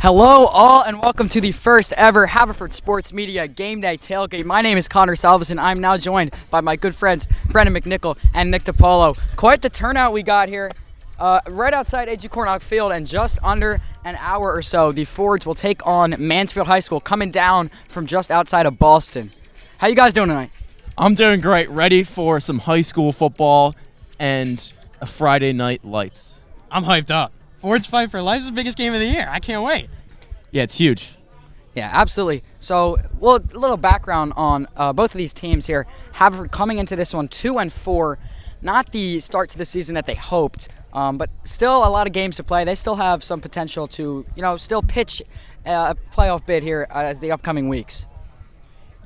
Hello all and welcome to the first ever Haverford Sports Media Game Day Tailgate. My name is Connor Salveson. I'm now joined by my good friends Brendan McNichol and Nick DiPaolo. Quite the turnout we got here right outside A.G. Cornock Field, and just under an hour or so the Fords will take on Mansfield High School, coming down from just outside of Boston. How you guys doing tonight? I'm doing great. Ready for some high school football and a Friday night lights. I'm hyped up. Fords Fight for Life is the biggest game of the year. I can't wait. Yeah, it's huge. Yeah, absolutely. So, well, a little background on both of these teams here. Haverford coming into this one 2-4, not the start to the season that they hoped, but still a lot of games to play. They still have some potential to, still pitch a playoff bid here the upcoming weeks.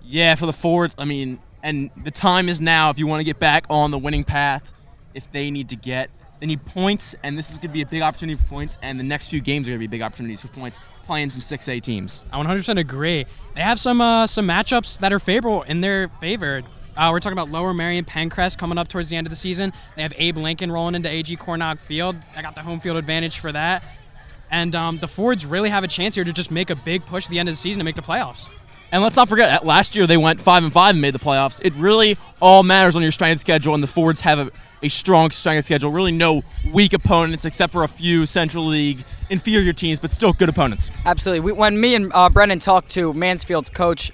Yeah, for the Fords, and the time is now if you want to get back on the winning path. If they need points, and this is going to be a big opportunity for points, and the next few games are going to be big opportunities for points, playing some 6A teams. I 100% agree. They have some matchups that are favorable in their favor. We're talking about Lower Marion Pencrest coming up towards the end of the season. They have Abe Lincoln rolling into A.G. Cornock Field. I got the home field advantage for that. And the Fords really have a chance here to just make a big push at the end of the season to make the playoffs. And let's not forget, last year they went 5-5 and made the playoffs. It really all matters on your strength schedule, and the Fords have a strong strength schedule. Really no weak opponents except for a few Central League inferior teams, but still good opponents. Absolutely. When me and Brendan talked to Mansfield's coach,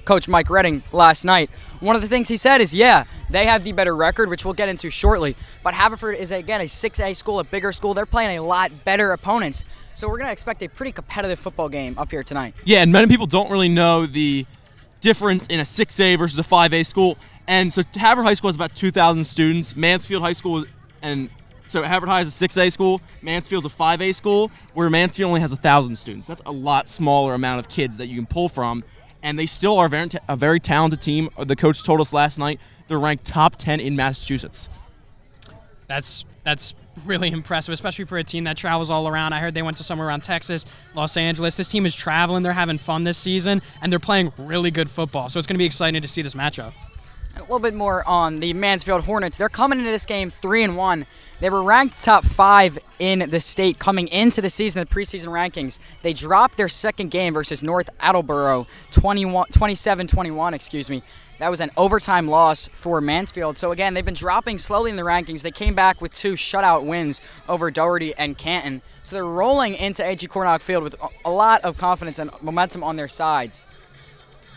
Coach Mike Redding, last night, one of the things he said is, yeah, they have the better record, which we'll get into shortly, but Haverford is, again, a 6A school, a bigger school. They're playing a lot better opponents. So we're going to expect a pretty competitive football game up here tonight. Yeah, and many people don't really know the difference in a 6A versus a 5A school. And so Haverford High School has about 2,000 students. Mansfield High School, and so Haverford High is a 6A school. Mansfield's a 5A school, where Mansfield only has 1,000 students. That's a lot smaller amount of kids that you can pull from. And they still are a very talented team. The coach told us last night they're ranked top 10 in Massachusetts. That's really impressive, especially for a team that travels all around. I heard they went to somewhere around Texas, Los Angeles. This team is traveling. They're having fun this season, and they're playing really good football. So it's going to be exciting to see this matchup. A little bit more on the Mansfield Hornets. They're coming into this game 3-1. They were ranked top 5 in the state coming into the season, the preseason rankings. They dropped their second game versus North Attleboro, 27-21, That was an overtime loss for Mansfield. So, again, they've been dropping slowly in the rankings. They came back with 2 shutout wins over Doherty and Canton. So they're rolling into A.G. Cornock Field with a lot of confidence and momentum on their sides.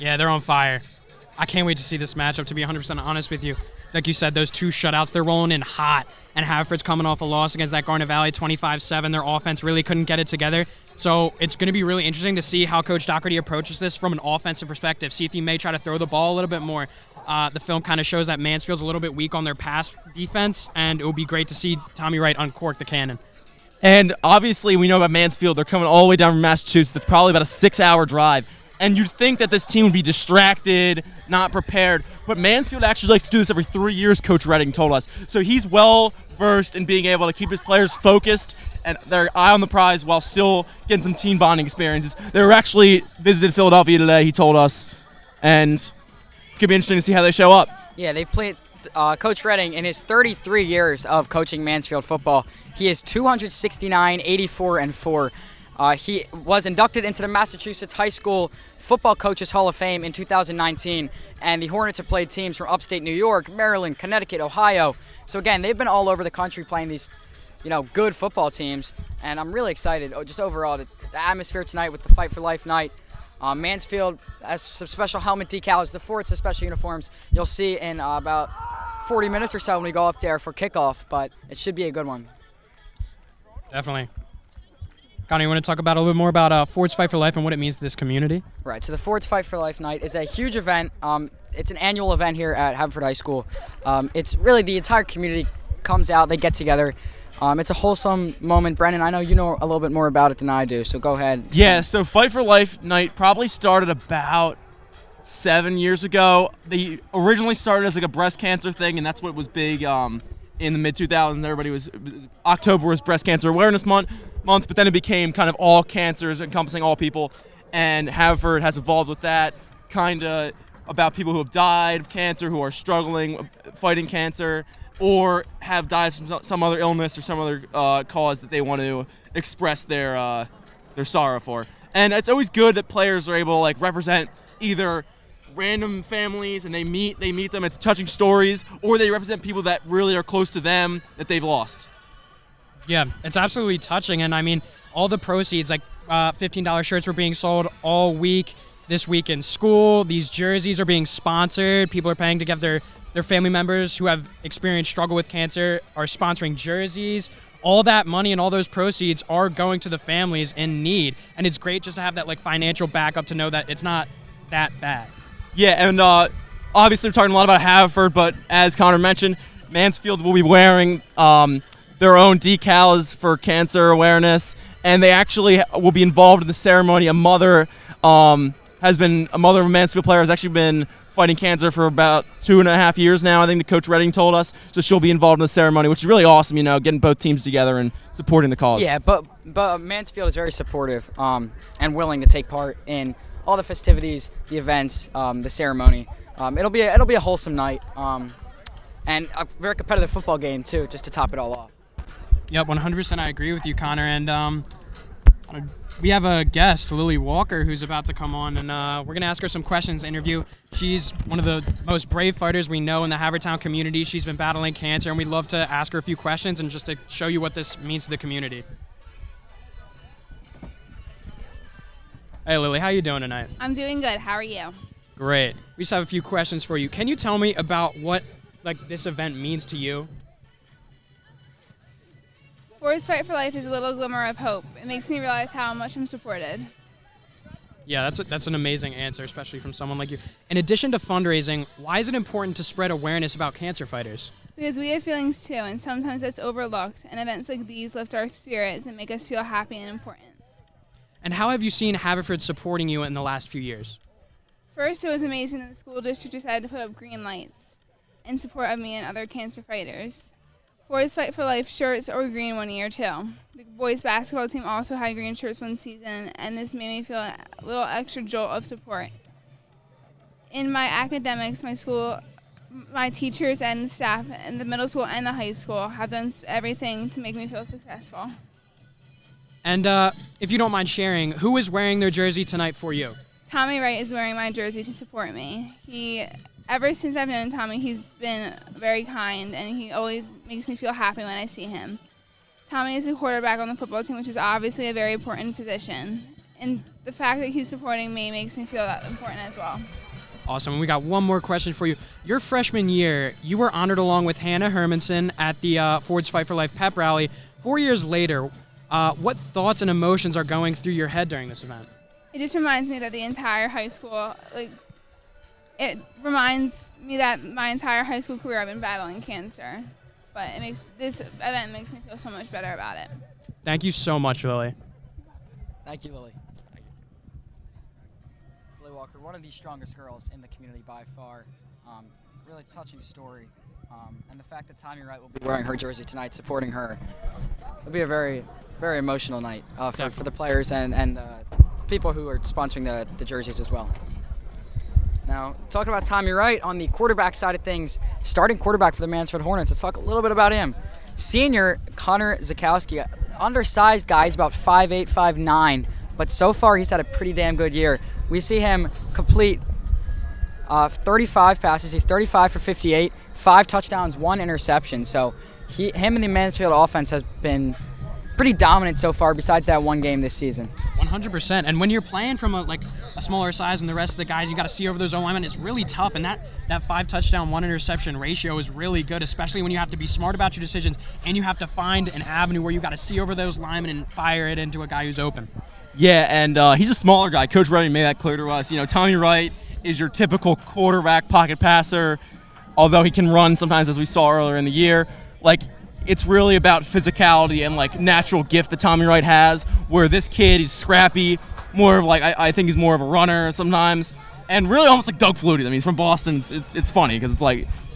Yeah, they're on fire. I can't wait to see this matchup, to be 100% honest with you. Like you said, those 2 shutouts, they're rolling in hot. And Haverford's coming off a loss against that Garnet Valley 25-7. Their offense really couldn't get it together. So it's going to be really interesting to see how Coach Doherty approaches this from an offensive perspective. See if he may try to throw the ball a little bit more. The film kind of shows that Mansfield's a little bit weak on their pass defense, and it would be great to see Tommy Wright uncork the cannon. And obviously we know about Mansfield. They're coming all the way down from Massachusetts. It's probably about a 6-hour drive. And you'd think that this team would be distracted, not prepared. But Mansfield actually likes to do this every 3 years, Coach Redding told us. So he's well-versed in being able to keep his players focused and their eye on the prize while still getting some team bonding experiences. They were actually visited Philadelphia today, he told us. And it's going to be interesting to see how they show up. Yeah, they've played Coach Redding in his 33 years of coaching Mansfield football. He is 269, 84-4. He was inducted into the Massachusetts High School Football Coaches Hall of Fame in 2019, and the Hornets have played teams from upstate New York, Maryland, Connecticut, Ohio. So again, they've been all over the country playing these, good football teams, and I'm really excited. Just overall, the atmosphere tonight with the Fight for Life night. Mansfield has some special helmet decals. The Forts have special uniforms. You'll see in about 40 minutes or so when we go up there for kickoff, but it should be a good one. Definitely. Connor, you want to talk about a little bit more about Fords Fight for Life and what it means to this community? Right, so the Fords Fight for Life night is a huge event. It's an annual event here at Haverford High School. It's really the entire community comes out, they get together. It's a wholesome moment. Brendan, I know you know a little bit more about it than I do, so go ahead. Yeah, so Fight for Life night probably started about 7 years ago. They originally started as like a breast cancer thing, and that's what was big in the mid-2000s. October was Breast Cancer Awareness Month, but then it became kind of all cancers, encompassing all people, and Haverford has evolved with that, kind of about people who have died of cancer, who are struggling, fighting cancer, or have died from some other illness or some other cause that they want to express their their sorrow for. And it's always good that players are able to like represent either random families and they meet them. It's touching stories, or they represent people that really are close to them that they've lost. Yeah, it's absolutely touching. And I mean, all the proceeds, like $15 shirts were being sold all week. This week in school, these jerseys are being sponsored. People are paying to get their family members who have experienced struggle with cancer are sponsoring jerseys. All that money and all those proceeds are going to the families in need. And it's great just to have that like financial backup to know that it's not that bad. Yeah, and obviously we're talking a lot about Haverford, but as Connor mentioned, Mansfield will be wearing their own decals for cancer awareness, and they actually will be involved in the ceremony. A mother of a Mansfield player has actually been fighting cancer for about 2.5 years now. I think the coach Redding told us, so she'll be involved in the ceremony, which is really awesome. Getting both teams together and supporting the cause. Yeah, but Mansfield is very supportive and willing to take part in all the festivities, the events, the ceremony. It'll be a wholesome night and a very competitive football game too, just to top it all off. Yep, 100% I agree with you, Connor. And we have a guest, Lily Walker, who's about to come on, and we're going to ask her some questions, interview. She's one of the most brave fighters we know in the Havertown community. She's been battling cancer, and we'd love to ask her a few questions and just to show you what this means to the community. Hey, Lily, how you doing tonight? I'm doing good. How are you? Great. We just have a few questions for you. Can you tell me about what this event means to you? Forest Fight for Life is a little glimmer of hope. It makes me realize how much I'm supported. Yeah, that's an amazing answer, especially from someone like you. In addition to fundraising, why is it important to spread awareness about cancer fighters? Because we have feelings too, and sometimes that's overlooked, and events like these lift our spirits and make us feel happy and important. And how have you seen Haverford supporting you in the last few years? First, it was amazing that the school district decided to put up green lights in support of me and other cancer fighters. Boys Fight for Life shirts are green one year too. The boys basketball team also had green shirts one season, and this made me feel a little extra jolt of support. In my academics, my school, my teachers and staff in the middle school and the high school have done everything to make me feel successful. And if you don't mind sharing, who is wearing their jersey tonight for you? Tommy Wright is wearing my jersey to support me. Ever since I've known Tommy, he's been very kind, and he always makes me feel happy when I see him. Tommy is a quarterback on the football team, which is obviously a very important position. And the fact that he's supporting me makes me feel that important as well. Awesome. And we got one more question for you. Your freshman year, you were honored along with Hannah Hermanson at the Ford's Fight for Life pep rally. 4 years later, what thoughts and emotions are going through your head during this event? It just reminds me that the entire high school, it reminds me that my entire high school career I've been battling cancer. But this event makes me feel so much better about it. Thank you so much, Lily. Thank you, Lily. Lily Walker, one of the strongest girls in the community by far. Really touching story. And the fact that Tommy Wright will be wearing her jersey tonight, supporting her, it'll be a very, very emotional night for the players and people who are sponsoring the jerseys as well. Now, talking about Tommy Wright on the quarterback side of things, starting quarterback for the Mansfield Hornets. Let's talk a little bit about him. Senior Connor Zakowski, undersized guy, he's about 5'8", 5'9", but so far he's had a pretty damn good year. We see him complete 35 passes. He's 35 for 58, 5 touchdowns, 1 interception. So him and the Mansfield offense has been pretty dominant so far besides that one game this season. 100%. And when you're playing from a smaller size than the rest of the guys, you got to see over those O-linemen. It's really tough, and that 5 touchdown, 1 interception ratio is really good, especially when you have to be smart about your decisions and you have to find an avenue where you got to see over those linemen and fire it into a guy who's open. Yeah, and he's a smaller guy. Coach Redding made that clear to us. Tommy Wright is your typical quarterback pocket passer, although he can run sometimes, as we saw earlier in the year. It's really about physicality and natural gift that Tommy Wright has, where this kid is scrappy, more of I think he's more of a runner sometimes, and really almost like Doug Flutie. I mean, he's from Boston. It's funny because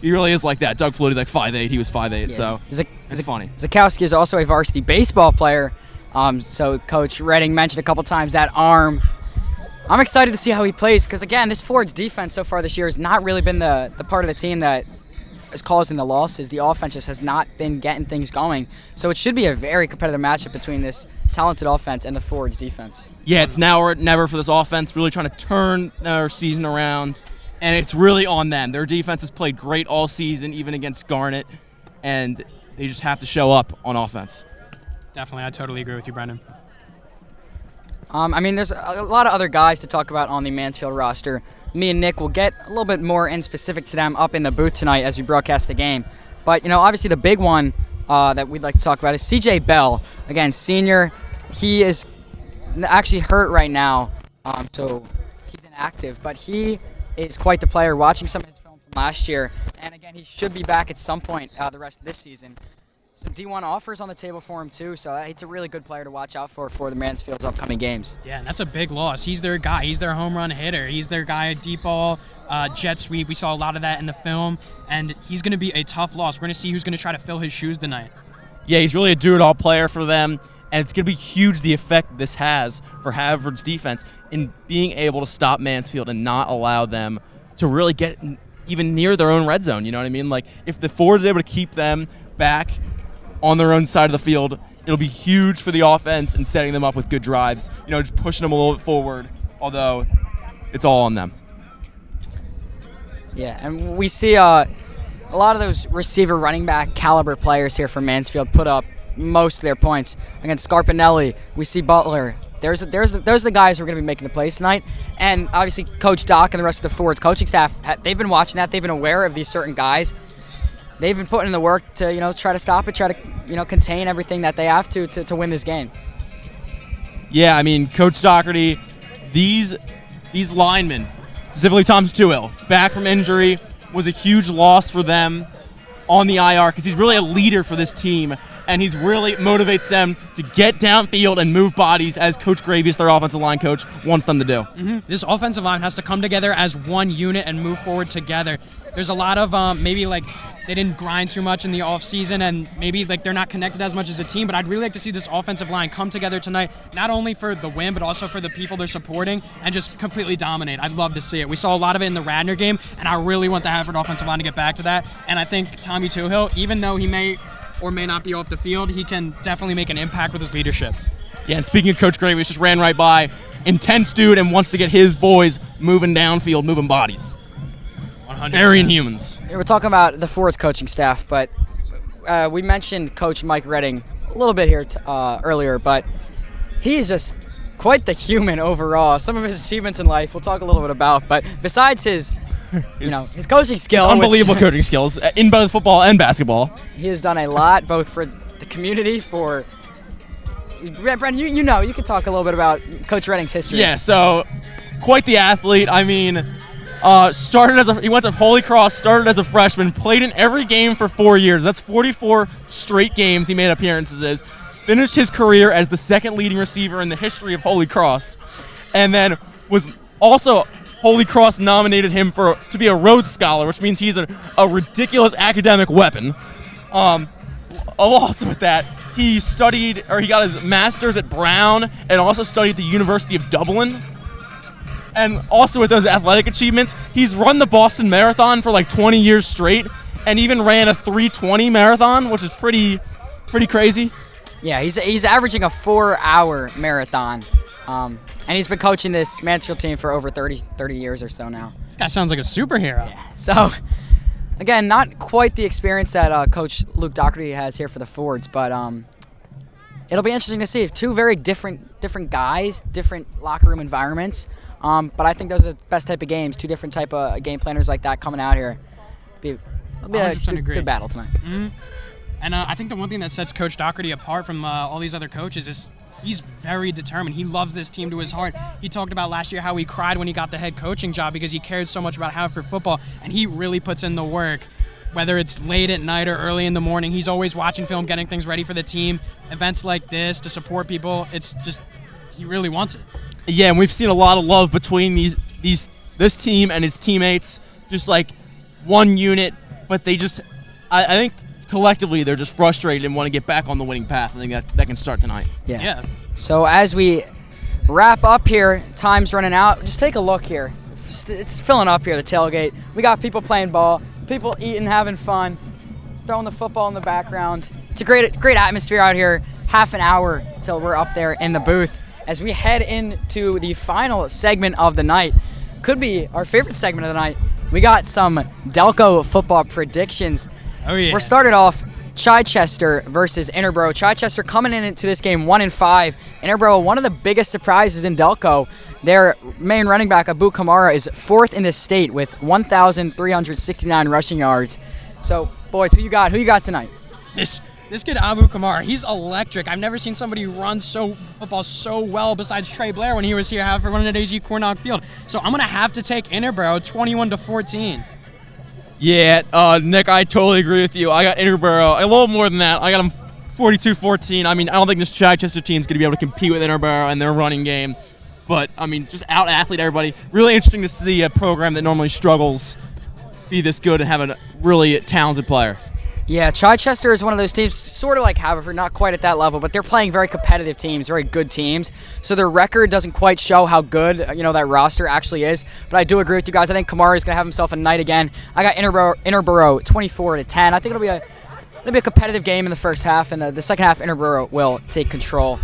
he really is like that. Doug Flutie, 5'8", he was 5'8", yes. So it's funny. Zakowski is also a varsity baseball player, so Coach Redding mentioned a couple times that arm. I'm excited to see how he plays because, again, this Ford's defense so far this year has not really been the part of the team that is causing the losses. The offense just has not been getting things going. So it should be a very competitive matchup between this talented offense and the Fords defense. Yeah, it's now or never for this offense, really trying to turn their season around, and it's really on them. Their defense has played great all season, even against Garnet, and they just have to show up on offense. Definitely, I totally agree with you, Brendan. I mean, there's a lot of other guys to talk about on the Mansfield roster. Me and Nick will get a little bit more in specific to them up in the booth tonight as we broadcast the game. But, obviously the big one that we'd like to talk about is C.J. Bell. Again, senior. He is actually hurt right now, so he's inactive. But he is quite the player. Watching some of his film from last year, and again, he should be back at some point the rest of this season. Some D1 offers on the table for him too, so he's a really good player to watch out for the Mansfield's upcoming games. Yeah, and that's a big loss. He's their guy. He's their home run hitter. He's their guy at deep ball, jet sweep. We saw a lot of that in the film, and he's going to be a tough loss. We're going to see who's going to try to fill his shoes tonight. Yeah, he's really a do-it-all player for them, and it's going to be huge the effect this has for Haverford's defense in being able to stop Mansfield and not allow them to really get even near their own red zone. You know what I mean? Like, if the Fords are able to keep them back on their own side of the field, it'll be huge for the offense and setting them up with good drives. Just pushing them a little bit forward, although it's all on them. Yeah, and we see a lot of those receiver running back caliber players here from Mansfield put up most of their points. Against Scarpinelli, we see Butler. There's the guys who are going to be making the plays tonight. And obviously Coach Doc and the rest of the Fords coaching staff, they've been watching that. They've been aware of these certain guys. They've been putting in the work to, try to stop it, try to, contain everything that they have to win this game. Yeah, I mean, Coach Doherty, these linemen, specifically Thomas Tuill, back from injury, was a huge loss for them on the IR because he's really a leader for this team, and he's really motivates them to get downfield and move bodies as Coach Gravius, their offensive line coach, wants them to do. Mm-hmm. This offensive line has to come together as one unit and move forward together. There's a lot of maybe like they didn't grind too much in the offseason, and maybe like they're not connected as much as a team, but I'd really like to see this offensive line come together tonight, not only for the win, but also for the people they're supporting, and just completely dominate. I'd love to see it. We saw a lot of it in the Radnor game, and I really want the Haverford offensive line to get back to that. And I think Tommy Tuhill, even though he may or may not be off the field, he can definitely make an impact with his leadership. Yeah, and speaking of Coach Gravius, just ran right by. Intense dude and wants to get his boys moving downfield, moving bodies. 100%. Burying humans. We're talking about the Fords coaching staff, but we mentioned Coach Mike Redding a little bit here earlier, but he is just quite the human overall. Some of his achievements in life we'll talk a little bit about, but besides his coaching skill, unbelievable coaching skills in both football and basketball. He has done a lot, both for the community, for Brendan, you can talk a little bit about Coach Redding's history. Yeah, so quite the athlete. I mean, he went to Holy Cross, started as a freshman, played in every game for 4 years. That's 44 straight games he made appearances as. Finished his career as the second leading receiver in the history of Holy Cross, and then was also Holy Cross nominated him to be a Rhodes Scholar, which means he's a ridiculous academic weapon. Also with that, he got his master's at Brown and also studied at the University of Dublin. And also with those athletic achievements, he's run the Boston Marathon for like 20 years straight and even ran a 3:20 marathon, which is pretty crazy. Yeah, he's averaging a 4-hour marathon. And he's been coaching this Mansfield team for over 30 years or so now. This guy sounds like a superhero. Yeah. So, again, not quite the experience that Coach Luke Doherty has here for the Fords, but it'll be interesting to see if two very different guys, different locker room environments. But I think those are the best type of games, two different type of game planners like that coming out here. It'll be a good battle tonight. Mm-hmm. And I think the one thing that sets Coach Doherty apart from all these other coaches is he's very determined. He loves this team to his heart. He talked about last year how he cried when he got the head coaching job because he cared so much about Haverford football, and he really puts in the work. Whether it's late at night or early in the morning, he's always watching film, getting things ready for the team. Events like this to support people, it's just he really wants it. Yeah, and we've seen a lot of love between this team and his teammates, just like one unit, but they just I think collectively they're just frustrated and want to get back on the winning path. I think that can start tonight. Yeah. So as we wrap up here, time's running out. Just take a look here. It's filling up here, the tailgate. We got people playing ball, people eating, having fun, throwing the football in the background. It's a great atmosphere out here. half an hour till we're up there in the booth as we head into the final segment of the night. Could be our favorite segment of the night. We got some Delco football predictions. Oh, yeah. We're started off Chichester versus Interboro. Chichester coming into this game 1-5. Interboro, one of the biggest surprises in Delco. Their main running back, Abu Kamara, is 4th in the state with 1,369 rushing yards. So, boys, who you got? Who you got tonight? This kid Abu Kamara, he's electric. I've never seen somebody run football so well besides Trey Blair when he was here for running at AG Cornock Field. So I'm gonna have to take Interboro 21-14. Yeah, Nick, I totally agree with you. I got Interboro a little more than that. I got them 42-14. I mean, I don't think this Chichester team is going to be able to compete with Interboro and their running game. But, I mean, just out-athlete everybody. Really interesting to see a program that normally struggles be this good and have a really talented player. Yeah, Chichester is one of those teams, sort of like Haverford, not quite at that level, but they're playing very competitive teams, very good teams. So their record doesn't quite show how good, that roster actually is. But I do agree with you guys. I think Kamara is going to have himself a night again. I got Interboro 24-10. I think it'll be a competitive game in the first half, and the second half Interboro will take control.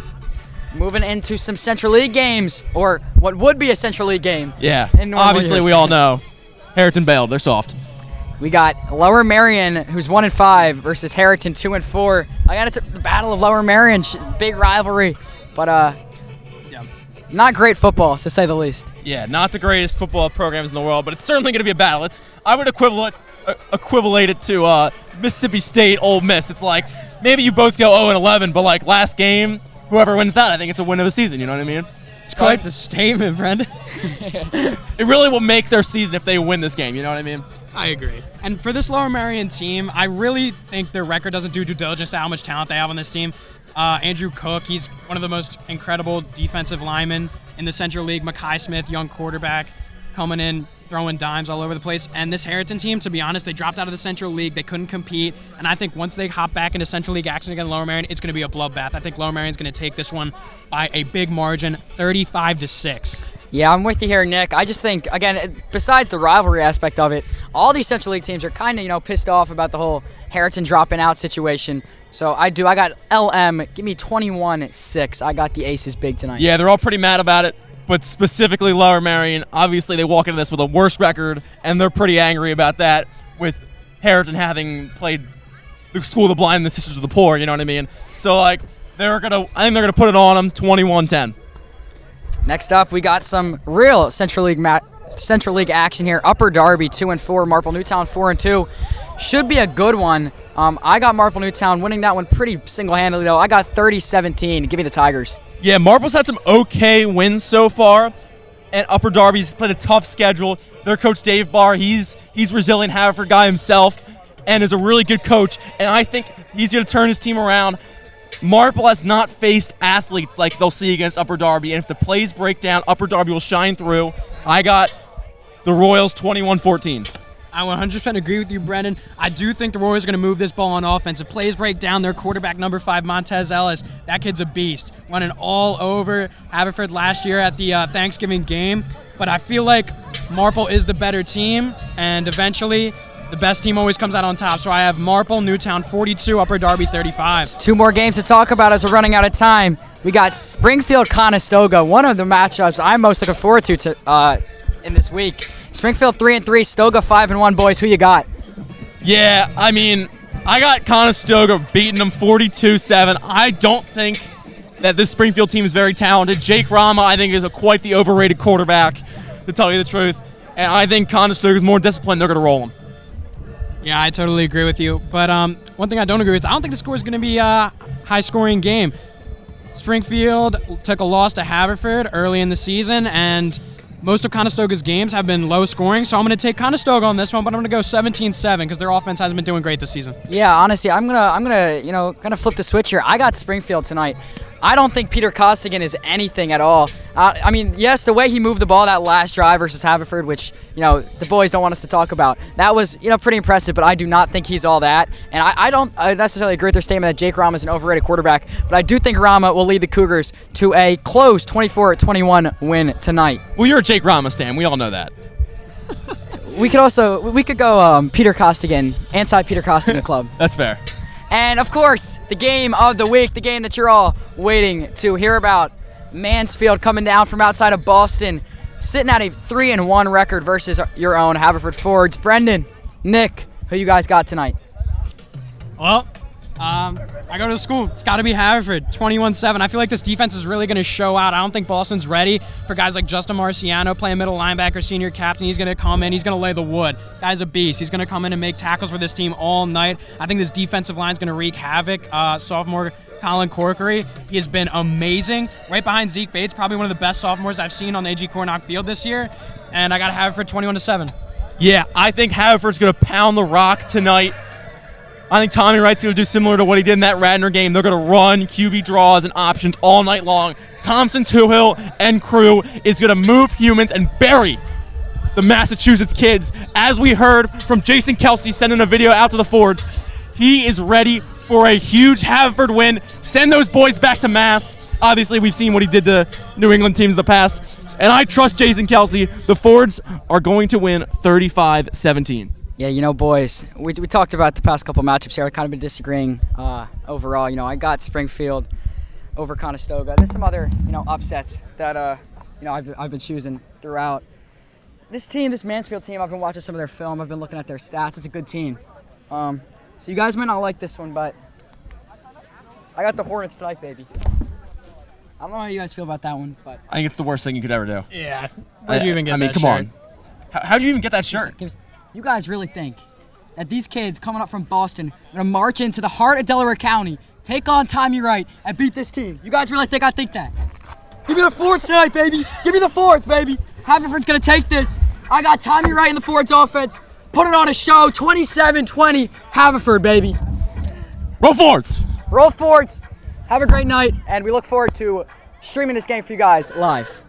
Moving into some Central League games, or what would be a Central League game. Yeah, obviously we all know. Harrington bailed. They're soft. We got Lower Merion, who's 1-5, versus Harrington, 2-4. I got the Battle of Lower Merion, big rivalry, but not great football, to say the least. Yeah, not the greatest football programs in the world, but it's certainly going to be a battle. I would equivalent it to Mississippi State, Ole Miss. It's like maybe you both go 0-11, but like last game, whoever wins that, I think it's a win of the season. You know what I mean? It's quite the statement, Brendan. It really will make their season if they win this game. You know what I mean? I agree. And for this Lower Merion team, I really think their record doesn't do due diligence to how much talent they have on this team. Andrew Cook, he's one of the most incredible defensive linemen in the Central League. Mackay Smith, young quarterback, coming in, throwing dimes all over the place. And this Harrington team, to be honest, they dropped out of the Central League. They couldn't compete. And I think once they hop back into Central League action against Lower Merion, it's going to be a bloodbath. I think Lower Merion's going to take this one by a big margin, 35-6. Yeah, I'm with you here, Nick. I just think, again, besides the rivalry aspect of it, all these Central League teams are kind of, pissed off about the whole Harrington dropping out situation. So I got LM. Give me 21-6. I got the Aces big tonight. Yeah, they're all pretty mad about it, but specifically Lower Merion, obviously they walk into this with a worse record, and they're pretty angry about that with Harrington having played the School of the Blind and the Sisters of the Poor, you know what I mean? So, I think they're going to put it on them 21-10. Next up, we got some real Central League action here. Upper Darby 2-4, Marple Newtown 4-2. Should be a good one. I got Marple Newtown winning that one pretty single-handedly though. I got 30-17. Give me the Tigers. Yeah, Marple's had some okay wins so far, and Upper Darby's played a tough schedule. Their coach Dave Barr, he's resilient Haverford guy himself, and is a really good coach. And I think he's going to turn his team around. Marple has not faced athletes like they'll see against Upper Darby, and if the plays break down, Upper Darby will shine through. I got the Royals 21-14. I 100% agree with you, Brendan. I do think the Royals are going to move this ball on offense. If plays break down, their quarterback, number 5, Montez Ellis, that kid's a beast. Running all over Haverford last year at the Thanksgiving game. But I feel like Marple is the better team, and eventually the best team always comes out on top. So I have Marple, Newtown 42, Upper Darby 35. 2 more games to talk about as we're running out of time. We got Springfield-Conestoga, one of the matchups I'm most looking forward to in this week. Springfield 3-3, Stoga 5-1. Boys, who you got? Yeah, I mean, I got Conestoga beating them 42-7. I don't think that this Springfield team is very talented. Jake Rama, I think, is quite the overrated quarterback, to tell you the truth. And I think Conestoga is more disciplined. They're going to roll them. Yeah, I totally agree with you. But one thing I don't agree with, I don't think the score is going to be a high-scoring game. Springfield took a loss to Haverford early in the season, and most of Conestoga's games have been low scoring, so I'm going to take Conestoga on this one, but I'm going to go 17-7 because their offense hasn't been doing great this season. Yeah, honestly, I'm gonna flip the switch here. I got Springfield tonight. I don't think Peter Costigan is anything at all. I mean, yes, the way he moved the ball that last drive versus Haverford, which, the boys don't want us to talk about, that was, pretty impressive, but I do not think he's all that. And I don't necessarily agree with their statement that Jake Rama is an overrated quarterback, but I do think Rama will lead the Cougars to a close 24-21 win tonight. Well, you're a Jake Rama stan. We all know that. We could go Peter Costigan, anti-Peter Costigan club. That's fair. And of course, the game of the week, the game that you're all waiting to hear about. Mansfield coming down from outside of Boston, sitting at a 3-1 record versus your own Haverford Fords. Brendan, Nick, who you guys got tonight? Well, I go to school. It's got to be Haverford, 21-7. I feel like this defense is really going to show out. I don't think Boston's ready for guys like Justin Marciano playing middle linebacker, senior captain. He's going to come in. He's going to lay the wood. Guy's a beast. He's going to come in and make tackles for this team all night. I think this defensive line's going to wreak havoc. Sophomore Colin Corkery, he has been amazing. Right behind Zeke Bates, probably one of the best sophomores I've seen on the A.G. Cornock field this year. And I got Haverford 21-7. Yeah, I think Haverford's going to pound the rock tonight. I think Tommy Wright's going to do similar to what he did in that Radnor game. They're going to run QB draws and options all night long. Thompson, Tuhill, and crew is going to move humans and bury the Massachusetts kids. As we heard from Jason Kelsey sending a video out to the Fords, he is ready for a huge Haverford win. Send those boys back to Mass. Obviously, we've seen what he did to New England teams in the past. And I trust Jason Kelsey. The Fords are going to win 35-17. Yeah, you know, boys, we talked about the past couple matchups here. I've kind of been disagreeing overall. You know, I got Springfield over Conestoga. There's some other, upsets that, I've been choosing throughout. This team, this Mansfield team, I've been watching some of their film. I've been looking at their stats. It's a good team. So you guys might not like this one, but I got the Hornets tonight, baby. I don't know how you guys feel about that one, but I think it's the worst thing you could ever do. Yeah. Where'd you even get that come shirt? on. How'd you even get that shirt? You guys really think that these kids coming up from Boston are going to march into the heart of Delaware County, take on Tommy Wright, and beat this team? You guys really think I think that? Give me the Fords tonight, baby. Give me the Fords, baby. Haverford's going to take this. I got Tommy Wright in the Fords offense. Put it on a show, 27-20, Haverford, baby. Roll Fords. Roll Fords. Have a great night, and we look forward to streaming this game for you guys live.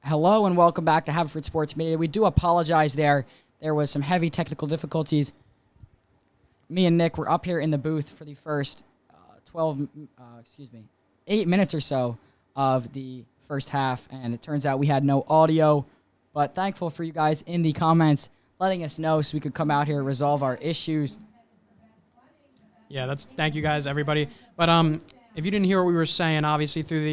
Hello and welcome back to Haverford Sports Media. We do apologize there. There was some heavy technical difficulties. Me and Nick were up here in the booth for the first 8 minutes or so of the first half, and it turns out we had no audio, but thankful for you guys in the comments letting us know so we could come out here and resolve our issues. Yeah, thank you guys, everybody. But if you didn't hear what we were saying, obviously through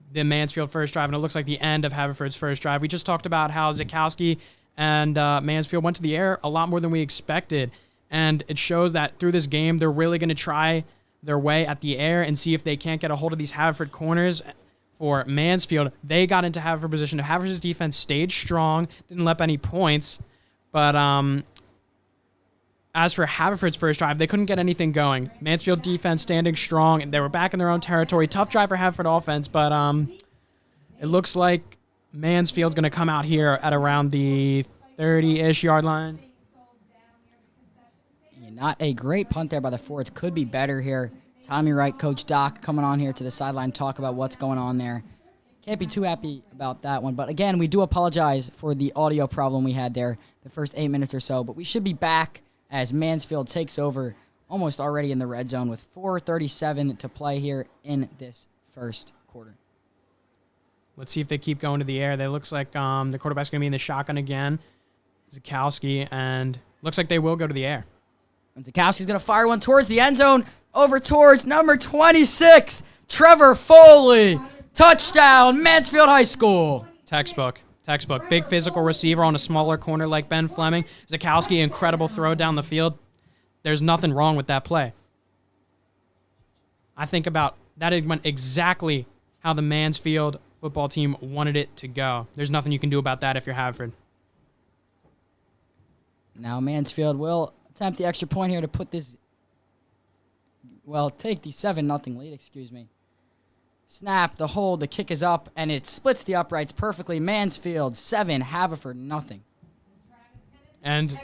the Mansfield first drive, and it looks like the end of Haverford's first drive, we just talked about how Zukowski and Mansfield went to the air a lot more than we expected. And it shows that through this game, they're really going to try their way at the air and see if they can't get a hold of these Haverford corners. For Mansfield, they got into Haverford position. Haverford's defense stayed strong, didn't let up any points. But as for Haverford's first drive, they couldn't get anything going. Mansfield defense standing strong, and they were back in their own territory. Tough drive for Haverford offense, but it looks like Mansfield's going to come out here at around the 30-ish yard line. Not a great punt there by the Fords. Could be better here. Tommy Wright, Coach Doc coming on here to the sideline, talk about what's going on there. Can't be too happy about that one. But again, we do apologize for the audio problem we had there the first 8 minutes or so. But we should be back as Mansfield takes over almost already in the red zone with 4:37 to play here in this first quarter. Let's see if they keep going to the air. It looks like the quarterback's going to be in the shotgun again, Zukowski, and looks like they will go to the air. And Zukowski's going to fire one towards the end zone, over towards number 26, Trevor Foley. Touchdown, Mansfield High School. Textbook. Big physical receiver on a smaller corner like Ben Fleming. Zukowski, incredible throw down the field. There's nothing wrong with that play. I think about that it went exactly how the Mansfield football team wanted it to go. There's nothing you can do about that if you're Haverford. Now Mansfield will attempt the extra point here to put this, take the 7-0 lead, Snap, the hold, the kick is up, and it splits the uprights perfectly. Mansfield 7, Haverford 0. And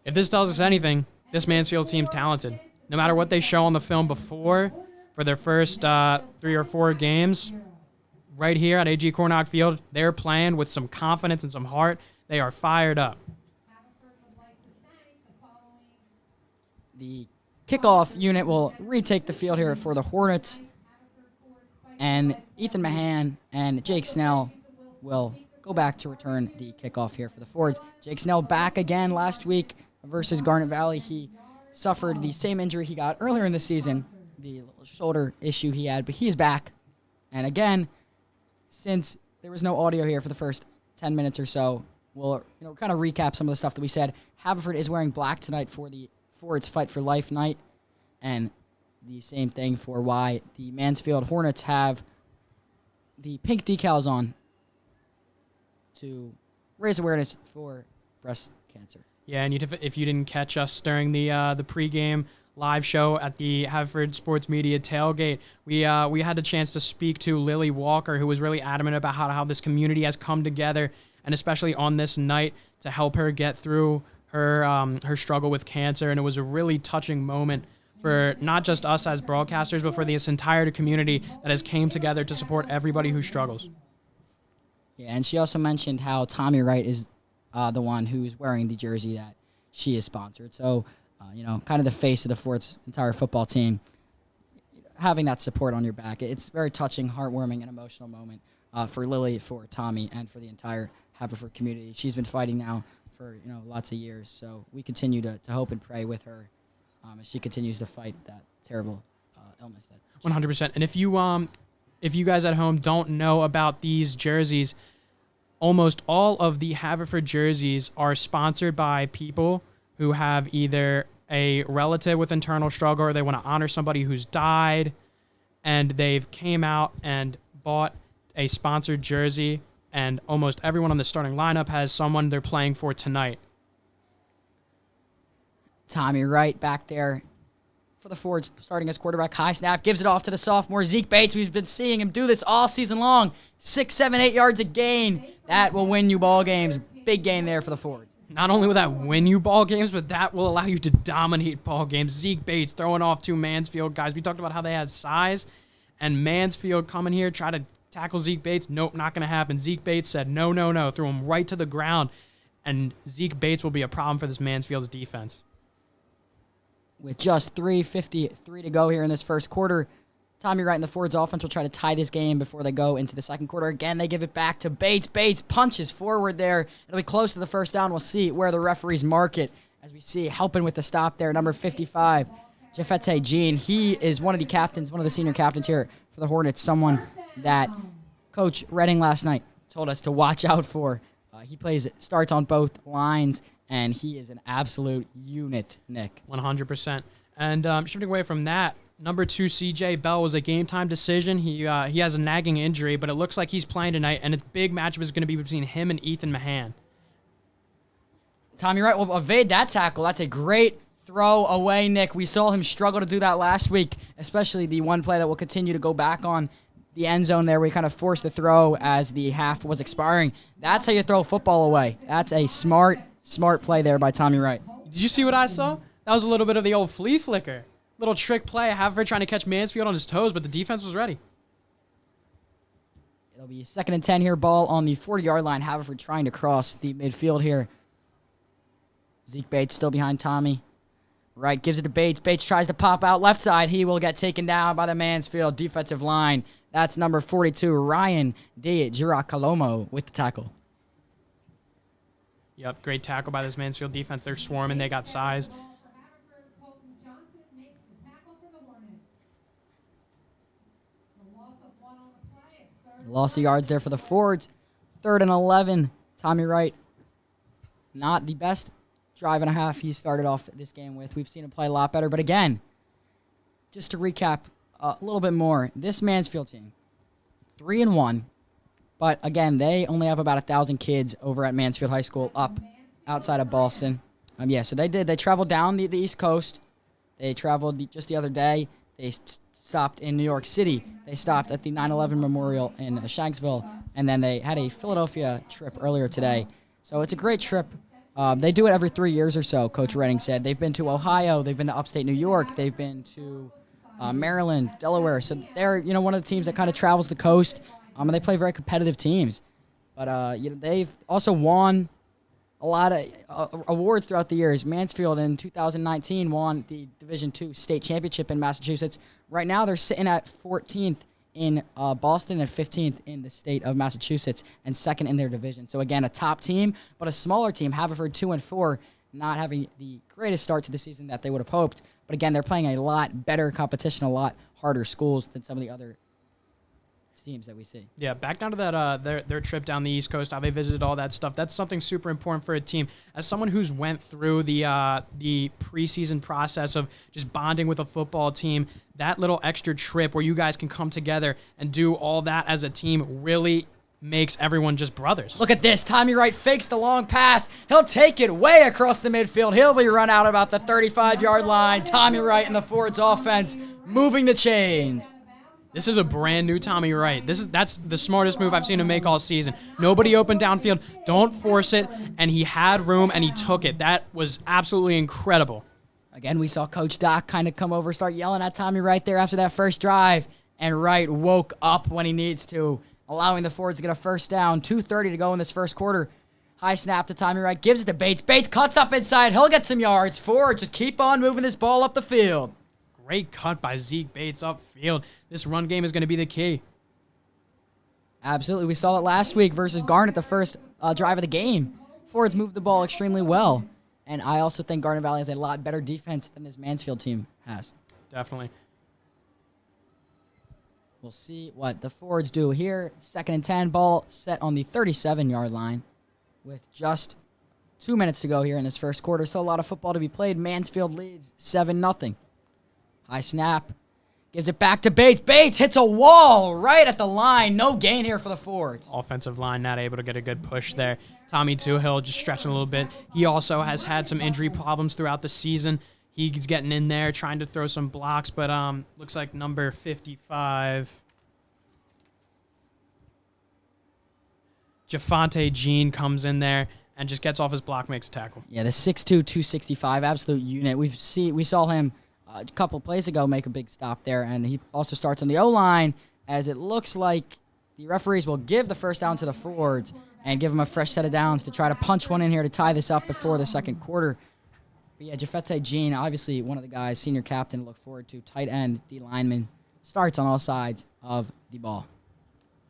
if this tells us anything, this Mansfield team's talented. No matter what they show on the film before, for their first 3 or 4 games, right here at A.G. Cornock Field, they're playing with some confidence and some heart. They are fired up. The kickoff unit will retake the field here for the Hornets. And Ethan Mahan and Jake Snell will go back to return the kickoff here for the Fords. Jake Snell back again last week versus Garnet Valley. He suffered the same injury he got earlier in the season, the little shoulder issue he had, but he's back. And again, since there was no audio here for the first 10 minutes or so, we'll kind of recap some of the stuff that we said. Haverford is wearing black tonight for the Fords Fight for Life night, and the same thing for why the Mansfield Hornets have the pink decals on to raise awareness for breast cancer. Yeah, and if you didn't catch us during the pregame live show at the Haverford Sports Media tailgate, we had the chance to speak to Lily Walker, who was really adamant about how this community has come together, and especially on this night to help her get through her struggle with cancer. And it was a really touching moment for not just us as broadcasters, but for this entire community that has came together to support everybody who struggles. Yeah, and she also mentioned how Tommy Wright is the one who's wearing the jersey that she is sponsored. So, kind of the face of the Fort's entire football team. Having that support on your back, it's very touching, heartwarming, and emotional moment for Lily, for Tommy, and for the entire Haverford community. She's been fighting now for lots of years, so we continue to hope and pray with her as she continues to fight that terrible illness. 100%. And if you guys at home don't know about these jerseys, almost all of the Haverford jerseys are sponsored by people who have either a relative with internal struggle or they want to honor somebody who's died, and they've came out and bought a sponsored jersey, and almost everyone on the starting lineup has someone they're playing for tonight. Tommy Wright back there for the Fords, starting as quarterback. High snap, gives it off to the sophomore Zeke Bates. We've been seeing him do this all season long. 6, 7, 8 yards a gain. That will win you ball games. Big gain there for the Fords. Not only will that win you ball games, but that will allow you to dominate ball games. Zeke Bates throwing off 2 Mansfield guys. We talked about how they had size, and Mansfield coming here, try to tackle Zeke Bates? Nope, not going to happen. Zeke Bates said, no, no, no. Threw him right to the ground. And Zeke Bates will be a problem for this Mansfield's defense. With just 3:53 to go here in this first quarter, Tommy Wright and the Fords offense will try to tie this game before they go into the second quarter. Again, they give it back to Bates. Bates punches forward there. It'll be close to the first down. We'll see where the referees mark it. As we see, helping with the stop there, number 55, Jafete Jean. He is one of the captains, one of the senior captains here for the Hornets, someone that Coach Redding last night told us to watch out for. He starts on both lines, and he is an absolute unit, Nick. 100%. And shifting away from that, number 2, C.J. Bell was a game-time decision. He has a nagging injury, but it looks like he's playing tonight, and a big matchup is going to be between him and Ethan Mahan. Tommy Wright will evade that tackle. That's a great throw away, Nick. We saw him struggle to do that last week, especially the one play that will continue to go back on the end zone there. We kind of forced the throw as the half was expiring. That's how you throw football away. That's a smart play there by Tommy Wright. Did you see what I saw? That was a little bit of the old flea flicker. Little trick play. Haverford trying to catch Mansfield on his toes, but the defense was ready. It'll be 2nd and 10 here. Ball on the 40-yard line. Haverford trying to cross the midfield here. Zeke Bates still behind Tommy. Wright gives it to Bates. Bates tries to pop out left side. He will get taken down by the Mansfield defensive line. That's number 42, Ryan De Giracalomo with the tackle. Yep, great tackle by this Mansfield defense. They're swarming. They got size. Loss of yards there for the Fords. 3rd and 11. Tommy Wright, not the best drive and a half he started off this game with. We've seen him play a lot better. But again, just to recap a little bit more, this Mansfield team, 3-1. But again, they only have about 1,000 kids over at Mansfield High School up outside of Boston. So they traveled down the East Coast. They traveled just the other day. They stopped in New York City. They stopped at the 9/11 Memorial in Shanksville. And then they had a Philadelphia trip earlier today. So it's a great trip. They do it every 3 years or so, Coach Redding said. They've been to Ohio. They've been to upstate New York. They've been to Maryland, Delaware. So they're one of the teams that kind of travels the coast. And they play very competitive teams. But they've also won a lot of awards throughout the years. Mansfield in 2019 won the Division II state championship in Massachusetts. Right now they're sitting at 14th in Boston and 15th in the state of Massachusetts and 2nd in their division. So again, a top team, but a smaller team. Haverford 2-4, not having the greatest start to the season that they would have hoped. But again, they're playing a lot better competition, a lot harder schools than some of the other teams that we see. Yeah, back down to that their trip down the East Coast, how they visited all that stuff. That's something super important for a team. As someone who's went through the preseason process of just bonding with a football team, that little extra trip where you guys can come together and do all that as a team really makes everyone just brothers. Look at this. Tommy Wright fakes the long pass. He'll take it way across the midfield. He'll be run out about the 35-yard line. Tommy Wright and the Fords offense moving the chains. This is a brand new Tommy Wright. That's the smartest move I've seen him make all season. Nobody open downfield. Don't force it. And he had room and he took it. That was absolutely incredible. Again, we saw Coach Doc kind of come over, start yelling at Tommy Wright there after that first drive. And Wright woke up when he needs to, allowing the Fords to get a first down. 2:30 to go in this first quarter. High snap to Tommy Wright. Gives it to Bates. Bates cuts up inside. He'll get some yards. Fords just keep on moving this ball up the field. Great cut by Zeke Bates upfield. This run game is going to be the key. Absolutely. We saw it last week versus Garnet, the first drive of the game. Fords moved the ball extremely well. And I also think Garnet Valley has a lot better defense than this Mansfield team has. Definitely. We'll see what the Fords do here. 2nd and 10, ball set on the 37-yard line with just 2 minutes to go here in this first quarter. Still a lot of football to be played. Mansfield leads 7-0. High snap. Gives it back to Bates. Bates hits a wall right at the line. No gain here for the Fords. Offensive line not able to get a good push there. Tommy Toohill just stretching a little bit. He also has had some injury problems throughout the season. He's getting in there, trying to throw some blocks, but looks like number 55, Jafante Jean, comes in there and just gets off his block, makes a tackle. Yeah, the 6'2", 265, absolute unit. We saw him a couple plays ago make a big stop there, and he also starts on the O-line as it looks like the referees will give the first down to the forwards and give them a fresh set of downs to try to punch one in here to tie this up before the second quarter. But yeah, Jafete Jean, obviously one of the guys, senior captain to look forward to, tight end, D lineman, starts on all sides of the ball.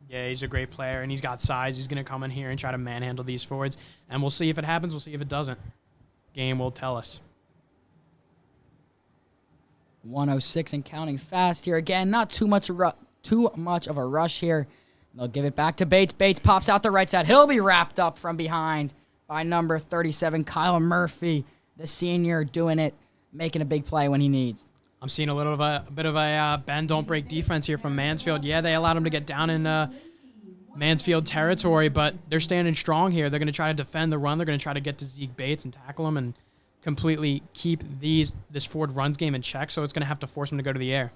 Yeah, he's a great player, and he's got size. He's going to come in here and try to manhandle these forwards, and we'll see if it happens. We'll see if it doesn't. Game will tell us. 106 and counting fast here. Again, not too much of a rush here. They'll give it back to Bates. Bates pops out the right side. He'll be wrapped up from behind by number 37, Kyle Murphy, the senior, doing it, making a big play when he needs. I'm seeing a bit of a bend, don't break defense here from Mansfield. Yeah, they allowed him to get down in Mansfield territory, but they're standing strong here. They're going to try to defend the run. They're going to try to get to Zeke Bates and tackle him and completely keep this forward runs game in check, so it's going to have to force him to go to the air.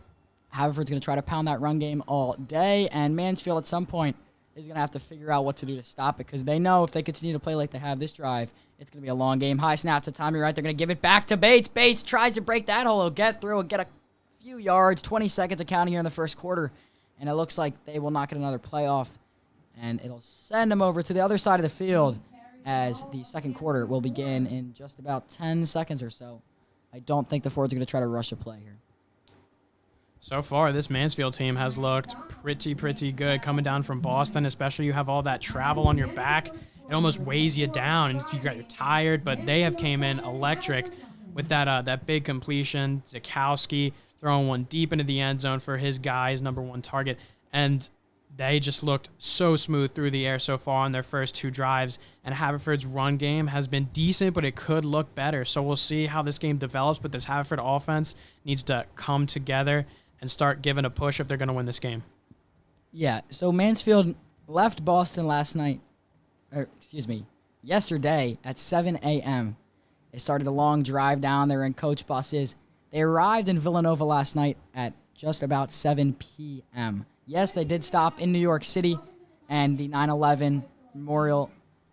Haverford's going to try to pound that run game all day, and Mansfield at some point is going to have to figure out what to do to stop it, because they know if they continue to play like they have this drive, it's going to be a long game. High snap to Tommy Wright. They're going to give it back to Bates. Bates tries to break that hole. He'll get through. He'll get a few yards, 20 seconds of counting here in the first quarter, and it looks like they will not get another playoff, and it'll send them over to the other side of the field as the second quarter will begin in just about 10 seconds or so. I don't think the forwards are going to try to rush a play here. So far, this Mansfield team has looked pretty good coming down from Boston, especially you have all that travel on your back. It almost weighs you down, and you're tired, but they have came in electric with that big completion. Zukowski throwing one deep into the end zone for his guy's number one target, and they just looked so smooth through the air so far on their first two drives, and Haverford's run game has been decent, but it could look better. So we'll see how this game develops, but this Haverford offense needs to come together and start giving a push if they're going to win this game. Yeah, so Mansfield left Boston yesterday at 7 a.m. They started a long drive down. They were in coach buses. They arrived in Villanova last night at just about 7 p.m. Yes, they did stop in New York City and the 9/11 memorial,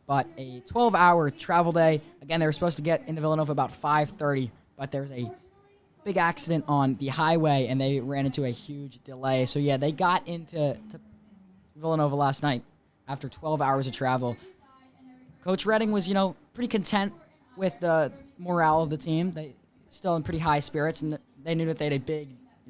but a 12-hour travel day. Again, they were supposed to get into Villanova about 5:30, but there's a big accident on the highway, and they ran into a huge delay. So, yeah, they got into Villanova last night after 12 hours of travel. Coach Redding was, pretty content with the morale of the team. They still in pretty high spirits, and they knew that they had a big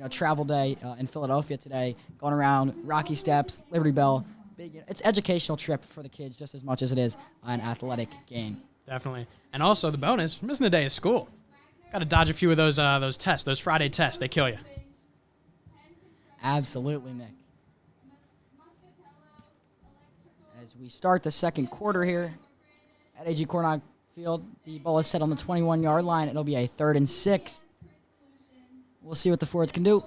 travel day in Philadelphia today, going around Rocky Steps, Liberty Bell. It's an educational trip for the kids just as much as it is an athletic game. Definitely. And also the bonus, missing a day of school. Got to dodge a few of those tests, those Friday tests. They kill you. Absolutely, Nick. As we start the second quarter here at A.G. Cornock Field, the ball is set on the 21-yard line. It'll be a 3rd and 6. We'll see what the forwards can do.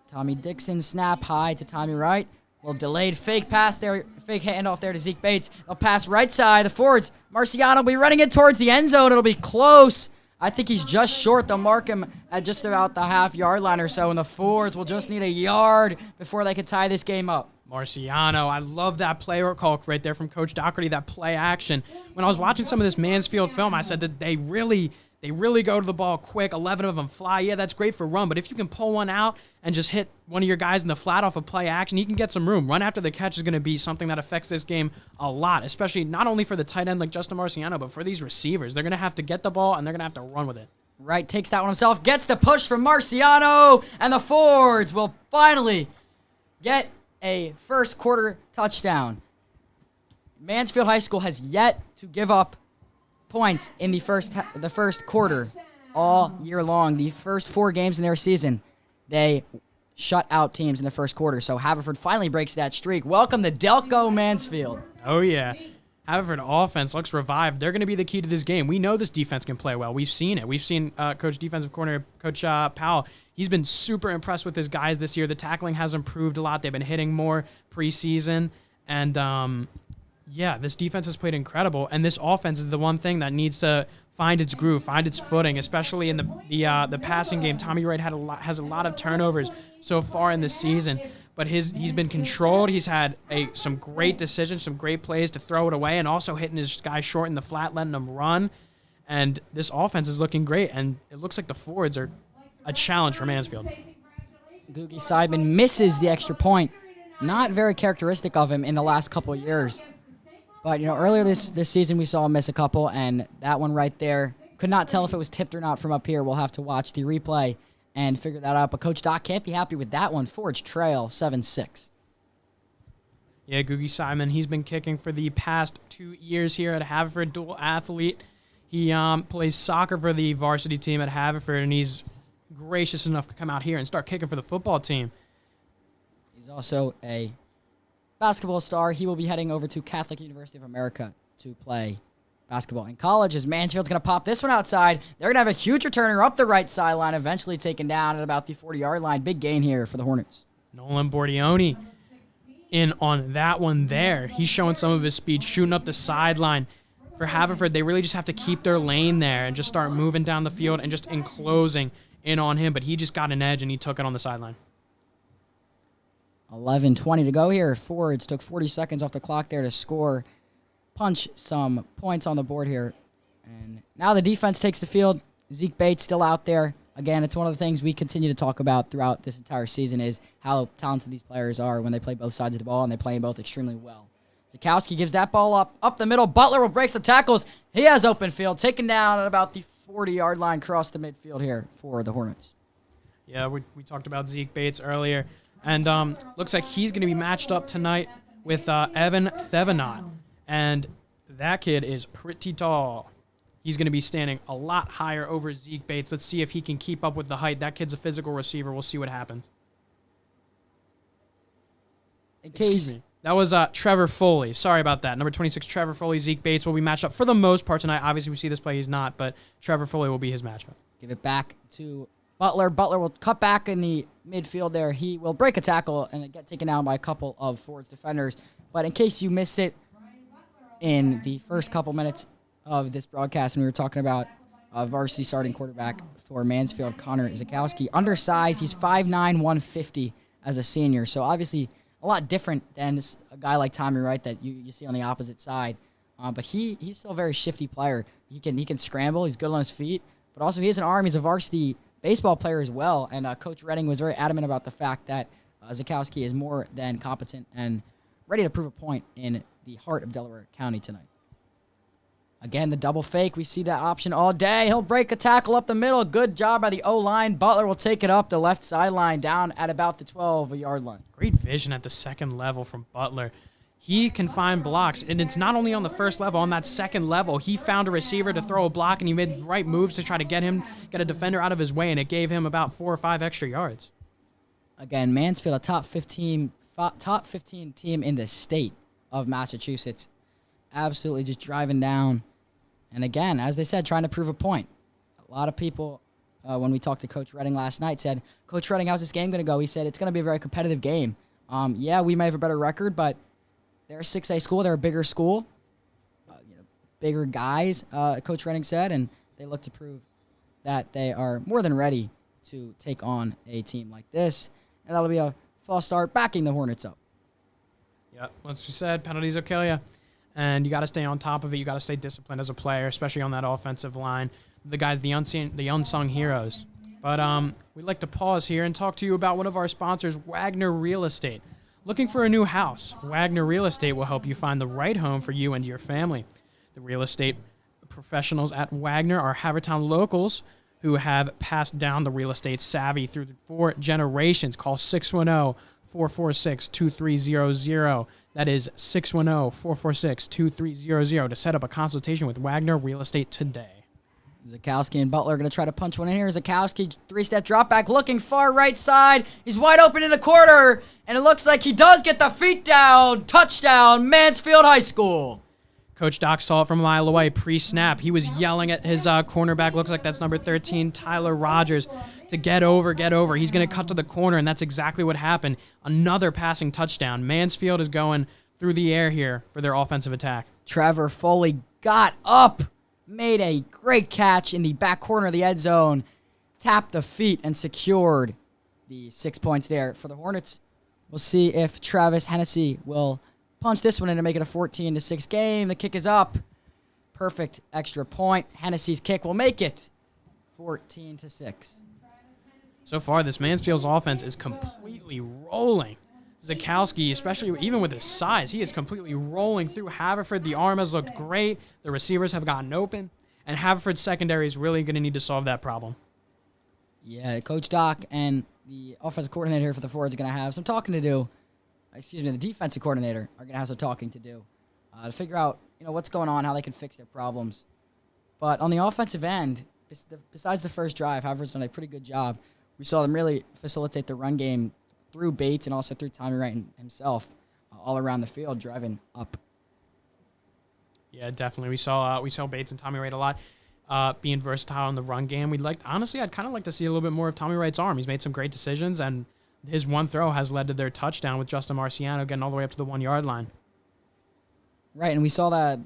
Tommy Dixon, snap high to Tommy Wright. Little delayed fake pass there, fake handoff there to Zeke Bates. They'll pass right side. The forwards, Marciano will be running it towards the end zone. It'll be close. I think he's just short. They'll mark him at just about the half-yard line or so, and the forwards will just need a yard before they can tie this game up. Marciano, I love that play call right there from Coach Doherty, that play action. When I was watching some of this Mansfield film, I said that they really go to the ball quick. 11 of them fly. Yeah, that's great for run, but if you can pull one out and just hit one of your guys in the flat off of play action, you can get some room. Run after the catch is going to be something that affects this game a lot, especially not only for the tight end like Justin Marciano, but for these receivers. They're going to have to get the ball, and they're going to have to run with it. Wright takes that one himself, gets the push from Marciano, and the Fords will finally get a first quarter touchdown. Mansfield High School has yet to give up points in the first quarter all year long. The first 4 games in their season, they shut out teams in the first quarter. So Haverford finally breaks that streak. Welcome to Delco, Mansfield. Oh, yeah. Haverford offense looks revived. They're going to be the key to this game. We know this defense can play well. We've seen it. We've seen Coach Defensive Coordinator, Coach Powell. He's been super impressed with his guys this year. The tackling has improved a lot. They've been hitting more preseason. And, yeah, this defense has played incredible. And this offense is the one thing that needs to find its groove, find its footing, especially in the passing game. Tommy Wright has a lot of turnovers so far in this season. But he's been controlled. He's had some great decisions, some great plays to throw it away, and also hitting his guy short in the flat, letting them run. And this offense is looking great, and it looks like the forwards are a challenge for Mansfield. Googie Seidman misses the extra point not very characteristic of him in the last couple of years. But, earlier this season we saw him miss a couple, and that one right there, could not tell if it was tipped or not from up here. We'll have to watch the replay and figure that out. But Coach Doc can't be happy with that one. Forge trail 7-6. Yeah, Googie Simon, he's been kicking for the past 2 years here at Haverford, dual athlete. He plays soccer for the varsity team at Haverford, and he's gracious enough to come out here and start kicking for the football team. He's also a basketball star. He will be heading over to Catholic University of America to play basketball in college, as Mansfield's going to pop this one outside. They're going to have a huge returner up the right sideline, eventually taken down at about the 40-yard line. Big gain here for the Hornets. Nolan Bordioni in on that one there. He's showing some of his speed, shooting up the sideline. For Haverford, they really just have to keep their lane there and just start moving down the field and just enclosing in on him, but he just got an edge and he took it on the sideline. 11:20 to go here. Fords took 40 seconds off the clock there to score, punch some points on the board here. And now the defense takes the field. Zeke Bates still out there. Again, it's one of the things we continue to talk about throughout this entire season is how talented these players are when they play both sides of the ball, and they play both extremely well. Zakowski gives that ball up the middle. Butler will break some tackles. He has open field, taken down at about the 40-yard line, across the midfield here for the Hornets. Yeah, we talked about Zeke Bates earlier, and looks like he's going to be matched up tonight with Evan Thevenot, and that kid is pretty tall. He's going to be standing a lot higher over Zeke Bates. Let's see if he can keep up with the height. That kid's a physical receiver. We'll see what happens. Excuse me. That was Trevor Foley. Sorry about that. Number 26, Trevor Foley. Zeke Bates will be matched up for the most part tonight. Obviously, we see this play. He's not, but Trevor Foley will be his matchup. Give it back to Butler. Butler will cut back in the midfield there. He will break a tackle and get taken down by a couple of Ford's defenders. But in case you missed it, in the first couple minutes of this broadcast, when we were talking about varsity starting quarterback for Mansfield, Connor Zakowski. Undersized. He's 5'9", 150 as a senior. So obviously a lot different than a guy like Tommy Wright that you see on the opposite side. But he's still a very shifty player. He can scramble. He's good on his feet. But also he has an arm. He's a varsity baseball player as well. And Coach Redding was very adamant about the fact that Zakowski is more than competent and ready to prove a point in the heart of Delaware County tonight. Again, the double fake. We see that option all day. He'll break a tackle up the middle. Good job by the O-line. Butler will take it up the left sideline down at about the 12-yard line. Great vision at the second level from Butler. He can find blocks, and it's not only on the first level. On that second level, he found a receiver to throw a block, and he made the right moves to try to get a defender out of his way, and it gave him about 4 or 5 extra yards. Again, Mansfield, a top 15 team in the state of Massachusetts. Absolutely just driving down. And again, as they said, trying to prove a point. A lot of people, when we talked to Coach Redding last night, said, Coach Redding, how's this game going to go? He said, it's going to be a very competitive game. Yeah, we may have a better record, but they're a 6A school. They're a bigger school. Bigger guys, Coach Redding said, and they look to prove that they are more than ready to take on a team like this. And that'll be a false start backing the Hornets up. Yeah, once we said, penalties will kill you. And you got to stay on top of it. You got to stay disciplined as a player, especially on that offensive line. The guys, the unsung heroes. But we'd like to pause here and talk to you about one of our sponsors, Wagner Real Estate. Looking for a new house? Wagner Real Estate will help you find the right home for you and your family. The real estate professionals at Wagner are Havertown locals who have passed down the real estate savvy through 4 generations. Call 610-446-2300. That is 610-446-2300 to set up a consultation with Wagner Real Estate today. Zakowski and Butler are going to try to punch one in here. Zakowski, 3-step drop back, looking far right side. He's wide open in the corner, and it looks like he does get the feet down. Touchdown, Mansfield High School. Coach Doc saw it from a mile away pre-snap. He was yelling at his cornerback, looks like that's number 13, Tyler Rogers, to get over. He's going to cut to the corner, and that's exactly what happened. Another passing touchdown. Mansfield is going through the air here for their offensive attack. Trevor Foley got up, made a great catch in the back corner of the end zone, tapped the feet, and secured the 6 points there for the Hornets. We'll see if Travis Hennessy will punch this one in to make it a 14-6 game. The kick is up. Perfect extra point. Hennessy's kick will make it 14-6. So far, this Mansfield's offense is completely rolling. Zakowski, especially even with his size, he is completely rolling through Haverford. The arm has looked great. The receivers have gotten open. And Haverford's secondary is really going to need to solve that problem. Yeah, Coach Doc and the offensive coordinator here for the Fords are going to have some talking to do. The defensive coordinator are going to have some talking to do to figure out, what's going on, how they can fix their problems. But on the offensive end, besides the first drive, Haverford's done a pretty good job. We saw them really facilitate the run game through Bates and also through Tommy Wright himself all around the field, driving up. Yeah, definitely. We saw Bates and Tommy Wright a lot being versatile in the run game. I'd kind of like to see a little bit more of Tommy Wright's arm. He's made some great decisions, and his one throw has led to their touchdown with Justin Marciano getting all the way up to the 1-yard line. Right, and we saw the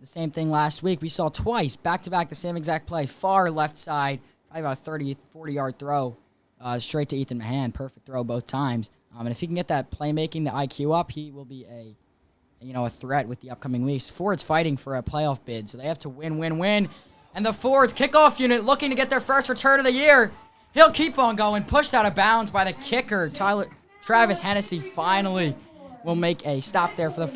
same thing last week. We saw twice, back-to-back, the same exact play, far left side, probably about a 30, 40-yard throw straight to Ethan Mahan. Perfect throw both times. And if he can get that playmaking, the IQ up, he will be a threat with the upcoming weeks. Ford's fighting for a playoff bid, so they have to win. And the Ford's kickoff unit looking to get their first return of the year. He'll keep on going, pushed out of bounds by the kicker. Travis Hennessy finally will make a stop there for the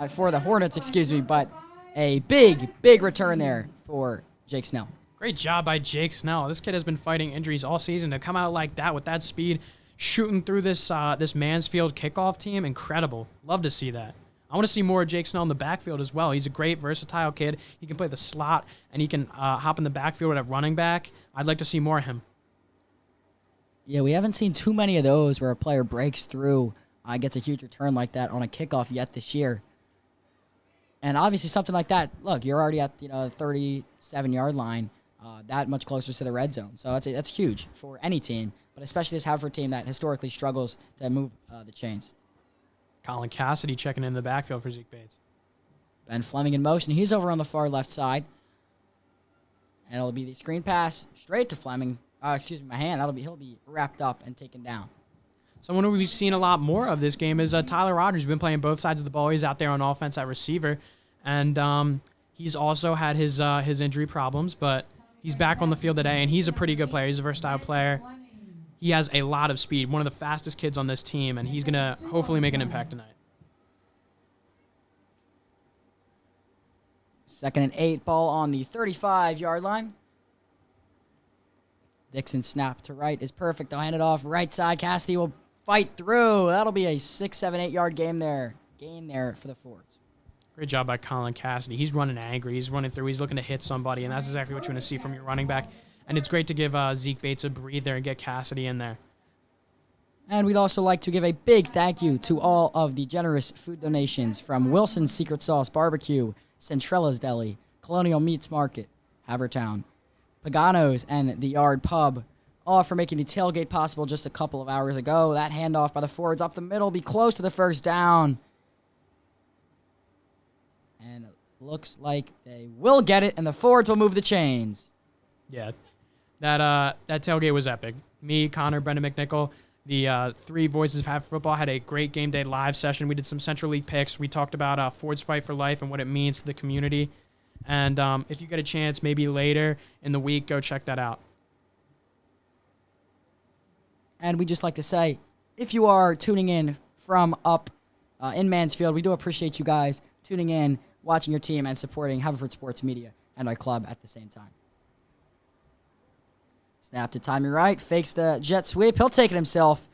for the Hornets, but a big return there for Jake Snell. Great job by Jake Snell. This kid has been fighting injuries all season. To come out like that with that speed, shooting through this Mansfield kickoff team, incredible. Love to see that. I want to see more of Jake Snell in the backfield as well. He's a great, versatile kid. He can play the slot, and he can hop in the backfield at running back. I'd like to see more of him. Yeah, we haven't seen too many of those where a player breaks through, gets a huge return like that on a kickoff yet this year. And obviously something like that, look, you're already at the 37-yard line, that much closer to the red zone. So that's huge for any team, but especially this Haverford team that historically struggles to move the chains. Colin Cassidy checking in the backfield for Zeke Bates. Ben Fleming in motion. He's over on the far left side. And it'll be the screen pass straight to Fleming. Mahan. He'll be wrapped up and taken down. Someone who we've seen a lot more of this game is Tyler Rogers. He's been playing both sides of the ball. He's out there on offense at receiver. And he's also had his injury problems, but he's back on the field today, and he's a pretty good player. He's a versatile player. He has a lot of speed, one of the fastest kids on this team, and he's going to hopefully make an impact tonight. 2nd and 8, ball on the 35-yard line. Dixon snap to right is perfect. They'll hand it off right side. Cassidy will fight through. That'll be a 6, 7, 8-yard gain there for the Fords. Great job by Colin Cassidy. He's running angry. He's running through. He's looking to hit somebody, and that's exactly what you want to see from your running back. And it's great to give Zeke Bates a breather and get Cassidy in there. And we'd also like to give a big thank you to all of the generous food donations from Wilson's Secret Sauce Barbecue, Centrella's Deli, Colonial Meats Market, Havertown, Pagano's, and the Yard Pub, all for making the tailgate possible just a couple of hours ago. That handoff by the Fords up the middle, be close to the first down. And it looks like they will get it, and the Fords will move the chains. Yeah. That tailgate was epic. Me, Connor, Brendan McNichol, the three voices of Haverford football had a great game day live session. We did some Central League picks. We talked about Ford's Fight for Life and what it means to the community. And if you get a chance, maybe later in the week, go check that out. And we'd just like to say, if you are tuning in from up in Mansfield, we do appreciate you guys tuning in, watching your team, and supporting Haverford Sports Media and our club at the same time. Snap to Tommy Wright, fakes the jet sweep. He'll take it himself.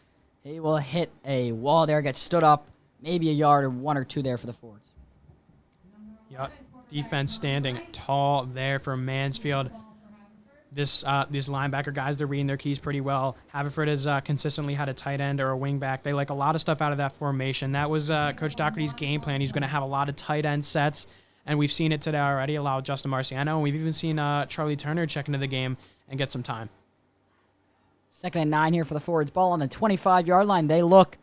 He will hit a wall there, gets stood up, maybe a yard or 1 or 2 there for the Fords. Yep. Defense standing tall there for Mansfield. These linebacker guys, they're reading their keys pretty well. Haverford has consistently had a tight end or a wing back. They like a lot of stuff out of that formation. That was Coach Doherty's game plan. He's going to have a lot of tight end sets, and we've seen it today already, allow Justin Marciano, and we've even seen Charlie Turner check into the game and get some time. 2nd and 9 here for the Fords. Ball on the 25-yard line. They look.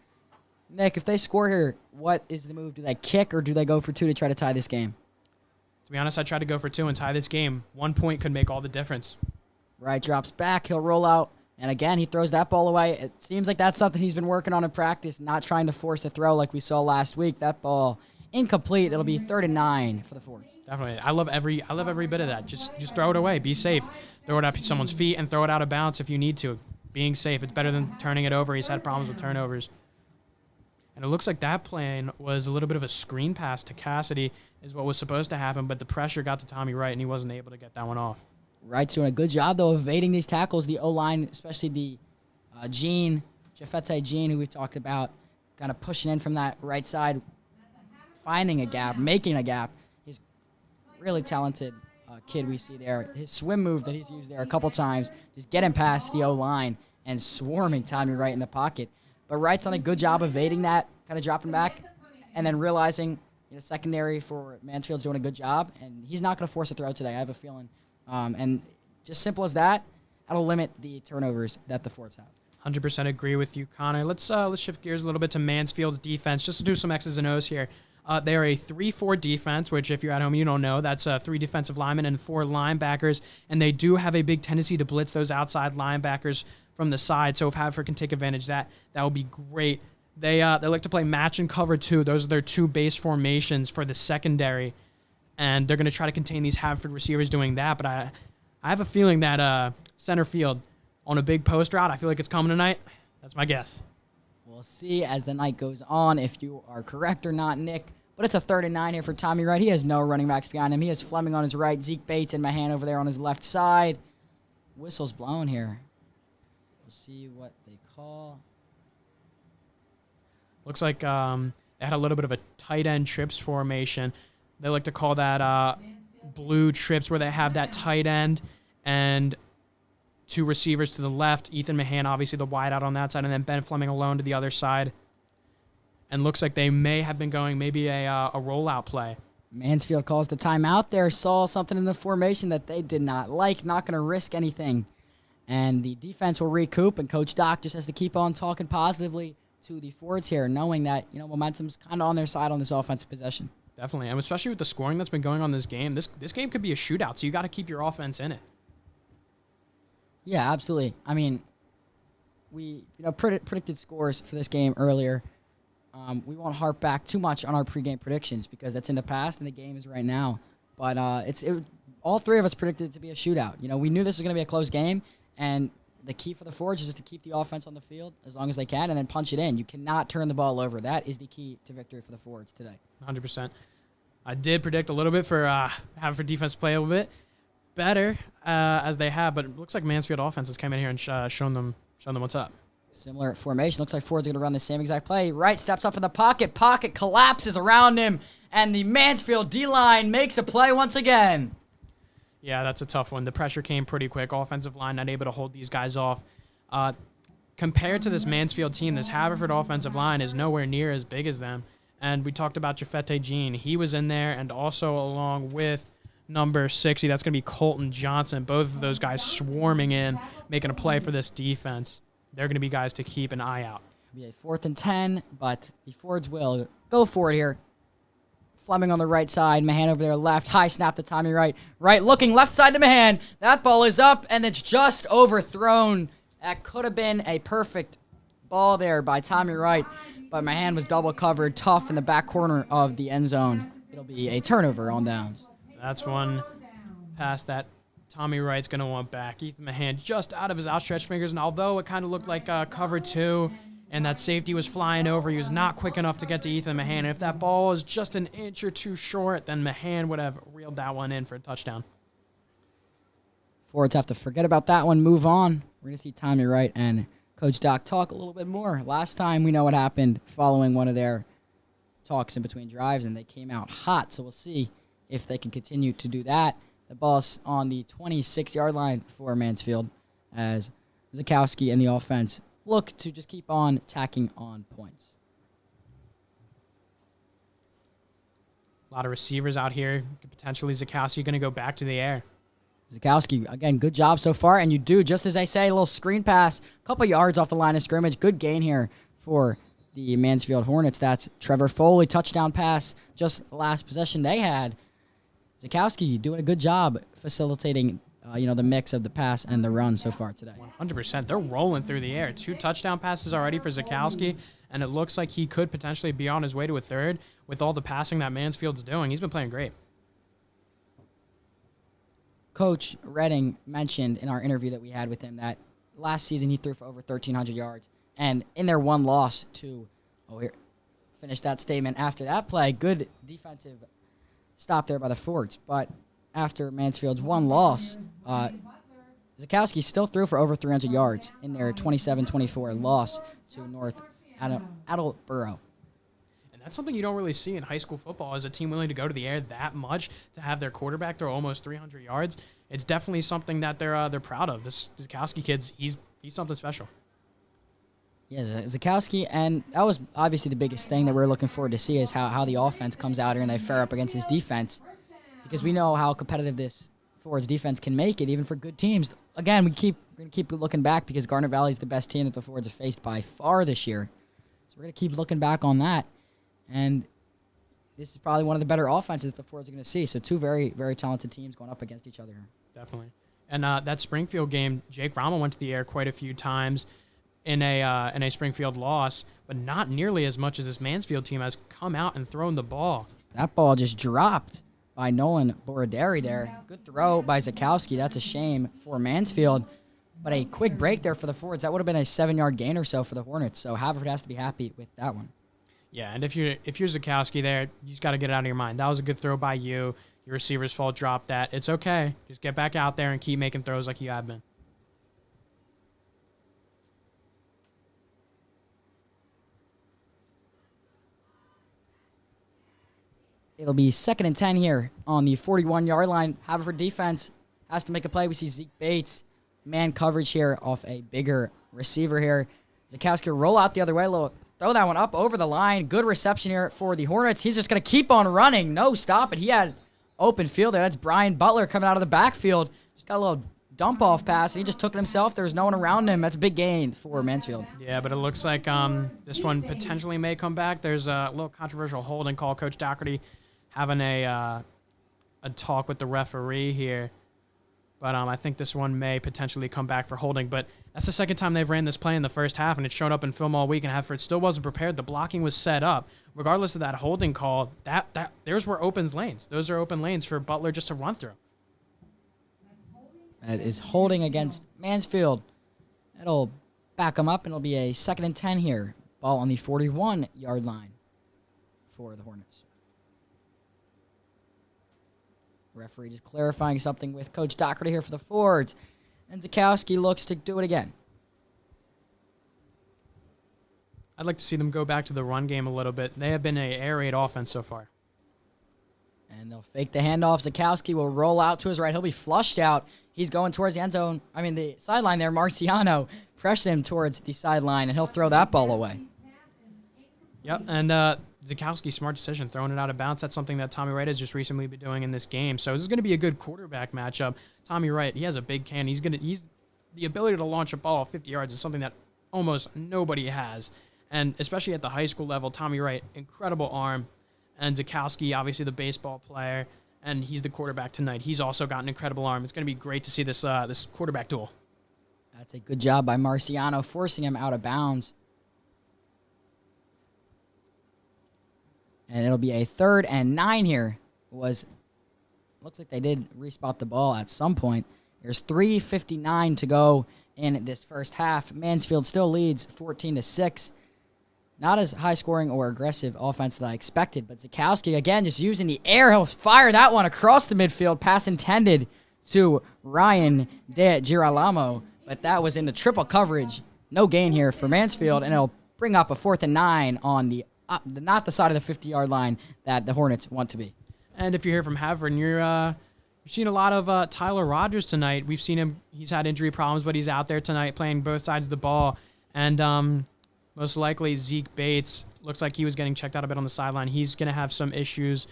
Nick, if they score here, what is the move? Do they kick or do they go for 2 to try to tie this game? To be honest, I tried to go for 2 and tie this game. 1 point could make all the difference. Wright drops back. He'll roll out. And again, he throws that ball away. It seems like that's something he's been working on in practice, not trying to force a throw like we saw last week. That ball incomplete. It'll be 3rd and 9 for the Fords. Definitely. I love every bit of that. Just throw it away. Be safe. Throw it up someone's feet and throw it out of bounds if you need to. Being safe. It's better than turning it over. He's had problems with turnovers. And it looks like that play was a little bit of a screen pass to Cassidy is what was supposed to happen, but the pressure got to Tommy Wright, and he wasn't able to get that one off. Wright's doing a good job, though, of evading these tackles. The O-line, especially the Jafete Jean, who we've talked about, kind of pushing in from that right side, finding a gap, making a gap. He's really talented kid we see there. His swim move that he's used there a couple times, just getting past the O-line and swarming Tommy Wright in the pocket. But Wright's done a good job evading that, kind of dropping back, and then realizing secondary for Mansfield's doing a good job, and he's not going to force a throw today, I have a feeling. And just simple as that, that'll limit the turnovers that the Forts have. 100% agree with you, Connor. Let's shift gears a little bit to Mansfield's defense, just to do some X's and O's here. They are a 3-4 defense, which if you're at home, you don't know. That's 3 defensive linemen and 4 linebackers, and they do have a big tendency to blitz those outside linebackers from the side, so if Haverford can take advantage of that, that would be great. They like to play match and cover 2. Those are their 2 base formations for the secondary, and they're going to try to contain these Haverford receivers doing that, but I have a feeling that center field on a big post route, I feel like it's coming tonight. That's my guess. We'll see as the night goes on if you are correct or not, Nick. But it's a 3rd and 9 here for Tommy Wright. He has no running backs behind him. He has Fleming on his right, Zeke Bates and Mahan over there on his left side. Whistle's blown here. We'll see what they call. Looks like they had a little bit of a tight end trips formation. They like to call that blue trips, where they have that tight end and 2 receivers to the left. Ethan Mahan, obviously the wide out on that side, and then Ben Fleming alone to the other side. And looks like they may have been going maybe a rollout play. Mansfield calls the timeout there. Saw something in the formation that they did not like. Not going to risk anything. And the defense will recoup, and Coach Doc just has to keep on talking positively to the Fords here, knowing that momentum's kind of on their side on this offensive possession. Definitely, and especially with the scoring that's been going on this game. This game could be a shootout, so you got to keep your offense in it. Yeah, absolutely. I mean, we predicted scores for this game earlier. We won't harp back too much on our pregame predictions because that's in the past and the game is right now. But all 3 of us predicted it to be a shootout. We knew this was going to be a close game, and the key for the Forge is just to keep the offense on the field as long as they can and then punch it in. You cannot turn the ball over. That is the key to victory for the Forge today. 100%. I did predict a little bit for Haverford defense play a little bit better as they have, but it looks like Mansfield offense has come in here and shown them what's up. Similar formation. Looks like Ford's going to run the same exact play. Wright steps up in the pocket. Pocket collapses around him, and the Mansfield D-line makes a play once again. Yeah, that's a tough one. The pressure came pretty quick. Offensive line not able to hold these guys off. Compared to this Mansfield team, this Haverford offensive line is nowhere near as big as them. And we talked about Jafete Jean. He was in there, and also along with number 60, that's going to be Colton Johnson. Both of those guys swarming in, making a play for this defense. They're going to be guys to keep an eye out. It'll be a 4th and 10, but the Fords will go for it here. Fleming on the right side, Mahan over there left. High snap to Tommy Wright. Wright looking left side to Mahan. That ball is up, and it's just overthrown. That could have been a perfect ball there by Tommy Wright, but Mahan was double covered, tough in the back corner of the end zone. It'll be a turnover on downs. That's one pass that Tommy Wright's going to want back. Ethan Mahan just out of his outstretched fingers, and although it kind of looked like cover 2 and that safety was flying over, he was not quick enough to get to Ethan Mahan. And if that ball was just an inch or 2 short, then Mahan would have reeled that one in for a touchdown. Fords have to forget about that one, move on. We're going to see Tommy Wright and Coach Doc talk a little bit more. Last time we know what happened following one of their talks in between drives, and they came out hot, so we'll see if they can continue to do that. The ball's on the 26-yard line for Mansfield as Zakowski and the offense look to just keep on tacking on points. A lot of receivers out here. Potentially Zakowski going to go back to the air. Zakowski, again, good job so far, and you do, just as I say, a little screen pass, a couple yards off the line of scrimmage. Good gain here for the Mansfield Hornets. That's Trevor Foley, touchdown pass, just last possession they had. Zakowski doing a good job facilitating, the mix of the pass and the run so far today. 100%. They're rolling through the air. 2 touchdown passes already for Zakowski, and it looks like he could potentially be on his way to a 3rd with all the passing that Mansfield's doing. He's been playing great. Coach Redding mentioned in our interview that we had with him that last season he threw for over 1,300 yards. And in their one loss to finished that statement after that play. Good defensive stop there by the Fords. But after Mansfield's one loss, Zakowski still threw for over 300 yards in their 27-24 loss to North Attleboro. And that's something you don't really see in high school football, is a team willing to go to the air that much to have their quarterback throw almost 300 yards. It's definitely something that they're proud of. This Zakowski kid's he's something special. Yeah, Zakowski, and that was obviously the biggest thing that we're looking forward to see is how the offense comes out here and they fare up against this defense, because we know how competitive this Fords defense can make it, even for good teams. Again, we're going to keep looking back because Garnet Valley is the best team that the Fords have faced by far this year. So we're going to keep looking back on that. And this is probably one of the better offenses that the Fords are going to see. So two very, very talented teams going up against each other. Definitely. And that Springfield game, Jake Rommel went to the air quite a few times in a Springfield loss, but not nearly as much as this Mansfield team has come out and thrown the ball. That ball just dropped by Nolan Boroderi there. Good throw by Zakowski. That's a shame for Mansfield. But a quick break there for the Fords. That would have been a 7-yard gain or so for the Hornets. So Haverford has to be happy with that one. Yeah, and if you're Zakowski there, you just got to get it out of your mind. That was a good throw by you. Your receiver's fault, drop that. It's okay. Just get back out there and keep making throws like you have been. It'll be 2nd and 10 here on the 41-yard line. Haverford defense has to make a play. We see Zeke Bates, man coverage here off a bigger receiver here. Zakowski roll out the other way. Throw that one up over the line. Good reception here for the Hornets. He's just going to keep on running. No, stop it. He had open field there. That's Brian Butler coming out of the backfield. Just got a little dump-off pass, and he just took it himself. There was no one around him. That's a big gain for Mansfield. Yeah, but it looks like this one potentially may come back. There's a little controversial holding call. Coach Doherty having a talk with the referee here. But I think this one may potentially come back for holding. But that's the second time they've ran this play in the first half, and it's shown up in film all week, and Haverford still wasn't prepared. The blocking was set up. Regardless of that holding call, there's where opens lanes. Those are open lanes for Butler just to run through. That is holding against Mansfield. That'll back them up, and it'll be a 2nd and 10 here. Ball on the 41-yard line for the Hornets. Referee just clarifying something with Coach Doherty here for the Fords. And Zakowski looks to do it again. I'd like to see them go back to the run game a little bit. They have been an air raid offense so far. And they'll fake the handoff. Zakowski will roll out to his right. He'll be flushed out. He's going towards the end zone. The sideline there. Marciano pressured him towards the sideline, and he'll throw that ball away. Yep, and Zakowski, smart decision, throwing it out of bounds. That's something that Tommy Wright has just recently been doing in this game. So this is going to be a good quarterback matchup. Tommy Wright, he has a big can. He's the ability to launch a ball 50 yards is something that almost nobody has. And especially at the high school level, Tommy Wright, incredible arm. And Zakowski, obviously the baseball player, and he's the quarterback tonight. He's also got an incredible arm. It's going to be great to see this quarterback duel. That's a good job by Marciano, forcing him out of bounds. And it'll be a 3rd and 9 here. Looks like they did respot the ball at some point. There's 3:59 to go in this first half. Mansfield still leads 14-6. Not as high-scoring or aggressive offense that I expected, but Zakowski, again, just using the air. He'll fire that one across the midfield. Pass intended to Ryan De Girolamo, but that was in the triple coverage. No gain here for Mansfield, and it'll bring up a 4th and 9 on not the side of the 50-yard line that the Hornets want to be. And if you're here from Haverford, and you're seeing a lot of Tyler Rogers tonight. We've seen him. He's had injury problems, but he's out there tonight playing both sides of the ball. And most likely Zeke Bates looks like he was getting checked out a bit on the sideline. He's going to have some issues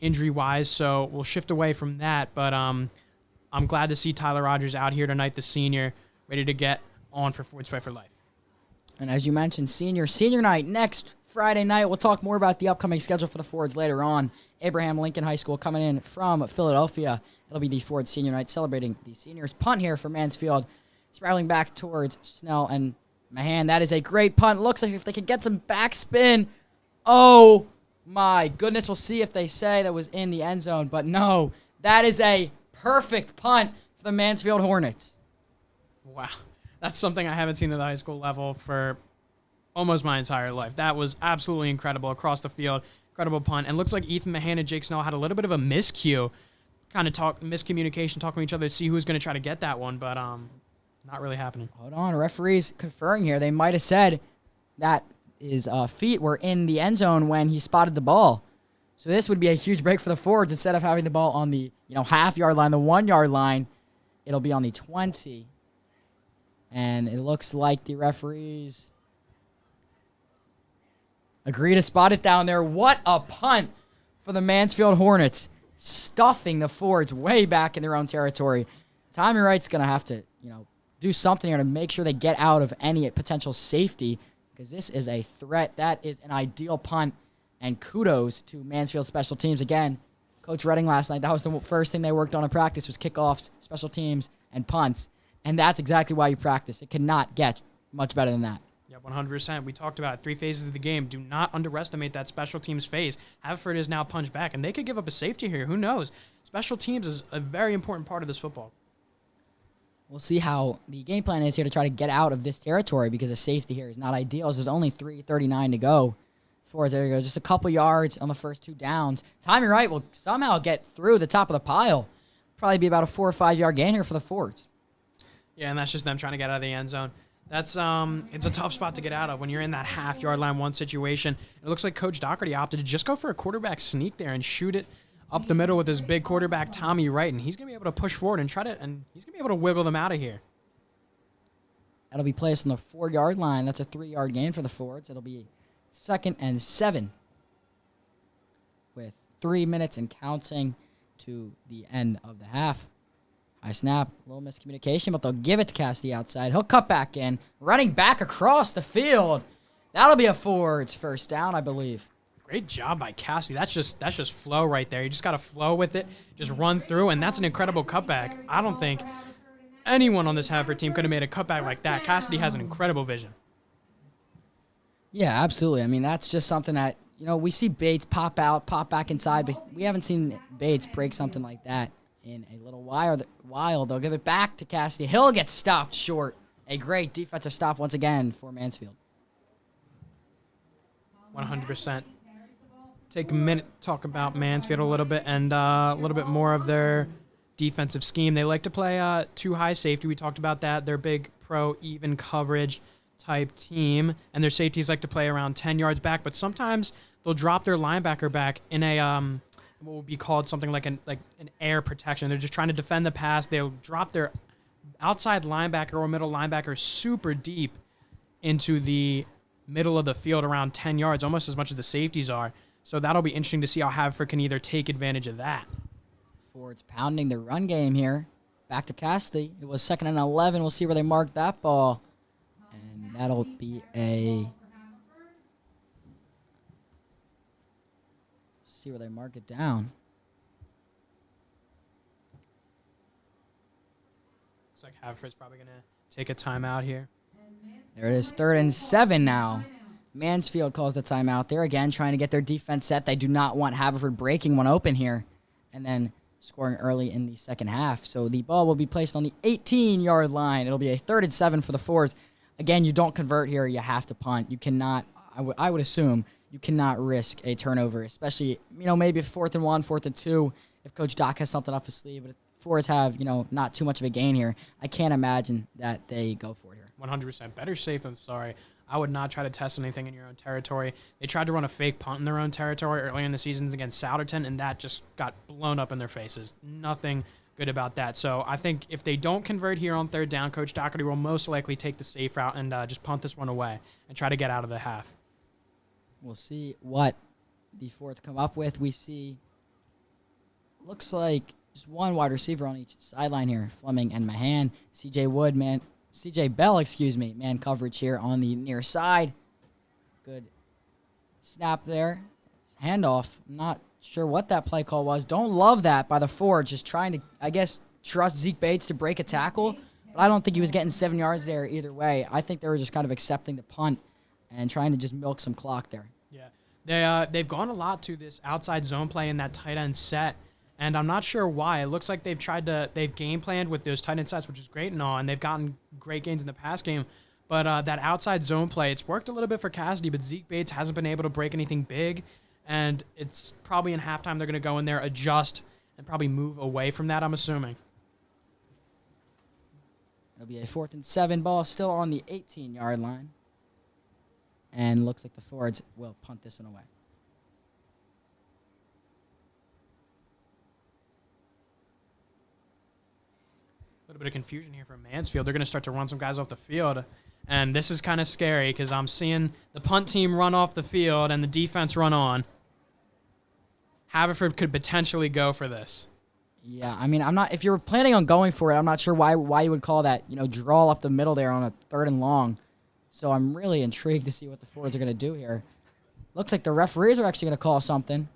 injury-wise, so we'll shift away from that. But I'm glad to see Tyler Rogers out here tonight, the senior, ready to get on for Fords Fight for Life. And as you mentioned, senior night next Friday night. We'll talk more about the upcoming schedule for the Fords later on. Abraham Lincoln High School coming in from Philadelphia. It'll be the Ford senior night celebrating the seniors. Punt here for Mansfield. Spiraling back towards Snell and Mahan. That is a great punt. Looks like if they can get some backspin. Oh, my goodness. We'll see if they say that was in the end zone. But no, that is a perfect punt for the Mansfield Hornets. Wow. That's something I haven't seen at the high school level for almost my entire life. That was absolutely incredible across the field. Incredible punt. And looks like Ethan Mahan and Jake Snell had a little bit of a miscue, miscommunication, talking to each other to see who was going to try to get that one, but not really happening. Hold on, referees conferring here. They might have said that his feet were in the end zone when he spotted the ball. So this would be a huge break for the Fords. Instead of having the ball on the half-yard line, the 1-yard line, it'll be on the 20. And it looks like the referees agree to spot it down there. What a punt for the Mansfield Hornets, stuffing the Fords way back in their own territory. Tommy Wright's going to have to, do something here to make sure they get out of any potential safety, because this is a threat. That is an ideal punt, and kudos to Mansfield special teams. Again, Coach Redding last night, that was the first thing they worked on in practice was kickoffs, special teams, and punts, and that's exactly why you practice. It cannot get much better than that. Yeah, 100%. We talked about 3 phases of the game. Do not underestimate that special teams phase. Haverford is now punched back, and they could give up a safety here. Who knows? Special teams is a very important part of this football. We'll see how the game plan is here to try to get out of this territory, because a safety here is not ideal. There's only 3:39 to go. There you go. Just a couple yards on the first 2 downs. Tommy Wright will somehow get through the top of the pile. Probably be about a 4 or 5 yard gain here for the Fords. Yeah, and that's just them trying to get out of the end zone. That's it's a tough spot to get out of when you're in that half-yard line one situation. It looks like Coach Doherty opted to just go for a quarterback sneak there and shoot it up the middle with his big quarterback Tommy Wright, and he's going to be able to push forward and he's going to be able to wiggle them out of here. That'll be placed on the 4-yard line. That's a 3-yard gain for the Fords. It'll be 2nd and 7 with 3 minutes and counting to the end of the half. High snap, a little miscommunication, but they'll give it to Cassidy outside. He'll cut back in, running back across the field. That'll be a Fords first down, I believe. Great job by Cassidy. That's just flow right there. You just got to flow with it, just run through, and that's an incredible cutback. I don't think anyone on this Haverford team could have made a cutback like that. Cassidy has an incredible vision. Yeah, absolutely. I mean, that's just something that, we see Bates pop out, pop back inside, but we haven't seen Bates break something like that in a little while. They'll give it back to Cassidy. He'll get stopped short. A great defensive stop once again for Mansfield. 100%. Take a minute to talk about Mansfield a little bit and a little bit more of their defensive scheme. They like to play 2 high safety. We talked about that. They're big pro even coverage type team, and their safeties like to play around 10 yards back, but sometimes they'll drop their linebacker back in a what would be called something like an air protection. They're just trying to defend the pass. They'll drop their outside linebacker or middle linebacker super deep into the middle of the field around 10 yards, almost as much as the safeties are. So that'll be interesting to see how Haverford can either take advantage of that. Fords pounding the run game here. Back to Cassidy. It was 2nd and 11. We'll see where they mark that ball. And that'll be see where they mark it down. Looks like Haverford's probably going to take a timeout here. There it is, 3rd and 7 now. Mansfield calls the timeout. They're again trying to get their defense set. They do not want Haverford breaking one open here and then scoring early in the second half. So the ball will be placed on the 18-yard line. It'll be a 3rd and 7 for the Fords. Again, you don't convert here. You have to punt. You cannot, I would assume, you cannot risk a turnover, especially, maybe if 4th and 1, 4th and 2, if Coach Doc has something up his sleeve. But if Fords have, not too much of a gain here, I can't imagine that they go for it here. 100%. Better safe than sorry. I would not try to test anything in your own territory. They tried to run a fake punt in their own territory earlier in the seasons against Souderton, and that just got blown up in their faces. Nothing good about that. So I think if they don't convert here on 3rd down, Coach Doherty will most likely take the safe route and just punt this one away and try to get out of the half. We'll see what the Fords come up with. We see, looks like just one wide receiver on each sideline here, Fleming and Mahan. CJ Bell, man coverage here on the near side. Good snap there. Handoff. Not sure what that play call was. Don't love that by the Fords, just trying to, trust Zeke Bates to break a tackle. But I don't think he was getting 7 yards there either way. I think they were just kind of accepting the punt and trying to just milk some clock there. Yeah, they've gone a lot to this outside zone play in that tight end set. And I'm not sure why. It looks like they've game planned with those tight end sets, which is great and all, and they've gotten great gains in the pass game. But that outside zone play, it's worked a little bit for Cassidy, but Zeke Bates hasn't been able to break anything big. And it's probably in halftime they're going to go in there, adjust, and probably move away from that, I'm assuming. It'll be a 4th and 7 ball still on the 18-yard line. And looks like the Fords will punt this one away. A little bit of confusion here from Mansfield. They're going to start to run some guys off the field. And this is kind of scary because I'm seeing the punt team run off the field and the defense run on. Haverford could potentially go for this. Yeah, I mean, I'm not. If you're planning on going for it, I'm not sure why you would call that. Draw up the middle there on a 3rd and long. So I'm really intrigued to see what the Fords are going to do here. Looks like the referees are actually going to call something,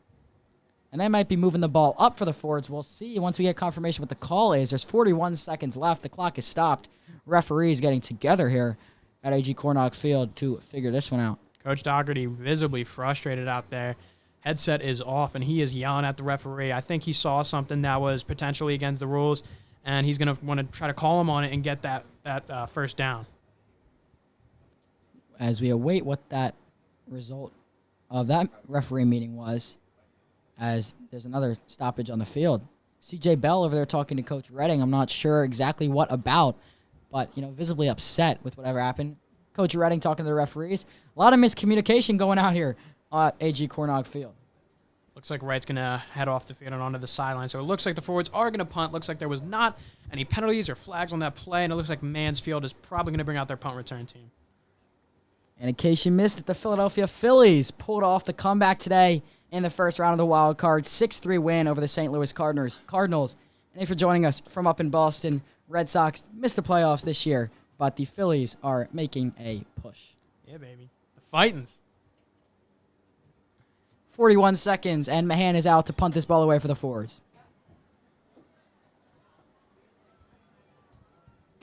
and they might be moving the ball up for the Fords. We'll see once we get confirmation what the call is. There's 41 seconds left. The clock is stopped. Referees getting together here at A.G. Cornog Field to figure this one out. Coach Dougherty visibly frustrated out there. Headset is off, and he is yelling at the referee. I think he saw something that was potentially against the rules, and he's going to want to try to call him on it and get that first down. As we await what that result of that referee meeting was, as there's another stoppage on the field. C.J. Bell over there talking to Coach Redding. I'm not sure exactly what about, but, visibly upset with whatever happened. Coach Redding talking to the referees. A lot of miscommunication going out here at A.G. Cornog Field. Looks like Wright's going to head off the field and onto the sideline. So it looks like the Forwards are going to punt. Looks like there was not any penalties or flags on that play, and it looks like Mansfield is probably going to bring out their punt return team. And in case you missed it, the Philadelphia Phillies pulled off the comeback today in the first round of the wild card, 6-3 win over the St. Louis Cardinals. And if you're joining us from up in Boston, Red Sox missed the playoffs this year, but the Phillies are making a push. Yeah, baby. The Fightins. 41 seconds, and Mahan is out to punt this ball away for the Fords.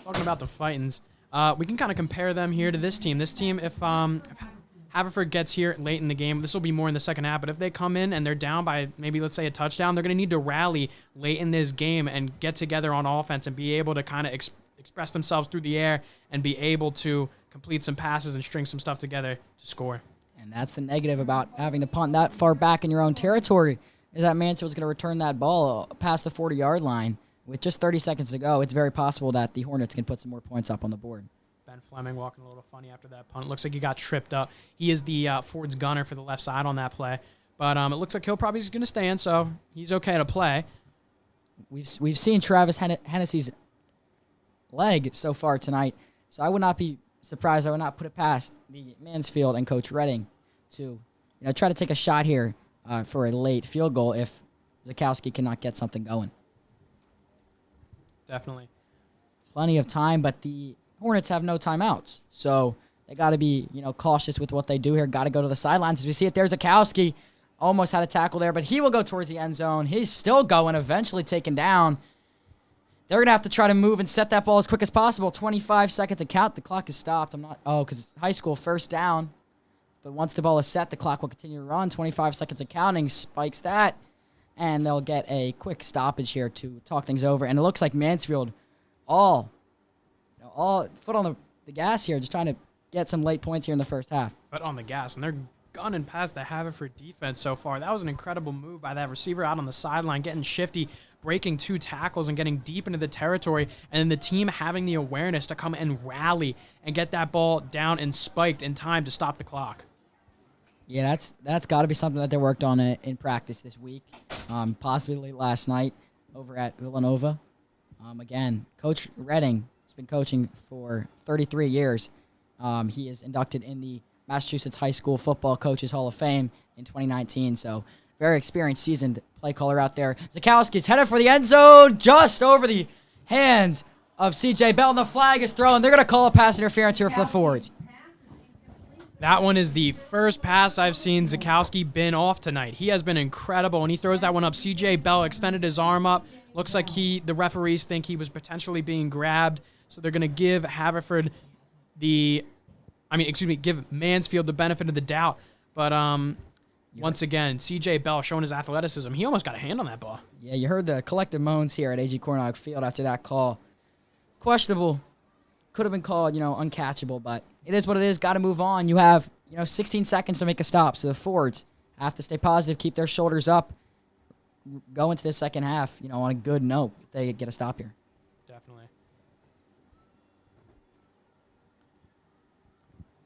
Talking about the Fightins, we can kind of compare them here to this team. This team, if Haverford gets here late in the game, this will be more in the second half, but if they come in and they're down by maybe, let's say, a touchdown, they're going to need to rally late in this game and get together on offense and be able to kind of express themselves through the air and be able to complete some passes and string some stuff together to score. And that's the negative about having to punt that far back in your own territory, is that Mansfield's going to return that ball past the 40-yard line. With just 30 seconds to go, it's very possible that the Hornets can put some more points up on the board. Ben Fleming walking a little funny after that punt. Looks like he got tripped up. He is the Ford's gunner for the left side on that play. But it looks like he'll probably going to stay in, so he's okay to play. We've seen Travis Hennessy's leg so far tonight, so I would not be surprised. I would not put it past the Mansfield and Coach Redding to try to take a shot here for a late field goal if Zakowski cannot get something going. Definitely. Plenty of time, but the Hornets have no timeouts. So they got to be, cautious with what they do here. Got to go to the sidelines. As we see it, there's Zakowski. Almost had a tackle there, but he will go towards the end zone. He's still going, eventually taken down. They're going to have to try to move and set that ball as quick as possible. 25 seconds to count. The clock is stopped. Because it's high school, first down. But once the ball is set, the clock will continue to run. 25 seconds of counting, spikes that. And they'll get a quick stoppage here to talk things over. And it looks like Mansfield all foot on the gas here, just trying to get some late points here in the first half. Foot on the gas, and they're gunning past the Haverford defense so far. That was an incredible move by that receiver out on the sideline, getting shifty, breaking 2 tackles, and getting deep into the territory. And then the team having the awareness to come and rally and get that ball down and spiked in time to stop the clock. Yeah, that's got to be something that they worked on in practice this week, possibly last night over at Villanova. Again, Coach Redding has been coaching for 33 years. He is inducted in the Massachusetts High School Football Coaches Hall of Fame in 2019, so very experienced, seasoned play caller out there. Zakowski's headed for the end zone, just over the hands of C.J. Bell, and the flag is thrown. They're going to call a pass interference here for the Forwards. That one is the first pass I've seen Zakowski bin off tonight. He has been incredible, and he throws that one up. C.J. Bell extended his arm up. Looks like the referees think he was potentially being grabbed, so they're going to give give Mansfield the benefit of the doubt. But once again, C.J. Bell showing his athleticism. He almost got a hand on that ball. Yeah, you heard the collective moans here at A.G. Cornog Field after that call. Questionable could have been called, uncatchable, but it is what it is. Got to move on. You have, 16 seconds to make a stop. So the Fords have to stay positive, keep their shoulders up, go into the second half, on a good note if they get a stop here. Definitely.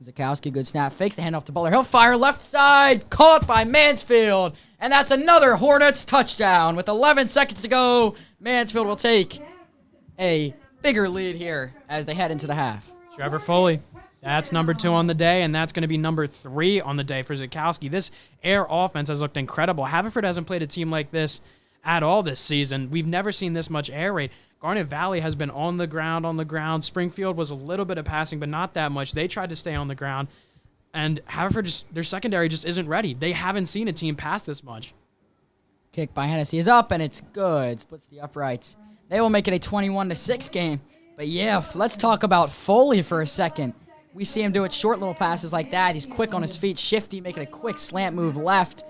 Zakowski, good snap, fakes the handoff to Butler. He'll fire left side, caught by Mansfield, and that's another Hornets touchdown. With 11 seconds to go, Mansfield will take a bigger lead here as they head into the half. Trevor Foley. That's number 2 on the day, and that's going to be number 3 on the day for Zakowski. This air offense has looked incredible. Haverford hasn't played a team like this at all this season. We've never seen this much air raid. Garnet Valley has been on the ground. Springfield was a little bit of passing, but not that much. They tried to stay on the ground, and Haverford, their secondary just isn't ready. They haven't seen a team pass this much. Kick by Hennessy is up, and it's good. Splits the uprights. They will make it a 21-6 game. But yeah, let's talk about Foley for a second. We see him do it short little passes like that. He's quick on his feet, shifty, making a quick slant move left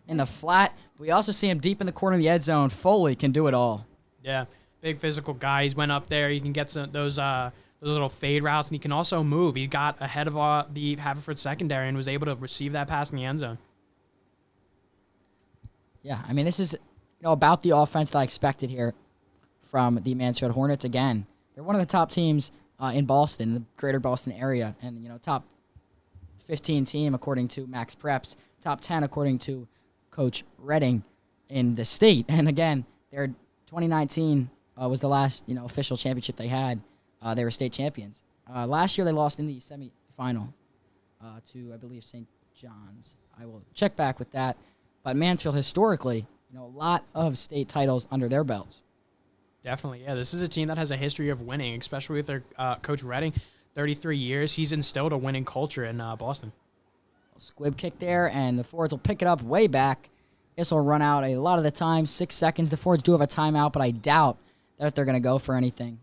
in the flat. We also see him deep in the corner of the end zone. Foley can do it all. Yeah, big physical guy. He's went up there. He can get those little fade routes, and he can also move. He got ahead of the Haverford secondary and was able to receive that pass in the end zone. Yeah, I mean, this is about the offense that I expected here from the Mansfield Hornets. Again, they're one of the top teams in Boston, the greater Boston area, and top 15 team according to Max Preps, top 10 according to Coach Redding in the state. And again, their 2019 was the last official championship they had. They were state champions. Last year they lost in the semifinal to, I believe, St. John's. I will check back with that. But Mansfield historically, a lot of state titles under their belts. Definitely, yeah. This is a team that has a history of winning, especially with their Coach Redding. 33 years, he's instilled a winning culture in Boston. Squib kick there, and the Fords will pick it up way back. This will run out a lot of the time, 6 seconds. The Fords do have a timeout, but I doubt that they're going to go for anything.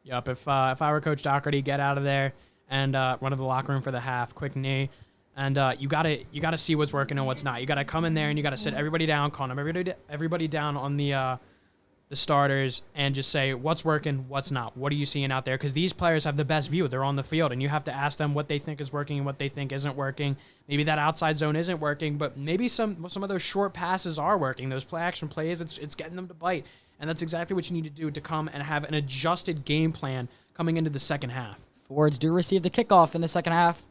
Yep, if I were Coach Doherty, get out of there and run to the locker room for the half, quick knee. And you gotta see what's working and what's not. You gotta come in there and you gotta sit everybody down, calm everybody down on the starters, and just say what's working, what's not. What are you seeing out there? Because these players have the best view. They're on the field, and you have to ask them what they think is working and what they think isn't working. Maybe that outside zone isn't working, but maybe some of those short passes are working. Those play action plays, it's getting them to bite, and that's exactly what you need to do to come and have an adjusted game plan coming into the second half. Fords do receive the kickoff in the second half.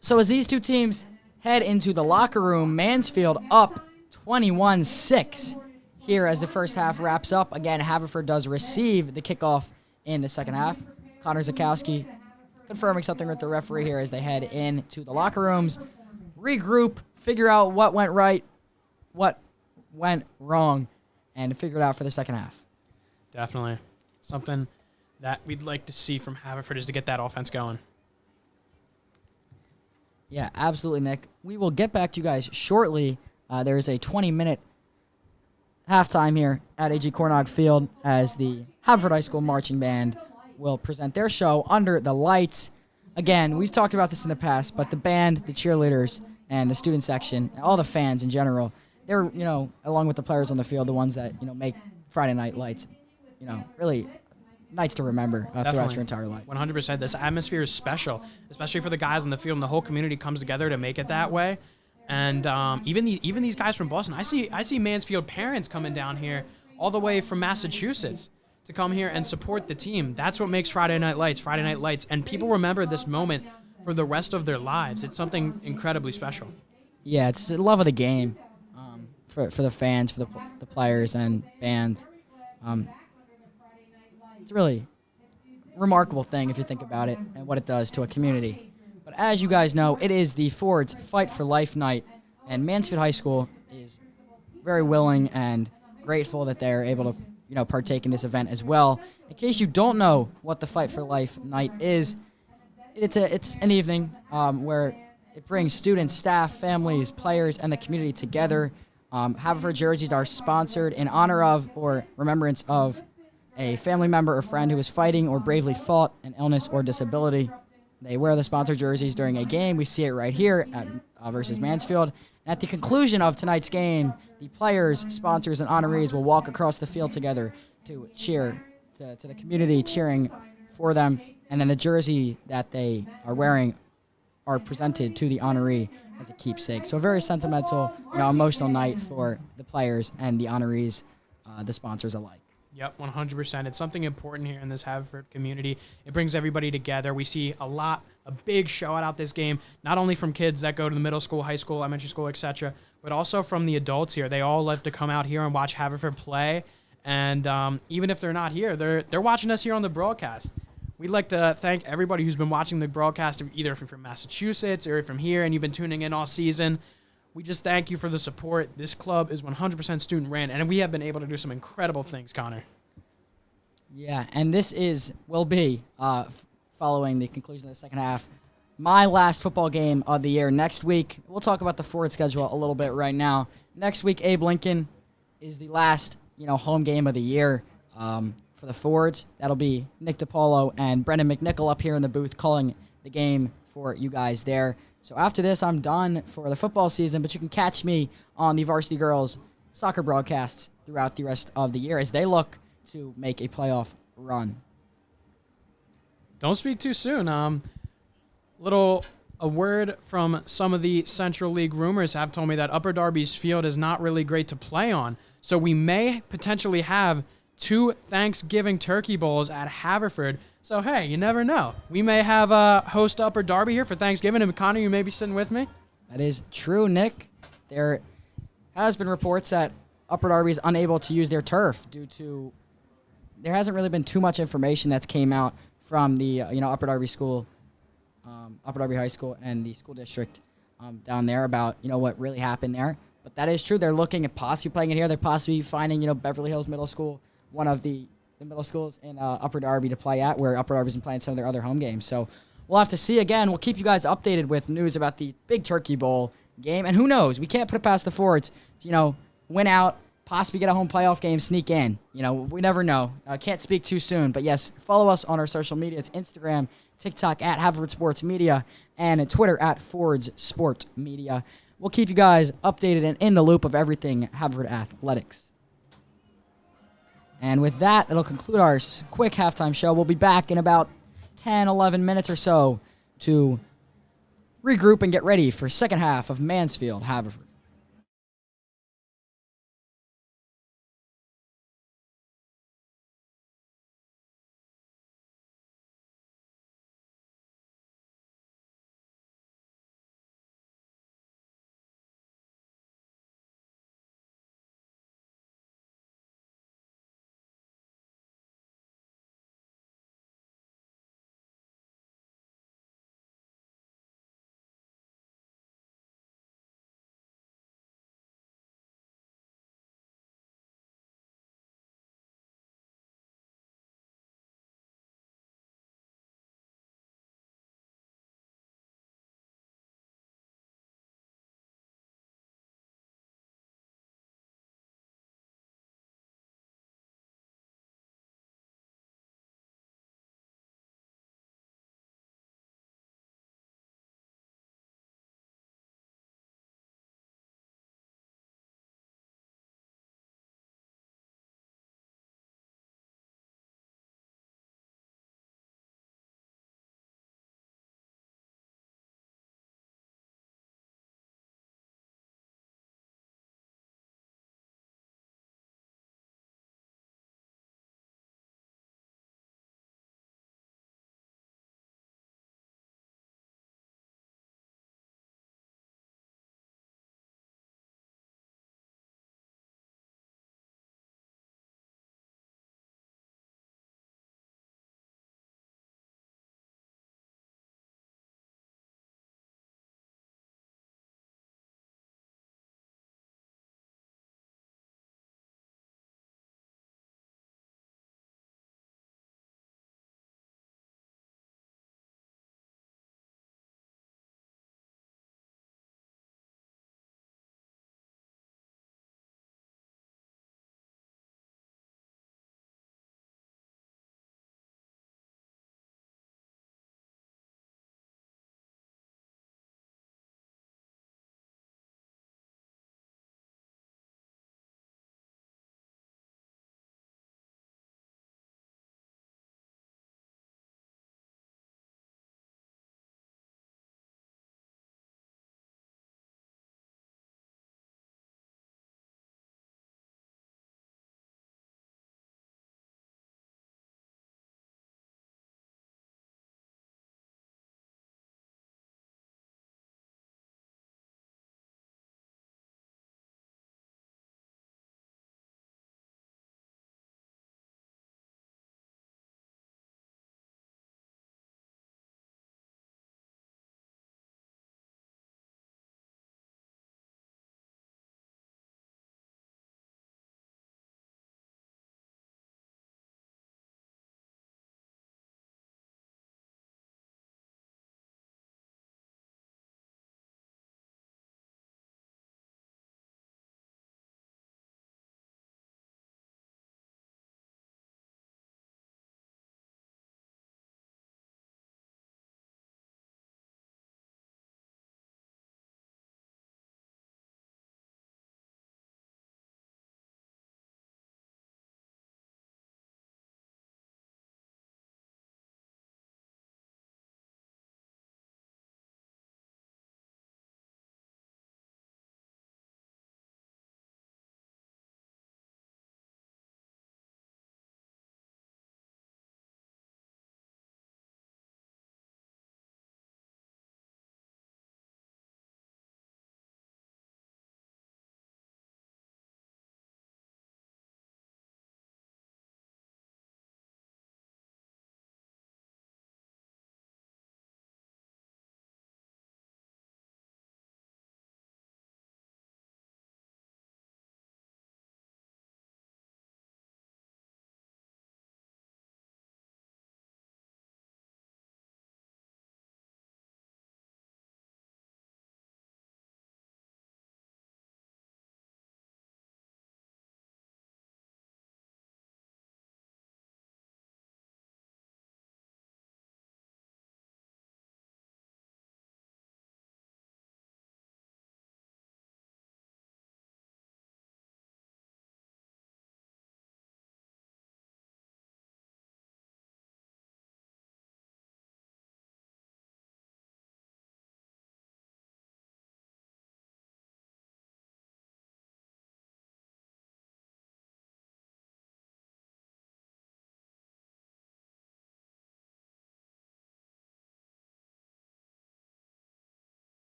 So as these two teams head into the locker room, Mansfield up 21-6 here as the first half wraps up. Again, Haverford does receive the kickoff in the second half. Connor Zakowski confirming something with the referee here as they head into the locker rooms, regroup, figure out what went right, what went wrong, and figure it out for the second half. Definitely. Something that we'd like to see from Haverford is to get that offense going. Yeah, absolutely, Nick. We will get back to you guys shortly. There is a 20-minute halftime here at A.G. Cornog Field as the Haverford High School Marching Band will present their show Under the Lights. Again, we've talked about this in the past, but the band, the cheerleaders, and the student section, and all the fans in general, they're, along with the players on the field, the ones that, make Friday Night Lights, really nights to remember throughout your entire life. 100%. This atmosphere is special, especially for the guys on the field, and the whole community comes together to make it that way. And even these guys from Boston, I see Mansfield parents coming down here all the way from Massachusetts to come here and support the team. That's what makes Friday Night Lights, and people remember this moment for the rest of their lives. It's something incredibly special. Yeah, it's the love of the game for the fans, for the players and band. It's really a remarkable thing if you think about it and what it does to a community. But as you guys know, it is the Fords Fight for Life night, and Mansfield High School is very willing and grateful that they're able to, partake in this event as well. In case you don't know what the Fight for Life night is, it's an evening where it brings students, staff, families, players, and the community together. Haverford jerseys are sponsored in honor of or remembrance of a family member or friend who is fighting or bravely fought an illness or disability. They wear the sponsored jerseys during a game. We see it right here at versus Mansfield. And at the conclusion of tonight's game, the players, sponsors, and honorees will walk across the field together to cheer to the community, cheering for them, and then the jersey that they are wearing are presented to the honoree as a keepsake. So a very sentimental, emotional night for the players and the honorees, the sponsors alike. Yep, 100%. It's something important here in this Haverford community. It brings everybody together. We see a big show out this game, not only from kids that go to the middle school, high school, elementary school, etc., but also from the adults here. They all love to come out here and watch Haverford play, and even if they're not here, they're watching us here on the broadcast. We'd like to thank everybody who's been watching the broadcast, either from Massachusetts or from here, and you've been tuning in all season. We just thank you for the support. This club is 100% student-ran, and we have been able to do some incredible things, Connor. Yeah, and this will be, following the conclusion of the second half, my last football game of the year. Next week, we'll talk about the forward schedule a little bit right now. Next week, Abe Lincoln is the last, home game of the year for the forwards. That'll be Nick DiPaolo and Brendan McNichol up here in the booth calling the game for you guys there. So after this, I'm done for the football season, but you can catch me on the Varsity Girls soccer broadcasts throughout the rest of the year as they look to make a playoff run. Don't speak too soon. A word from some of the Central League rumors have told me that Upper Darby's field is not really great to play on. So we may potentially have 2 Thanksgiving turkey bowls at Haverford. So, hey, you never know. We may have a host Upper Darby here for Thanksgiving. And Connor, you may be sitting with me. That is true, Nick. There has been reports that Upper Darby is unable to use their turf due to there hasn't really been too much information that's came out from the Upper Darby School, Upper Darby High School, and the school district down there about what really happened there. But that is true. They're looking at possibly playing it here. They're possibly finding Beverly Hills Middle School, one of the middle schools in Upper Darby to play at, where Upper Darby's been playing some of their other home games. So we'll have to see again. We'll keep you guys updated with news about the big Turkey Bowl game. And who knows? We can't put it past the forwards to, win out, possibly get a home playoff game, sneak in. We never know. Can't speak too soon. But, yes, follow us on our social media. It's Instagram, TikTok at Haverford Sports Media, and Twitter at Fords Sport Media. We'll keep you guys updated and in the loop of everything Haverford Athletics. And with that, it'll conclude our quick halftime show. We'll be back in about 10, 11 minutes or so to regroup and get ready for second half of Mansfield Haverford.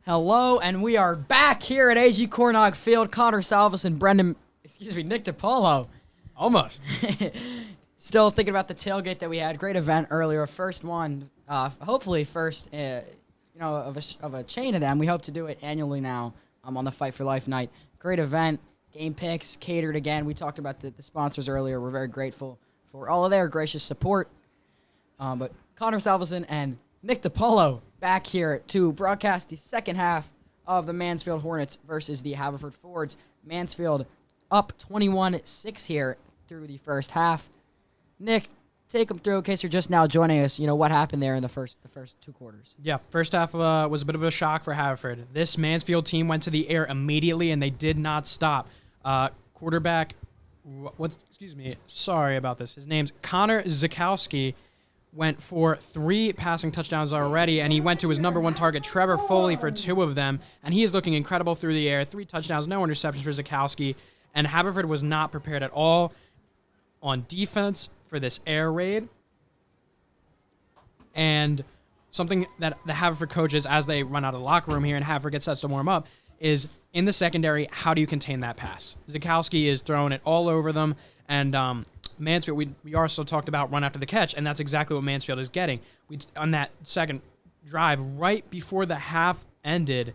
Hello, and we are back here at A.G. Cornog Field. Connor Salvis and Nick DiPaolo. Almost. Still thinking about the tailgate that we had. Great event earlier. First one, hopefully first, of a chain of them. We hope to do it annually now on the Fight for Life night. Great event. Game picks, catered again. We talked about the sponsors earlier. We're very grateful for all of their gracious support. But Connor Salveson and Nick DiPaolo back here to broadcast the second half of the Mansfield Hornets versus the Haverford Fords. Mansfield up 21-6 here through the first half. Nick, take them through in case you're just now joining us. What happened there in the first 2 quarters? Yeah, first half was a bit of a shock for Haverford. This Mansfield team went to the air immediately, and they did not stop. Quarterback, sorry about this. His name's Connor Zakowski. Went for 3 passing touchdowns already, and he went to his number 1 target, Trevor Foley, for 2 of them, and he is looking incredible through the air. 3 touchdowns, no interceptions for Zakowski, and Haverford was not prepared at all on defense for this air raid. And something that the Haverford coaches, as they run out of the locker room here and Haverford gets sets to warm up, is in the secondary, how do you contain that pass? Zakowski is throwing it all over them, and Mansfield, we also talked about run after the catch, and that's exactly what Mansfield is getting. On that second drive, right before the half ended,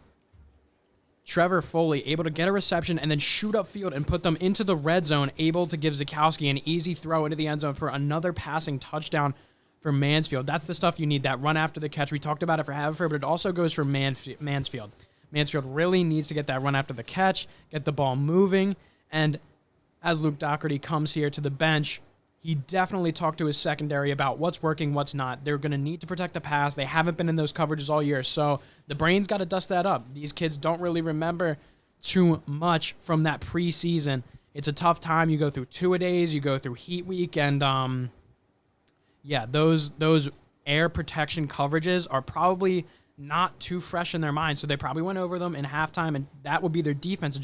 Trevor Foley able to get a reception and then shoot upfield and put them into the red zone, able to give Zakowski an easy throw into the end zone for another passing touchdown for Mansfield. That's the stuff you need, that run after the catch. We talked about it for Haverford, but it also goes for Mansfield. Mansfield really needs to get that run after the catch, get the ball moving, and as Luke Doherty comes here to the bench, he definitely talked to his secondary about what's working, what's not. They're going to need to protect the pass. They haven't been in those coverages all year, so the brain's got to dust that up. These kids don't really remember too much from that preseason. It's a tough time. You go through 2-a-days, you go through heat week, and those air protection coverages are probably not too fresh in their mind, so they probably went over them in halftime, and that would be their defense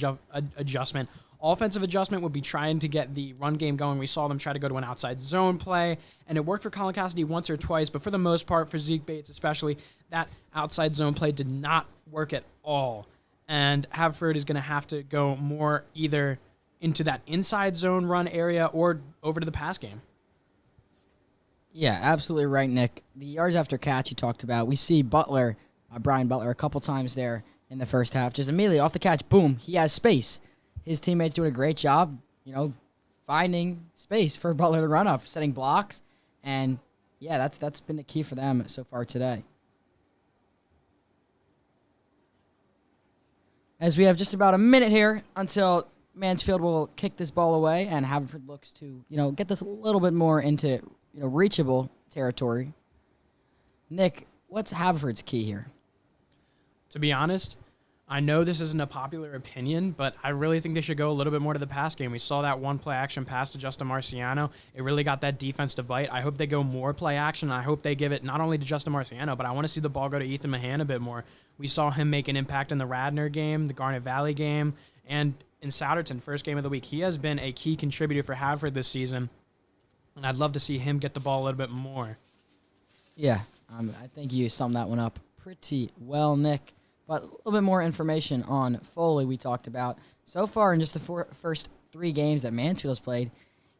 adjustment. Offensive adjustment would be trying to get the run game going. We saw them try to go to an outside zone play, and it worked for Colin Cassidy once or twice, but for the most part, for Zeke Bates especially, that outside zone play did not work at all. And Haverford is going to have to go more either into that inside zone run area or over to the pass game. Yeah, absolutely right, Nick. The yards after catch you talked about, we see Brian Butler, a couple times there in the first half. Just immediately off the catch, boom, he has space. His teammates doing a great job, finding space for Butler to run up, setting blocks, and yeah, that's been the key for them so far today. As we have just about a minute here until Mansfield will kick this ball away, and Haverford looks to get this a little bit more into reachable territory. Nick, what's Haverford's key here? To be honest, I know this isn't a popular opinion, but I really think they should go a little bit more to the pass game. We saw that one play action pass to Justin Marciano. It really got that defense to bite. I hope they go more play action. I hope they give it not only to Justin Marciano, but I want to see the ball go to Ethan Mahan a bit more. We saw him make an impact in the Radnor game, the Garnet Valley game, and in Souderton, first game of the week. He has been a key contributor for Haverford this season, and I'd love to see him get the ball a little bit more. Yeah, I think you summed that one up pretty well, Nick. But a little bit more information on Foley we talked about. So far in just the first 3 games that Mansfield has played,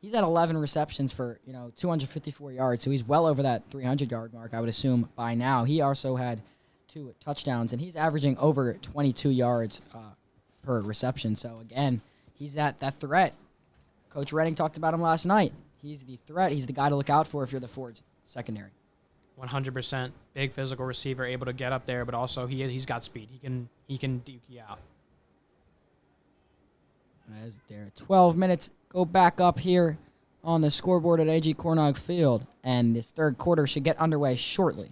he's had 11 receptions for 254 yards, so he's well over that 300-yard mark, I would assume, by now. He also had 2 touchdowns, and he's averaging over 22 yards per reception. So, again, he's that threat. Coach Redding talked about him last night. He's the threat. He's the guy to look out for if you're the Fords secondary. 100%. Big physical receiver, able to get up there, but also he's got speed. He can duke you out. As there, 12 minutes go back up here on the scoreboard at A.G. Cornog Field, and this third quarter should get underway shortly.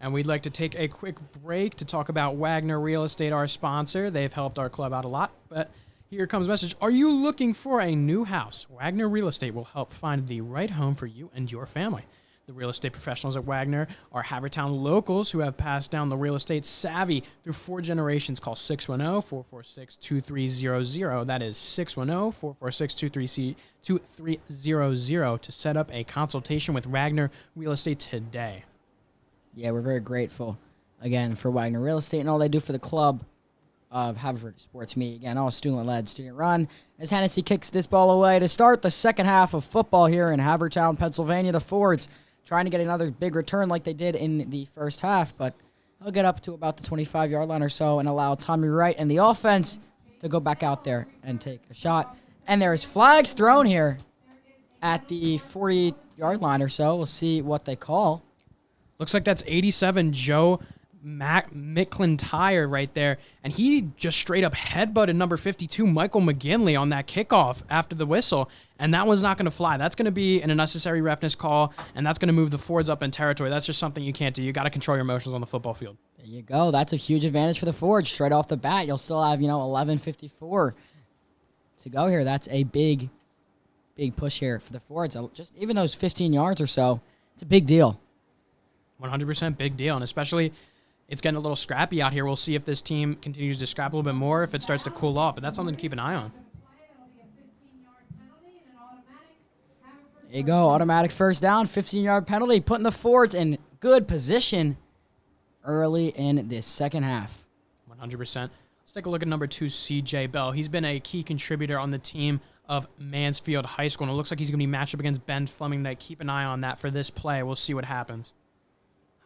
And we'd like to take a quick break to talk about Wagner Real Estate, our sponsor. They've helped our club out a lot, but here comes a message. Are you looking for a new house? Wagner Real Estate will help find the right home for you and your family. The real estate professionals at Wagner are Havertown locals who have passed down the real estate savvy through 4 generations. Call 610-446-2300. That is 610-446-2300 to set up a consultation with Wagner Real Estate today. Yeah, we're very grateful again, for Wagner Real Estate and all they do for the club of Haverford Sports Media. Again, all student-led, student run. As Hennessy kicks this ball away to start the second half of football here in Havertown, Pennsylvania. The Fords trying to get another big return like they did in the first half, but they'll get up to about the 25-yard line or so and allow Tommy Wright and the offense to go back out there and take a shot. And there's flags thrown here at the 40-yard line or so. We'll see what they call. Looks like that's 87 Joe McIntyre right there. And he just straight up headbutted number 52, Michael McGinley, on that kickoff after the whistle. And that one's not going to fly. That's going to be an unnecessary roughness call, and that's going to move the Fords up in territory. That's just something you can't do. You got to control your emotions on the football field. There you go. That's a huge advantage for the Fords. Straight off the bat, you'll still have, 11:54 to go here. That's a big push here for the Fords. Just even those 15 yards or so, it's a big deal. 100% big deal, and especially it's getting a little scrappy out here. We'll see if this team continues to scrap a little bit more, if it starts to cool off, but that's something to keep an eye on. There you go. Automatic first down, 15-yard penalty, putting the Fords in good position early in this second half. 100%. Let's take a look at number 2, C.J. Bell. He's been a key contributor on the team of Mansfield High School, and it looks like he's going to be matched up against Ben Fleming. Keep an eye on that for this play. We'll see what happens.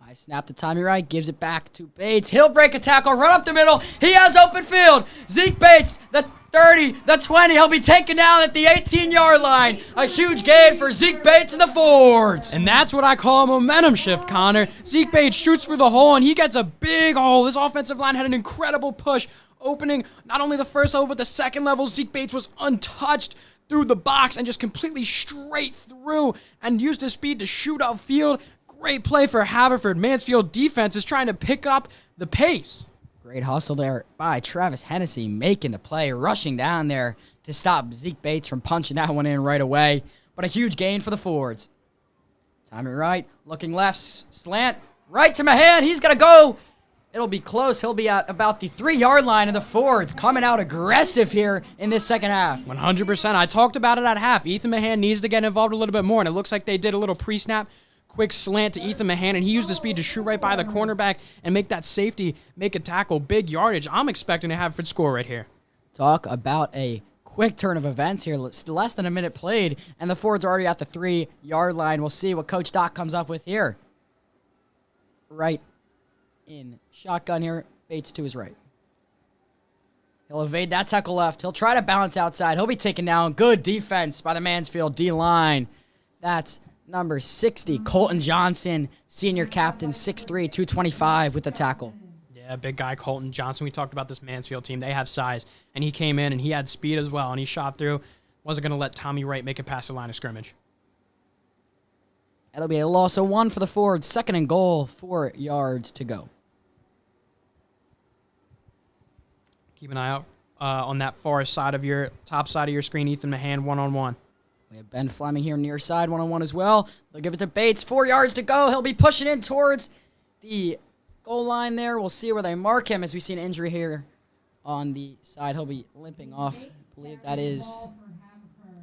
High snap to Tommy Wright, gives it back to Bates. He'll break a tackle, run up the middle. He has open field. Zeke Bates, the 30, the 20. He'll be taken down at the 18-yard line. A huge gain for Zeke Bates and the Fords. And that's what I call a momentum shift, Connor. Zeke Bates shoots for the hole, and he gets a big hole. This offensive line had an incredible push, opening not only the first level, but the second level. Zeke Bates was untouched through the box and just completely straight through and used his speed to shoot upfield. Great play for Haverford. Mansfield defense is trying to pick up the pace. Great hustle there by Travis Hennessy, making the play, rushing down there to stop Zeke Bates from punching that one in right away. But a huge gain for the Fords. Tommy Wright looking left, slant, right to Mahan. He's going to go. It'll be close. He'll be at about the 3-yard line, and the Fords coming out aggressive here in this second half. 100%. I talked about it at half. Ethan Mahan needs to get involved a little bit more, and it looks like they did a little pre-snap. Quick slant to Ethan Mahan, and he used the speed to shoot right by the cornerback and make that safety make a tackle. Big yardage. I'm expecting to have Haverford score right here. Talk about a quick turn of events here. Less than a minute played, and the Fords already at the 3-yard line. We'll see what Coach Doc comes up with here. Right in shotgun here. Bates to his right. He'll evade that tackle left. He'll try to bounce outside. He'll be taken down. Good defense by the Mansfield D-line. That's number 60, Colton Johnson, senior captain, 6'3", 225 with the tackle. Yeah, big guy Colton Johnson. We talked about this Mansfield team. They have size, and he came in, and he had speed as well, and he shot through. Wasn't going to let Tommy Wright make it past the line of scrimmage. That'll be a loss of 1 for the Fords. 2nd and goal, 4 yards to go. Keep an eye out on that far side of your top side of your screen. Ethan Mahan one-on-one. We have Ben Fleming here near side, one-on-one as well. They'll give it to Bates, 4 yards to go. He'll be pushing in towards the goal line there. We'll see where they mark him as we see an injury here on the side. He'll be limping off. I believe that is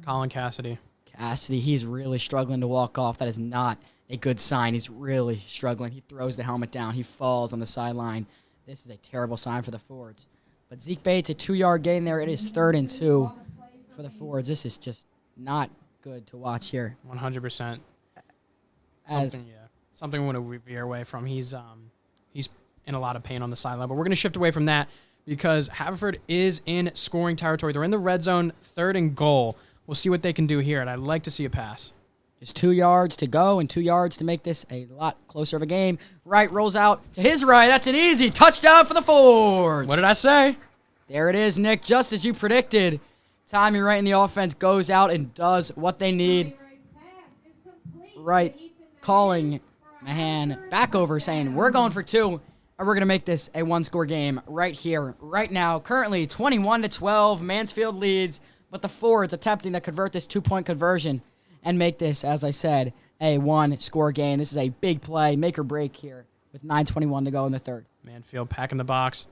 Colin Cassidy. Cassidy. He's really struggling to walk off. That is not a good sign. He's really struggling. He throws the helmet down. He falls on the sideline. This is a terrible sign for the Fords. But Zeke Bates, a 2-yard gain there. It is 3rd and 2 for the Fords. This is just not good to watch here. 100%. Something we want to veer away from. He's in a lot of pain on the sideline, but we're going to shift away from that because Haverford is in scoring territory. They're in the red zone, 3rd and goal. We'll see what they can do here, and I'd like to see a pass. Just 2 yards to go and 2 yards to make this a lot closer of a game. Wright rolls out to his right. That's an easy touchdown for the Fords. What did I say? There it is, Nick, just as you predicted. Tommy Wright in the offense goes out and does what they need. Wright calling Mahan back over, saying, we're going for 2, and we're going to make this a 1-score game right here, right now. Currently 21-12, Mansfield leads, but the Fords attempting to convert this 2-point conversion and make this, as I said, a 1-score game. This is a big play, make or break here with 9:21 to go in the 3rd. Mansfield packing the box.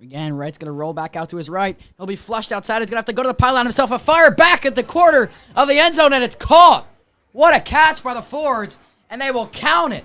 Again, Wright's going to roll back out to his right. He'll be flushed outside. He's going to have to go to the pylon himself. A fire back at the quarter of the end zone, and it's caught. What a catch by the Fords, and they will count it.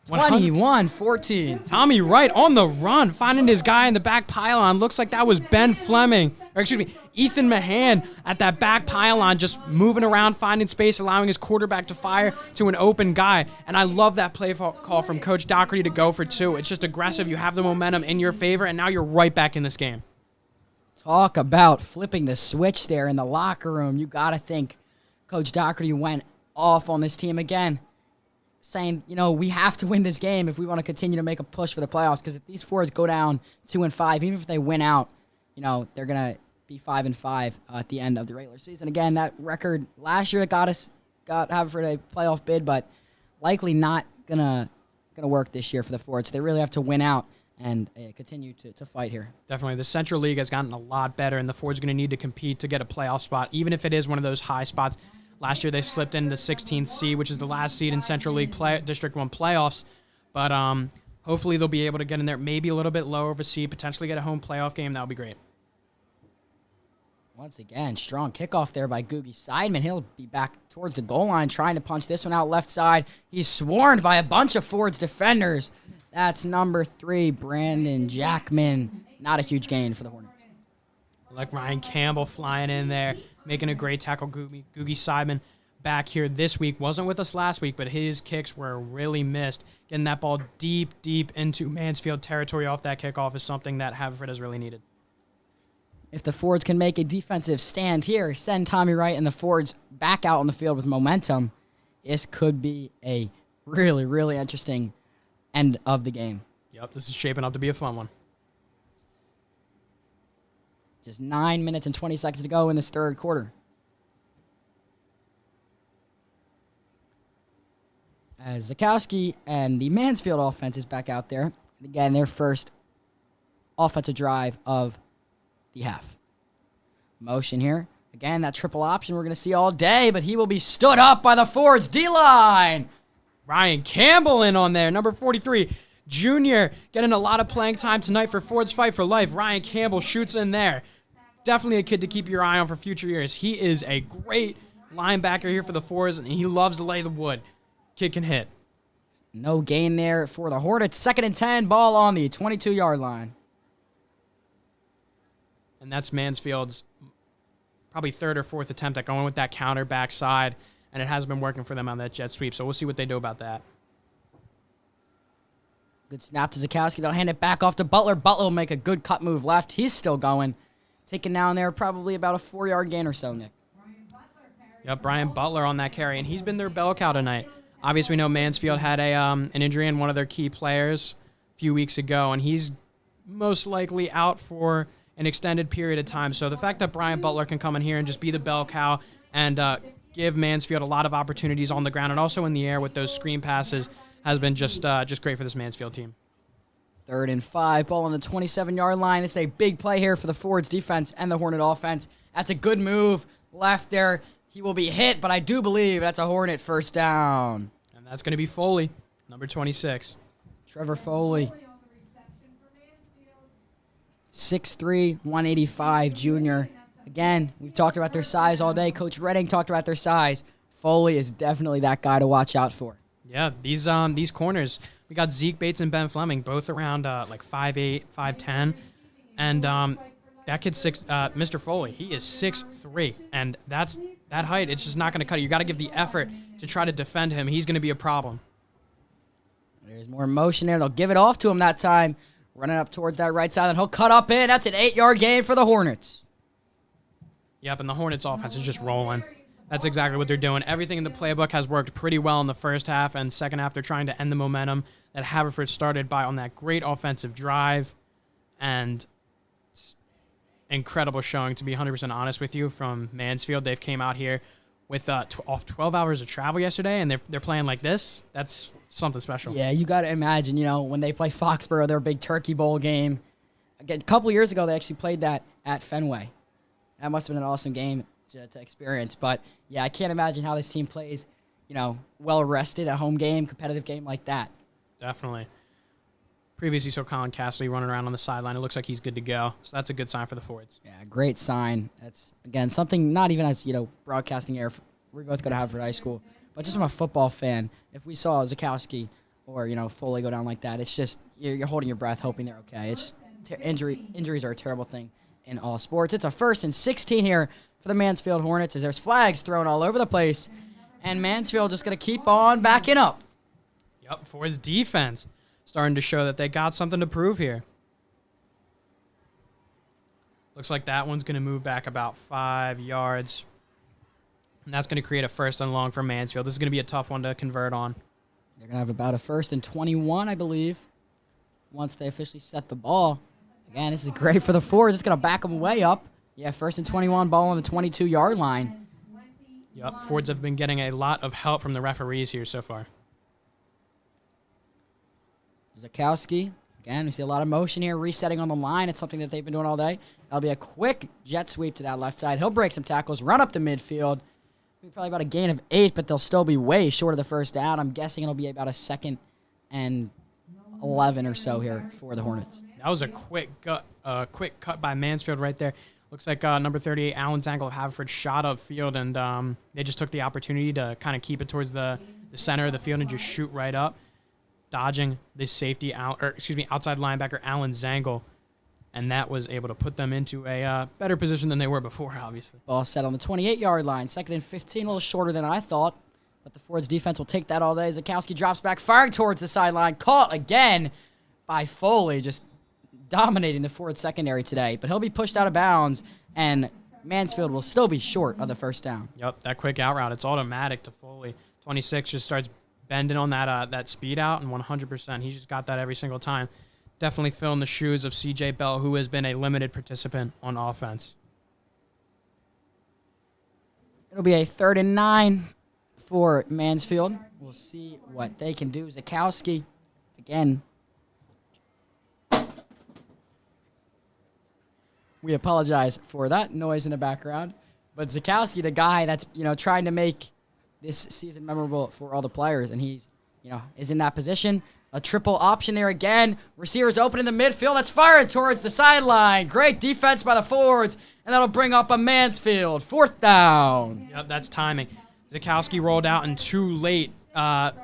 21-14. Tommy Wright on the run, finding his guy in the back pylon. Looks like that was Ben Fleming, or excuse me, Ethan Mahan at that back pylon, just moving around, finding space, allowing his quarterback to fire to an open guy. And I love that play call from Coach Doherty to go for 2. It's just aggressive. You have the momentum in your favor, and now you're right back in this game. Talk about flipping the switch there in the locker room. You got to think Coach Doherty went off on this team again, saying, we have to win this game if we want to continue to make a push for the playoffs, because if these Fords go down 2-5, even if they win out, they're going to be 5-5 at the end of the regular season. Again, that record last year got Haverford a playoff bid, but likely not going to work this year for the Fords. They really have to win out and continue to fight here. Definitely. The Central League has gotten a lot better, and the Ford's going to need to compete to get a playoff spot, even if it is one of those high spots. Last year they slipped into 16th seed, which is the last seed in Central League District 1 playoffs. But hopefully they'll be able to get in there, maybe a little bit lower of a seed, potentially get a home playoff game. That would be great. Once again, strong kickoff there by Googie Seidman. He'll be back towards the goal line trying to punch this one out left side. He's swarmed by a bunch of Ford's defenders. That's number 3, Brandon Jackman. Not a huge gain for the Hornets. Like Ryan Campbell flying in there, making a great tackle. Googie Seidman back here this week. Wasn't with us last week, but his kicks were really missed. Getting that ball deep into Mansfield territory off that kickoff is something that Haverford has really needed. If the Fords can make a defensive stand here, send Tommy Wright and the Fords back out on the field with momentum, this could be a really, really interesting end of the game. Yep, this is shaping up to be a fun one. Just 9 minutes and 20 seconds to go in this third quarter. As Zakowski and the Mansfield offense is back out there. Again, their first offensive drive of the half. Motion here. Again, that triple option we're going to see all day, but he will be stood up by the Fords D-line. Ryan Campbell in on there, number 43. Junior getting a lot of playing time tonight for Ford's Fight for Life. Ryan Campbell shoots in there. Definitely a kid to keep your eye on for future years. He is a great linebacker here for the Fords, and he loves to lay the wood. Kid can hit. No gain there for the Hornets. 2nd and 10, ball on the 22-yard line. And that's Mansfield's probably 3rd or 4th attempt at going with that counter backside, and it has been working for them on that jet sweep, so we'll see what they do about that. Good snap to Zakowski. They'll hand it back off to Butler. Butler will make a good cut move left. He's still going. Taken down there, probably about a 4-yard gain or so, Nick. Yep, Brian Butler on that carry, and he's been their bell cow tonight. Obviously, we know Mansfield had an injury in one of their key players a few weeks ago, and he's most likely out for an extended period of time. So the fact that Brian Butler can come in here and just be the bell cow and give Mansfield a lot of opportunities on the ground and also in the air with those screen passes has been just great for this Mansfield team. 3rd and 5, ball on the 27-yard line. It's a big play here for the Fords defense and the Hornet offense. That's a good move left there. He will be hit, but I do believe that's a Hornet first down. And that's going to be Foley, number 26. Trevor Foley. 6'3", 185 junior. Again, we've talked about their size all day. Coach Redding talked about their size. Foley is definitely that guy to watch out for. Yeah, these corners, we got Zeke Bates and Ben Fleming, both around like 5'8", 5'10", and that kid's Mr. Foley, he is 6'3", and that height, it's just not going to cut it. You got to give the effort to try to defend him. He's going to be a problem. There's more motion there. They'll give it off to him that time. Running up towards that right side, and he'll cut up in. That's an 8-yard gain for the Hornets. Yep, and the Hornets offense is just rolling. That's exactly what they're doing. Everything in the playbook has worked pretty well in the first half, and second half they're trying to end the momentum that Haverford started by on that great offensive drive. And incredible showing, to be 100% honest with you, from Mansfield. They've came out here with off 12 hours of travel yesterday, and they're playing like this. That's something special. Yeah, you got to imagine, when they play Foxborough, their big Turkey Bowl game. Again, a couple years ago, they actually played that at Fenway. That must have been an awesome game to experience. But, yeah, I can't imagine how this team plays, well-rested, a home game, competitive game like that. Definitely. Previously saw Colin Cassidy running around on the sideline. It looks like he's good to go. So that's a good sign for the Fords. Yeah, great sign. That's, again, something not even as, broadcasting air. We both go to Haverford High School. But just from a football fan, if we saw Zakowski or, fully go down like that. It's just you're holding your breath, hoping they're okay. It's just injuries are a terrible thing in all sports. It's a 1st and 16 here for the Mansfield Hornets as there's flags thrown all over the place, and Mansfield just going to keep on backing up. Yep, Ford's defense starting to show that they got something to prove here. Looks like that one's going to move back about 5 yards. And that's going to create a 1st and long for Mansfield. This is going to be a tough one to convert on. They're going to have about a 1st and 21, I believe, once they officially set the ball. Again, this is great for the Fords. It's going to back them way up. Yeah, 1st and 21, ball on the 22-yard line. Yep, Fords have been getting a lot of help from the referees here so far. Zakowski, again, we see a lot of motion here, resetting on the line. It's something that they've been doing all day. That'll be a quick jet sweep to that left side. He'll break some tackles, run up the midfield. Probably about a gain of 8, but they'll still be way short of the 1st down. I'm guessing it'll be about a 2nd and 11 or so here for the Hornets. That was a quick cut by Mansfield right there. Looks like number 38, Alan Zangle of Haverford, shot upfield, and they just took the opportunity to kind of keep it towards the center of the field and just shoot right up, dodging the outside linebacker Alan Zangle, and that was able to put them into a better position than they were before, obviously. Ball set on the 28-yard line, 2nd and 15, a little shorter than I thought, but the Fords defense will take that all day. Zakowski drops back, firing towards the sideline, caught again by Foley, just dominating the Ford secondary today, but he'll be pushed out of bounds, and Mansfield will still be short of the 1st down. Yep, that quick out route, it's automatic to Foley. 26 just starts bending on that speed out, and 100%. He's just got that every single time. Definitely filling the shoes of C.J. Bell, who has been a limited participant on offense. It'll be a 3rd and 9 for Mansfield. We'll see what they can do. Zakowski, again. We apologize for that noise in the background. But Zakowski, the guy that's, trying to make this season memorable for all the players, and he's, is in that position. A triple option there again. Receivers open in the midfield. That's fired towards the sideline. Great defense by the Fords, and that'll bring up a Mansfield 4th down. Yep, that's timing. Zakowski rolled out and too late.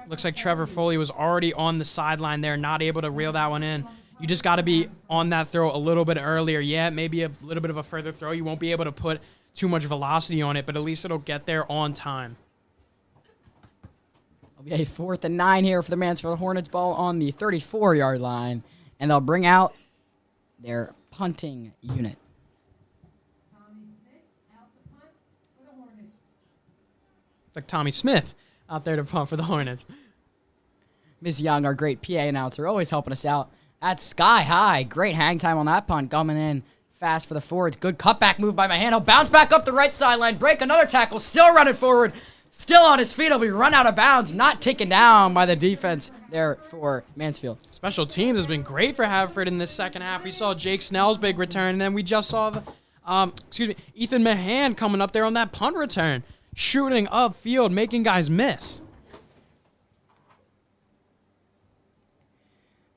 Looks like Trevor Foley was already on the sideline there, not able to reel that one in. You just got to be on that throw a little bit earlier. Yeah, maybe a little bit of a further throw. You won't be able to put too much velocity on it, but at least it'll get there on time. It'll be a 4th and 9 here for the Mansfield Hornets. Ball on the 34-yard line, and they'll bring out their punting unit. Like Tommy Smith out there to punt for the Hornets. Ms. Young, our great PA announcer, always helping us out. That's sky high. Great hang time on that punt. Coming in fast for the Fords. Good cutback move by Mahan. He'll bounce back up the right sideline. Break another tackle. Still running forward. Still on his feet. He'll be run out of bounds. Not taken down by the defense there for Mansfield. Special teams has been great for Haverford in this second half. We saw Jake Snell's big return, and then we just saw Ethan Mahan coming up there on that punt return, shooting upfield, making guys miss.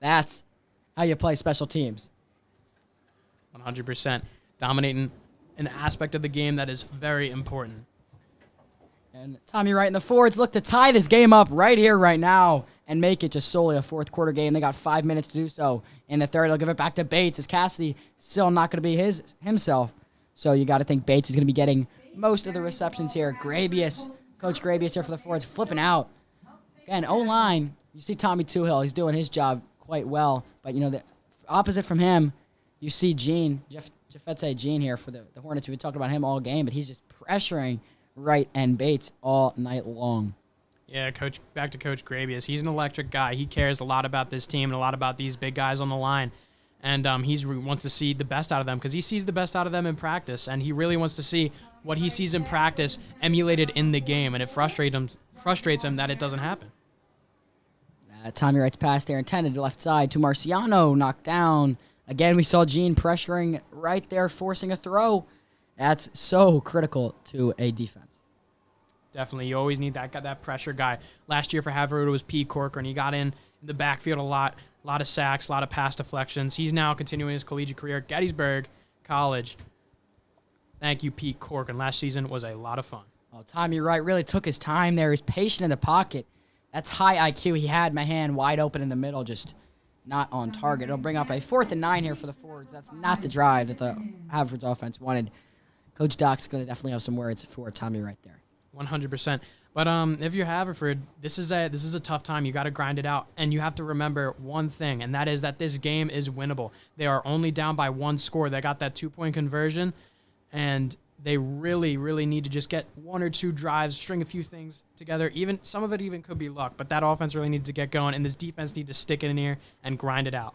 That's how you play special teams. 100%. Dominating an aspect of the game that is very important. And Tommy Wright and the Fords look to tie this game up right here, right now, and make it just solely a 4th quarter game. They got 5 minutes to do so. In the 3rd, they'll give it back to Bates, as Cassidy still not going to be himself. So you got to think Bates is going to be getting most of the receptions here. Grabius, Coach Grabius here for the Fords, flipping out. Again, O-line, you see Tommy Toohill. He's doing his job quite well. But, the opposite from him, you see Jeffetse Jean here for the Hornets. We've been talking about him all game, but he's just pressuring Wright and Bates all night long. Yeah, back to Coach Grabius. He's an electric guy. He cares a lot about this team and a lot about these big guys on the line. And he wants to see the best out of them because he sees the best out of them in practice. And he really wants to see what he sees in practice emulated in the game. And it frustrates him that it doesn't happen. Tommy Wright's pass there intended left side to Marciano, knocked down. Again, we saw Gene pressuring right there, forcing a throw. That's so critical to a defense. Definitely. You always need that pressure guy. Last year for Haverford, it was Pete Corcoran. He got in the backfield a lot of sacks, a lot of pass deflections. He's now continuing his collegiate career at Gettysburg College. Thank you, Pete Corcoran. Last season was a lot of fun. Tommy Wright really took his time there. He's patient in the pocket. That's high IQ. He had Mahan wide open in the middle, just not on target. It'll bring up a 4th and 9 here for the Fords. That's not the drive that the Haverford's offense wanted. Coach Doc's going to definitely have some words for Tommy right there. 100%. But if you're Haverford, this is a tough time. You got to grind it out, and you have to remember one thing, and that is that this game is winnable. They are only down by 1 score. They got that 2-point conversion, and they really, really need to just get 1 or 2 drives, string a few things together. Even some of it even could be luck, but that offense really needs to get going, and this defense needs to stick it in here and grind it out.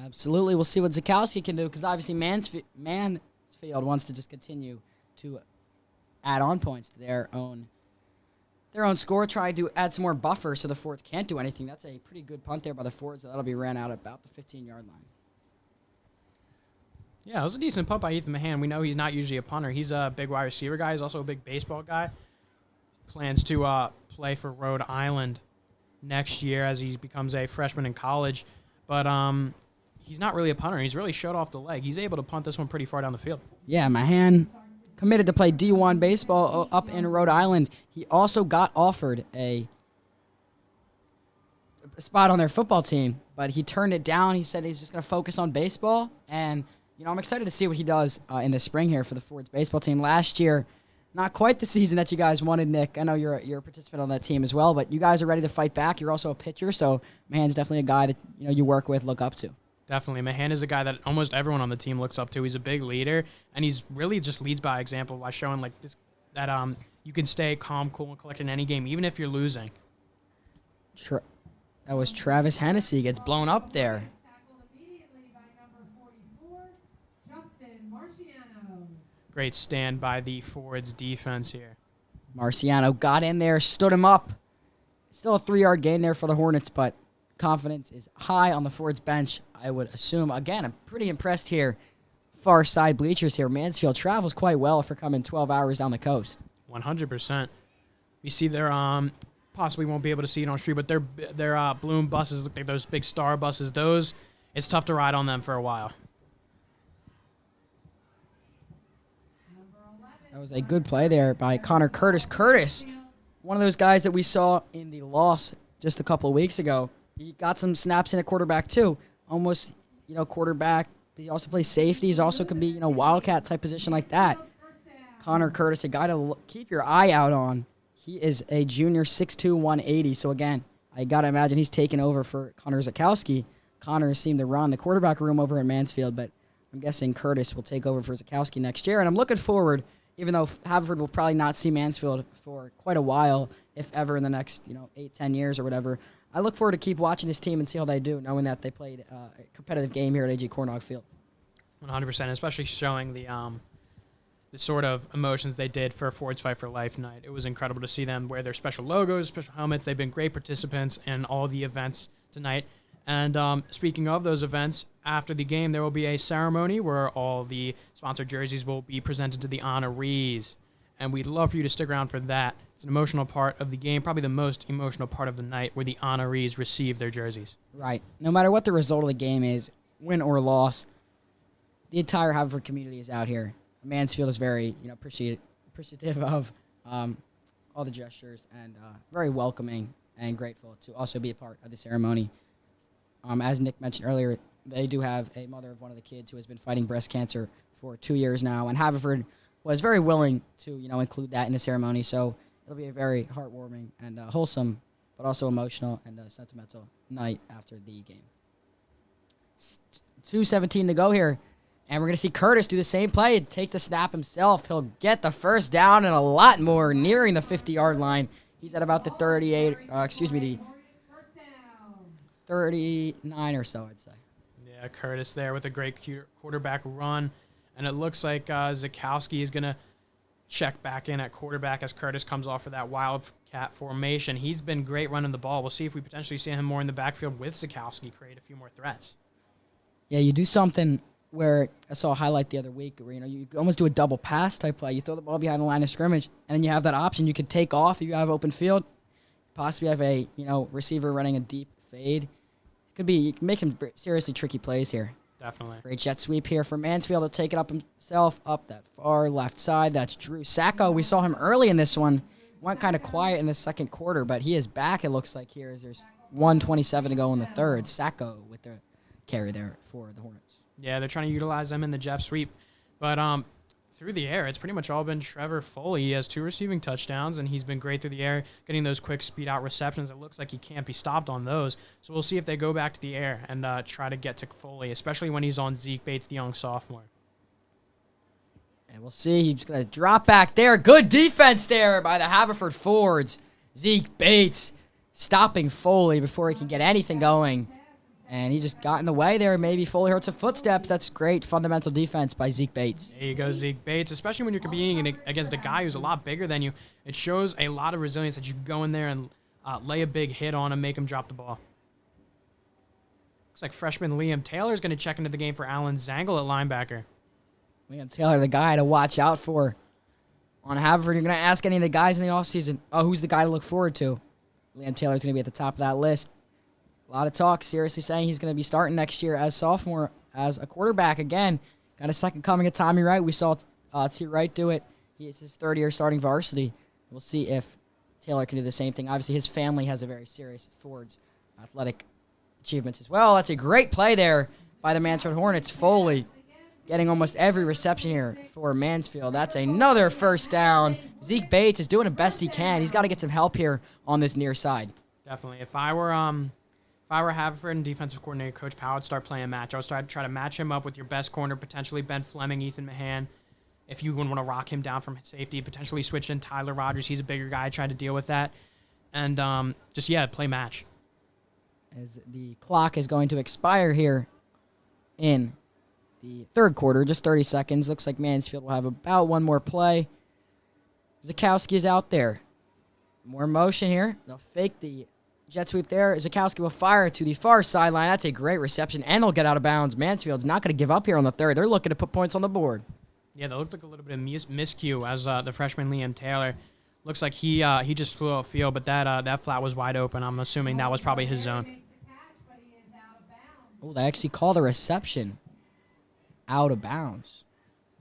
Absolutely. We'll see what Zakowski can do, because obviously Mansfield wants to just continue to add on points to their own score, try to add some more buffer so the Fords can't do anything. That's a pretty good punt there by the Fords. That'll be ran out about the 15-yard line. Yeah, it was a decent punt by Ethan Mahan. We know he's not usually a punter. He's a big wide receiver guy. He's also a big baseball guy. Plans to play for Rhode Island next year as he becomes a freshman in college. But he's not really a punter. He's really showed off the leg. He's able to punt this one pretty far down the field. Yeah, Mahan committed to play D1 baseball up in Rhode Island. He also got offered a spot on their football team, but he turned it down. He said he's just going to focus on baseball, and I'm excited to see what he does in the spring here for the Fords baseball team. Last year, not quite the season that you guys wanted, Nick. I know you're a participant on that team as well, but you guys are ready to fight back. You're also a pitcher, so Mahan's definitely a guy that you work with, look up to. Definitely. Mahan is a guy that almost everyone on the team looks up to. He's a big leader, and he's really just leads by example by showing like this that you can stay calm, cool, and collected in any game, even if you're losing. That was Travis Hennessy gets blown up there. Great stand by the Fords defense here. Marciano got in there, stood him up. Still a 3-yard gain there for the Hornets, but confidence is high on the Fords bench, I would assume. Again, I'm pretty impressed here. Far side bleachers here. Mansfield travels quite well for coming 12 hours down the coast. 100%. We see their possibly won't be able to see it on street, but their Bloom buses look like those big star buses. Those, it's tough to ride on them for a while. That was a good play there by Connor Curtis. Curtis, one of those guys that we saw in the loss just a couple of weeks ago. He got some snaps in at quarterback too. Almost, quarterback. But he also plays safety. He also could be, wildcat type position like that. Connor Curtis, a guy to keep your eye out on. He is a junior, 6'2", 180. So again, I gotta imagine he's taking over for Connor Zakowski. Connor seemed to run the quarterback room over at Mansfield, but I'm guessing Curtis will take over for Zakowski next year. And I'm looking forward, even though Haverford will probably not see Mansfield for quite a while, if ever in the next 8-10 years or whatever. I look forward to keep watching this team and see how they do, knowing that they played a competitive game here at A.J. Cornog Field. 100%, especially showing the sort of emotions they did for Fords Fight for Life night. It was incredible to see them wear their special logos, special helmets. They've been great participants in all the events tonight. And speaking of those events, after the game, there will be a ceremony where all the sponsored jerseys will be presented to the honorees. And we'd love for you to stick around for that. It's an emotional part of the game, probably the most emotional part of the night, where the honorees receive their jerseys. Right. No matter what the result of the game is, win or loss, the entire Haverford community is out here. Mansfield is very appreciative of all the gestures and very welcoming and grateful to also be a part of the ceremony. As Nick mentioned earlier, they do have a mother of one of the kids who has been fighting breast cancer for 2 years now, and Haverford was very willing to, include that in the ceremony. So it'll be a very heartwarming and wholesome, but also emotional and sentimental night after the game. 2:17 to go here, and we're going to see Curtis do the same play and take the snap himself. He'll get the first down and a lot more, nearing the 50-yard line. He's at about the the 39 or so, I'd say. Yeah, Curtis there with a great quarterback run. And it looks like Zakowski is going to check back in at quarterback as Curtis comes off for that wildcat formation. He's been great running the ball. We'll see if we potentially see him more in the backfield with Zakowski, create a few more threats. Yeah, you do something where I saw a highlight the other week where, you almost do a double pass type play. You throw the ball behind the line of scrimmage, and then you have that option. You could take off if you have open field, possibly have a, receiver running a deep fade. You can make some seriously tricky plays here. Definitely. Great jet sweep here for Mansfield. He'll take it up himself, up that far left side. That's Drew Sacco. We saw him early in this one. went kind of quiet in the second quarter, but he is back, it looks like, here as there's 1:27 to go in the third. Sacco with the carry there for the Hornets. Yeah, they're trying to utilize him in the jet sweep. But through the air, it's pretty much all been Trevor Foley. He has 2 receiving touchdowns, and he's been great through the air, getting those quick speed-out receptions. It looks like he can't be stopped on those. So we'll see if they go back to the air and try to get to Foley, especially when he's on Zeke Bates, the young sophomore. And we'll see. He's going to drop back there. Good defense there by the Haverford Fords. Zeke Bates stopping Foley before he can get anything going. And he just got in the way there. Maybe Foley hurts a footsteps. That's great fundamental defense by Zeke Bates. There you go, Zeke Bates. Especially when you're competing against a guy who's a lot bigger than you. It shows a lot of resilience that you go in there and lay a big hit on him, make him drop the ball. Looks like freshman Liam Taylor is going to check into the game for Alan Zangle at linebacker. Liam Taylor, the guy to watch out for on Haverford. You're going to ask any of the guys in the offseason, who's the guy to look forward to? Liam Taylor's going to be at the top of that list. A lot of talk, seriously saying he's going to be starting next year as sophomore, as a quarterback again. Got a second coming of Tommy Wright. We saw T. Wright do it. It's his third year starting varsity. We'll see if Taylor can do the same thing. Obviously, his family has a very serious Ford's athletic achievements as well. That's a great play there by the Mansfield Hornets. Foley getting almost every reception here for Mansfield. That's another first down. Zeke Bates is doing the best he can. He's got to get some help here on this near side. Definitely. If I were Haverford and defensive coordinator Coach Powell, I'd start playing match. I would try to match him up with your best corner, potentially Ben Fleming, Ethan Mahan. If you would want to rock him down from safety, potentially switch in Tyler Rogers. He's a bigger guy. Try to deal with that. And play match. As the clock is going to expire here in the third quarter, just 30 seconds. Looks like Mansfield will have about one more play. Zakowski is out there. More motion here. They'll fake the jet sweep there. Zakowski will fire to the far sideline. That's a great reception, and they'll get out of bounds. Mansfield's not going to give up here on the third. They're looking to put points on the board. Yeah, that looked like a little bit of miscue as the freshman Liam Taylor. Looks like he just flew off field, but that flat was wide open. I'm assuming that was probably his zone. Oh, they actually called a reception out of bounds.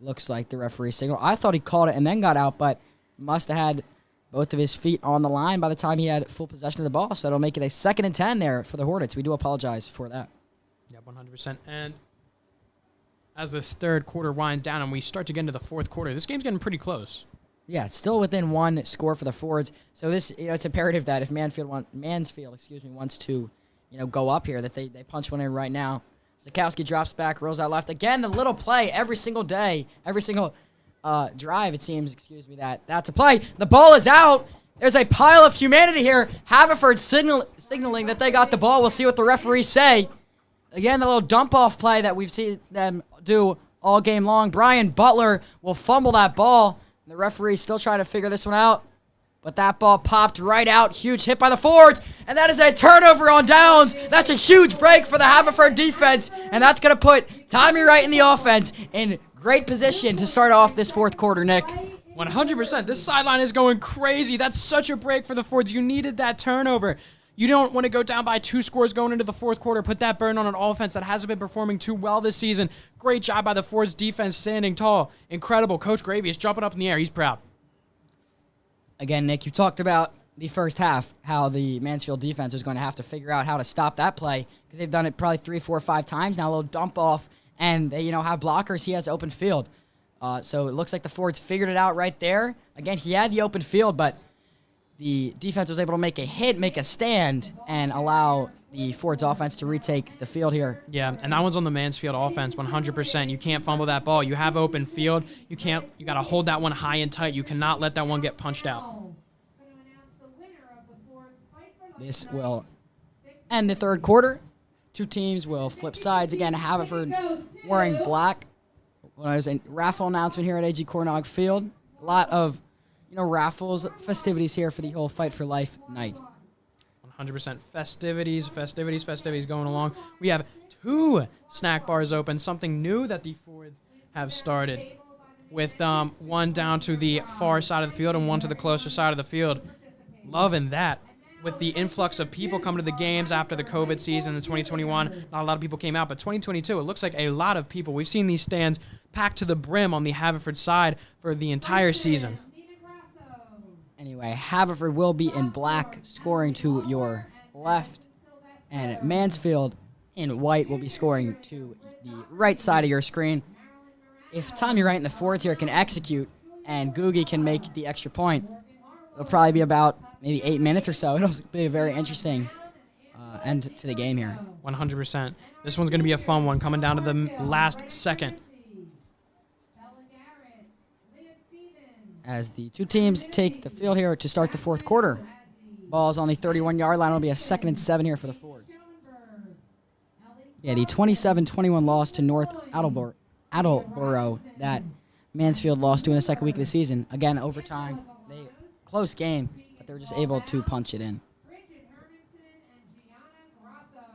Looks like the referee signal. I thought he called it and then got out, but must have had both of his feet on the line by the time he had full possession of the ball. So that'll make it a 2nd and 10 there for the Hornets. We do apologize for that. Yeah, 100%. And as this third quarter winds down and we start to get into the fourth quarter, this game's getting pretty close. Yeah, it's still within one score for the Fords. So this, it's imperative that if Mansfield wants to, go up here, that they punch one in right now. Zakowski drops back, rolls out left. Again, the little play every single day, every single drive, it seems, that's a play. The ball is out. There's a pile of humanity here. Haverford signaling that they got the ball. We'll see what the referees say. Again, the little dump-off play that we've seen them do all game long. Brian Butler will fumble that ball. The referee's still trying to figure this one out. But that ball popped right out. Huge hit by the Fords. And that is a turnover on downs. That's a huge break for the Haverford defense. And that's going to put Tommy Wright in the offense in great position to start off this fourth quarter, Nick. 100%. This sideline is going crazy. That's such a break for the Fords. You needed that turnover. You don't want to go down by 2 scores going into the fourth quarter. Put that burn on an offense that hasn't been performing too well this season. Great job by the Fords defense, standing tall. Incredible. Coach Gravy is jumping up in the air. He's proud. Again, Nick, you talked about the first half, how the Mansfield defense was going to have to figure out how to stop that play because they've done it probably 3, 4, 5 times now. A little dump off, and they have blockers. He has open field. So it looks like the Fords figured it out right there. Again, he had the open field, but the defense was able to make a hit, make a stand, and allow the Fords offense to retake the field here. Yeah, and that one's on the Mansfield offense, 100%. You can't fumble that ball. You have open field. You got to hold that one high and tight. You cannot let that one get punched out. This will end the third quarter. 2 teams will flip sides. Again, Haverford wearing black. Well, there's a raffle announcement here at A.G. Cornog Field. A lot of, raffles, festivities here for the whole Fight for Life night. 100% festivities going along. We have 2 snack bars open, something new that the Fords have started, with one down to the far side of the field and one to the closer side of the field. Loving that. With the influx of people coming to the games after the COVID season in 2021, not a lot of people came out, but 2022, it looks like a lot of people. We've seen these stands packed to the brim on the Haverford side for the entire season. Anyway, Haverford will be in black, scoring to your left, and Mansfield in white will be scoring to the right side of your screen. If Tommy Wright in the forwards here can execute and Googie can make the extra point, it'll probably be about maybe 8 minutes or so. It'll be a very interesting end to the game here. 100%. This one's going to be a fun one coming down to the last second. As the two teams take the field here to start the fourth quarter. Ball's on the 31-yard line. It'll be a 2nd and 7 here for the Fords. Yeah, the 27-21 loss to North Attleboro that Mansfield lost to in the second week of the season. Again, overtime. Close game, but they were just able to punch it in.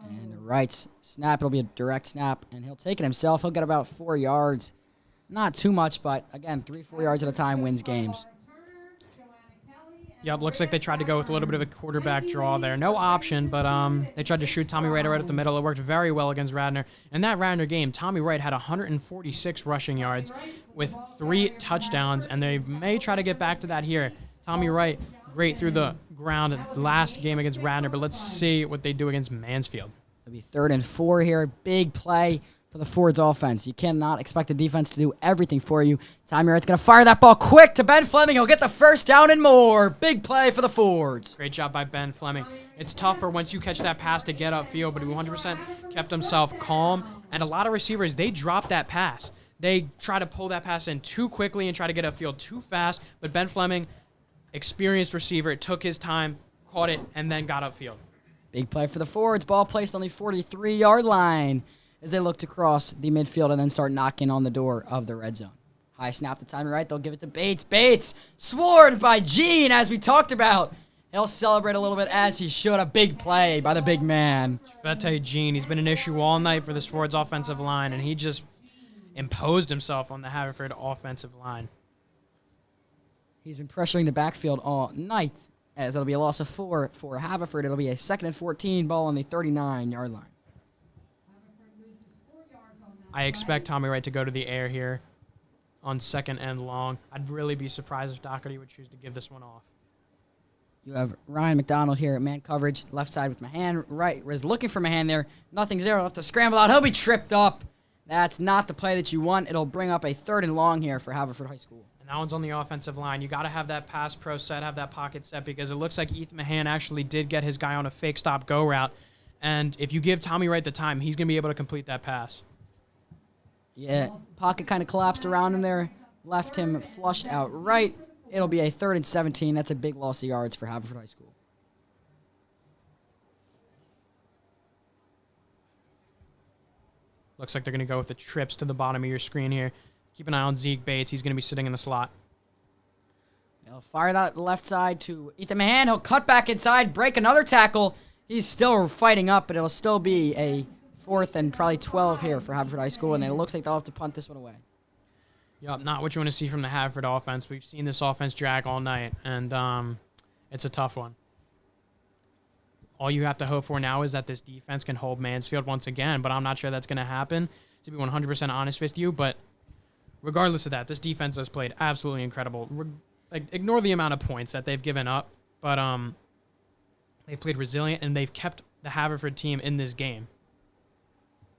And the right snap, it'll be a direct snap, and he'll take it himself. He'll get about 4 yards. Not too much, but again, 3-4 yards at a time wins games. Yep, looks like they tried to go with a little bit of a quarterback draw there. No option, but they tried to shoot Tommy Wright right at the middle. It worked very well against Radnor. In that Radnor game, Tommy Wright had 146 rushing yards with 3 touchdowns, and they may try to get back to that here. Tommy Wright, great through the ground last game against Radnor, but let's see what they do against Mansfield. It'll be 3rd and 4 here. Big play for the Fords offense. You cannot expect the defense to do everything for you. Tommy Wright's going to fire that ball quick to Ben Fleming. He'll get the first down and more. Big play for the Fords. Great job by Ben Fleming. It's tougher once you catch that pass to get upfield, but he 100% kept himself calm. And a lot of receivers, they drop that pass. They try to pull that pass in too quickly and try to get upfield too fast, but Ben Fleming, experienced receiver, took his time, caught it, and then got upfield. Big play for the Fords. Ball placed on the 43-yard line as they look to cross the midfield and then start knocking on the door of the red zone. High snap to Tommy Wright. They'll give it to Bates. Bates, sword by Gene, as we talked about. He'll celebrate a little bit as he should. A big play by the big man. Vete Gene, he's been an issue all night for this Fords offensive line, and he just imposed himself on the Haverford offensive line. He's been pressuring the backfield all night, as it'll be a loss of 4 for Haverford. It'll be a 2nd and 14, ball on the 39-yard line. I expect Tommy Wright to go to the air here on 2nd and long. I'd really be surprised if Doherty would choose to give this one off. You have Ryan McDonald here at man coverage, left side with Mahan. Right was looking for Mahan there. Nothing's there. He'll have to scramble out. He'll be tripped up. That's not the play that you want. It'll bring up a 3rd and long here for Haverford High School. And that one's on the offensive line. You got to have that pass pro set, have that pocket set, because it looks like Ethan Mahan actually did get his guy on a fake stop go route. And if you give Tommy Wright the time, he's going to be able to complete that pass. Yeah, pocket kind of collapsed around him there, left him flushed out right. It'll be a 3rd and 17. That's a big loss of yards for Haverford High School. Looks like they're going to go with the trips to the bottom of your screen here. Keep an eye on Zeke Bates. He's going to be sitting in the slot. He'll fire that left side to Ethan Mahan. He'll cut back inside, break another tackle. He's still fighting up, but it'll still be a 4th and probably 12 here for Haverford High School, and it looks like they'll have to punt this one away. Yep, not what you want to see from the Haverford offense. We've seen this offense drag all night, and it's a tough one. All you have to hope for now is that this defense can hold Mansfield once again, but I'm not sure that's going to happen, to be 100% honest with you. But regardless of that, this defense has played absolutely incredible. Ignore the amount of points that they've given up, but they've played resilient, and they've kept the Haverford team in this game.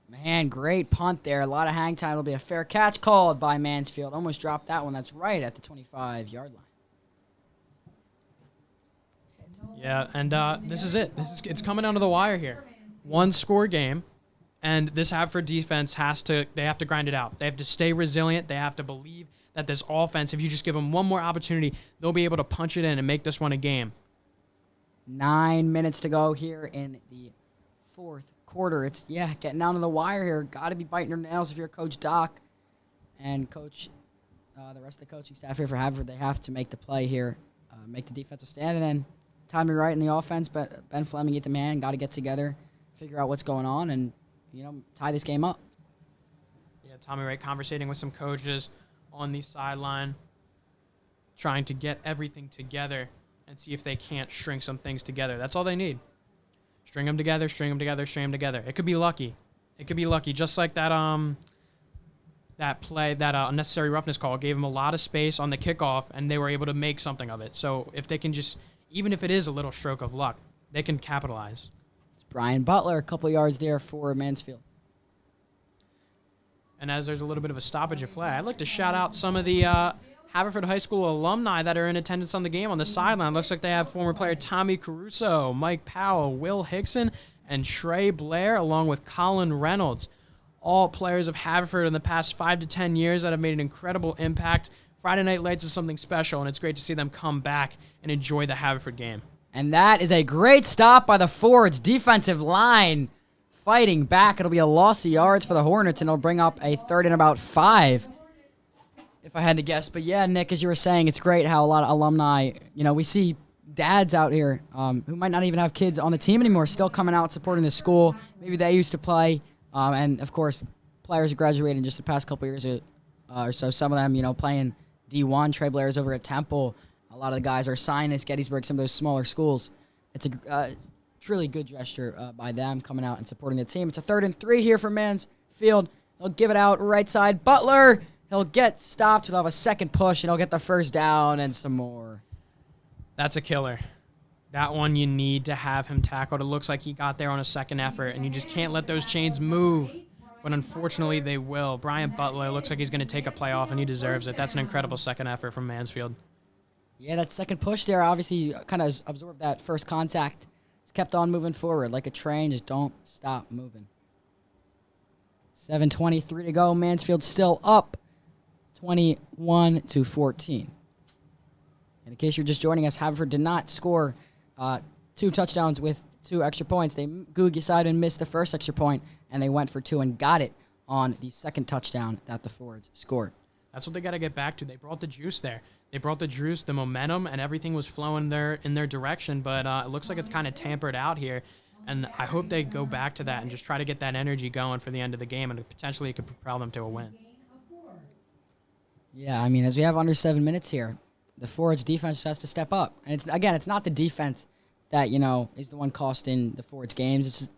Man, great punt there. A lot of hang time. It'll be a fair catch called by Mansfield. Almost dropped that one. That's right at the 25-yard line. Yeah, and this is it. It's coming down to the wire here. 1-score game, and this Haverford defense they have to grind it out. They have to stay resilient. They have to believe that this offense, if you just give them one more opportunity, they'll be able to punch it in and make this one a game. 9 minutes to go here in the fourth quarter. It's, getting down to the wire here. Got to be biting your nails if you're Coach Doc and Coach, the rest of the coaching staff here for Haverford. They have to make the play here, make the defensive stand, and then Tommy Wright in the offense, but Ben Fleming, Ethan Mann, got to get together, figure out what's going on, and, tie this game up. Yeah, Tommy Wright conversating with some coaches on the sideline, trying to get everything together and see if they can't string some things together. That's all they need. String them together, string them together, string them together. It could be lucky. It could be lucky, just like that that play, that unnecessary roughness call, gave them a lot of space on the kickoff, and they were able to make something of it. So if they can just, even if it is a little stroke of luck, they can capitalize. It's Brian Butler, a couple yards there for Mansfield. And as there's a little bit of a stoppage of play, I'd like to shout out some of the Haverford High School alumni that are in attendance on the game on the sideline. Looks like they have former player Tommy Caruso, Mike Powell, Will Hickson, and Trey Blair, along with Colin Reynolds. All players of Haverford in the past 5 to 10 years that have made an incredible impact. Friday Night Lights is something special, and it's great to see them come back and enjoy the Haverford game. And that is a great stop by the Fords defensive line. Fighting back. It'll be a loss of yards for the Hornets, and it'll bring up a 3rd and about 5, if I had to guess. But yeah, Nick, as you were saying, it's great how a lot of alumni, we see dads out here who might not even have kids on the team anymore still coming out supporting the school. Maybe they used to play. And, of course, players graduated just the past couple years or so. Some of them, playing D1. Trey Blair's over at Temple. A lot of the guys are signed at Gettysburg, some of those smaller schools. It's a truly good gesture by them coming out and supporting the team. It's a 3rd and 3 here for Mansfield. They'll give it out right side. Butler, he'll get stopped. He'll have a second push, and he'll get the first down and some more. That's a killer. That one you need to have him tackled. It looks like he got there on a second effort, and you just can't let those chains move. But unfortunately, they will. Brian Butler looks like he's going to take a play off, and he deserves it. That's an incredible second effort from Mansfield. Yeah, that second push there obviously kind of absorbed that first contact. Just kept on moving forward like a train. Just don't stop moving. 7:23 to go. Mansfield still up 21-14. And in case you're just joining us, Haverford did not score 2 touchdowns with 2 extra points. They decided and missed the first extra point, and they went for 2 and got it on the second touchdown that the Fords scored. That's what they got to get back to. They brought the juice there. They brought the juice, the momentum, and everything was flowing in their direction, but it looks like it's kind of tampered out here, and I hope they go back to that and just try to get that energy going for the end of the game, and potentially it could propel them to a win. Yeah, I mean, as we have under 7 minutes here, the Fords defense has to step up. And it's not the defense that, is the one costing the Fords games.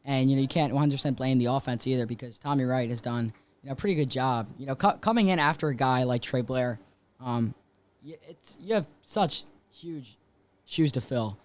You can't 100% blame the offense either, because Tommy Wright has done, a pretty good job. Coming in after a guy like Trey Blair, you have such huge shoes to fill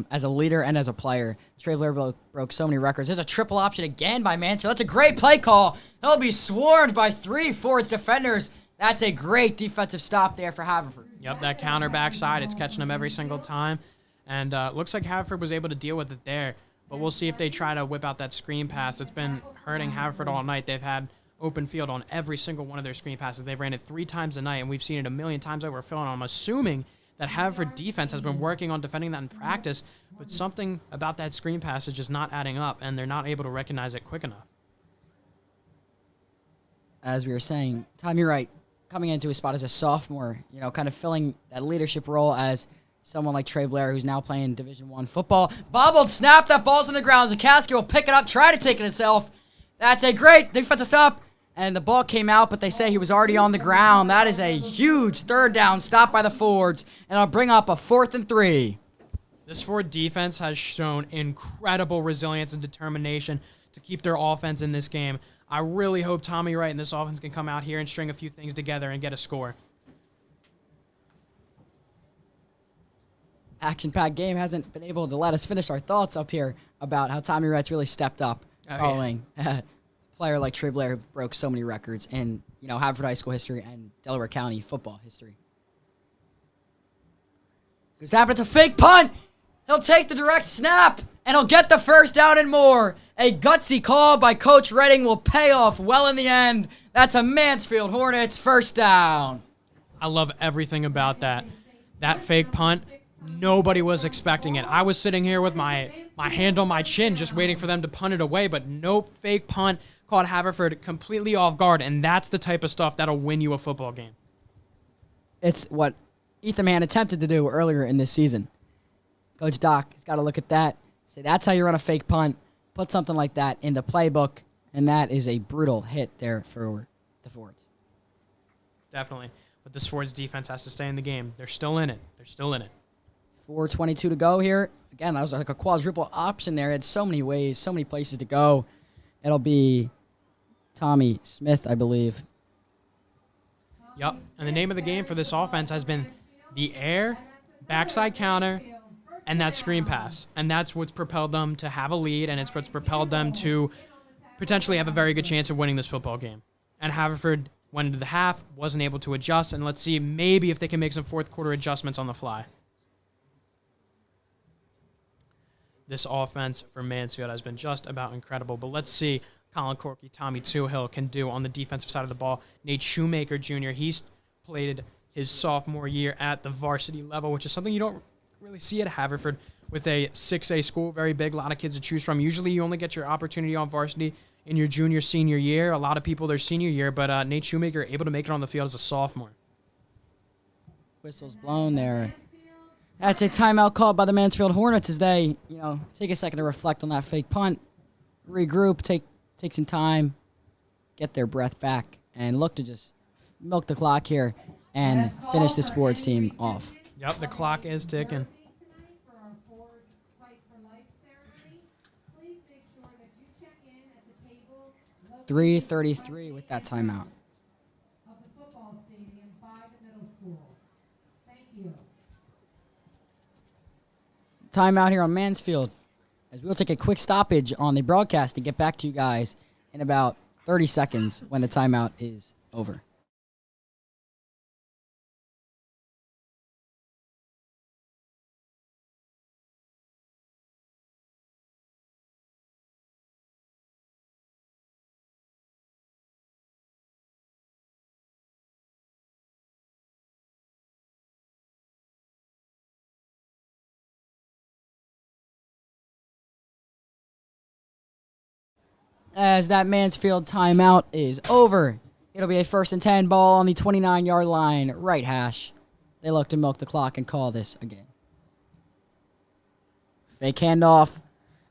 as a leader and as a player. Trey Blair broke so many records. There's a triple option again by Mansfield. That's a great play call. He'll be swarmed by 3 Fords defenders. That's a great defensive stop there for Haverford. Yep, that counter backside, it's catching them every single time. And looks like Haverford was able to deal with it there. But we'll see if they try to whip out that screen pass. It's been hurting Haverford all night. They've had open field on every single one of their screen passes. They've ran it 3 times a night, and we've seen it a million times over film. I'm assuming that Haverford defense has been working on defending that in practice, but something about that screen pass is just not adding up, and they're not able to recognize it quick enough. As we were saying, Tommy Wright coming into his spot as a sophomore, kind of filling that leadership role as someone like Trey Blair, who's now playing Division I football. Bobbled snap, that ball's on the ground. Zakaski will pick it up, try to take it himself. That's a great defensive stop, and the ball came out, but they say he was already on the ground. That is a huge 3rd down stop by the Fords, and it'll bring up a 4th and 3. This Ford defense has shown incredible resilience and determination to keep their offense in this game. I really hope Tommy Wright and this offense can come out here and string a few things together and get a score. Action-packed game hasn't been able to let us finish our thoughts up here about how Tommy Wright's really stepped up following a player like Trey Blair who broke so many records in Haverford High School history and Delaware County football history. Good snap, it's a fake punt. He'll take the direct snap, and he'll get the first down and more. A gutsy call by Coach Redding will pay off well in the end. That's a Mansfield Hornets first down. I love everything about that. That fake punt, nobody was expecting it. I was sitting here with my hand on my chin just waiting for them to punt it away, but no fake punt caught Haverford completely off guard, and that's the type of stuff that'll win you a football game. It's what Ethan Mann attempted to do earlier in this season. Coach Doc has got to look at that, say that's how you run a fake punt, put something like that in the playbook, and that is a brutal hit there for the Fords. Definitely. But this Fords defense has to stay in the game. They're still in it. 4:22 to go here. Again, that was like a quadruple option there. It had so many ways, so many places to go. It'll be Tommy Smith, I believe, Yep. And the name of the game for this offense has been the air, backside counter, and that screen pass. And that's what's propelled them to have a lead, and it's what's propelled them to potentially have a very good chance of winning this football game. And Haverford went into the half, wasn't able to adjust, and let's see maybe if they can make some fourth quarter adjustments on the fly. This offense for Mansfield has been just about incredible, but let's see Colin Corky, Tommy Toohill can do on the defensive side of the ball. Nate Shoemaker Jr., he's played his sophomore year at the varsity level, which is something you don't really see at Haverford with a 6A school, very big, a lot of kids to choose from. Usually you only get your opportunity on varsity in your junior, senior year. A lot of people their senior year, but Nate Shoemaker able to make it on the field as a sophomore. Whistle's blown there. That's a timeout called by the Mansfield Hornets as they, take a second to reflect on that fake punt, regroup, take some time, get their breath back, and look to just milk the clock here and finish this Fords team off. Yep, the clock is ticking. 3:33 with that timeout. Timeout here on Mansfield, as we'll take a quick stoppage on the broadcast and get back to you guys in about 30 seconds when the timeout is over. As that Mansfield timeout is over, it'll be a 1st and 10 ball on the 29-yard line, right hash. They look to milk the clock and call this again. Fake handoff.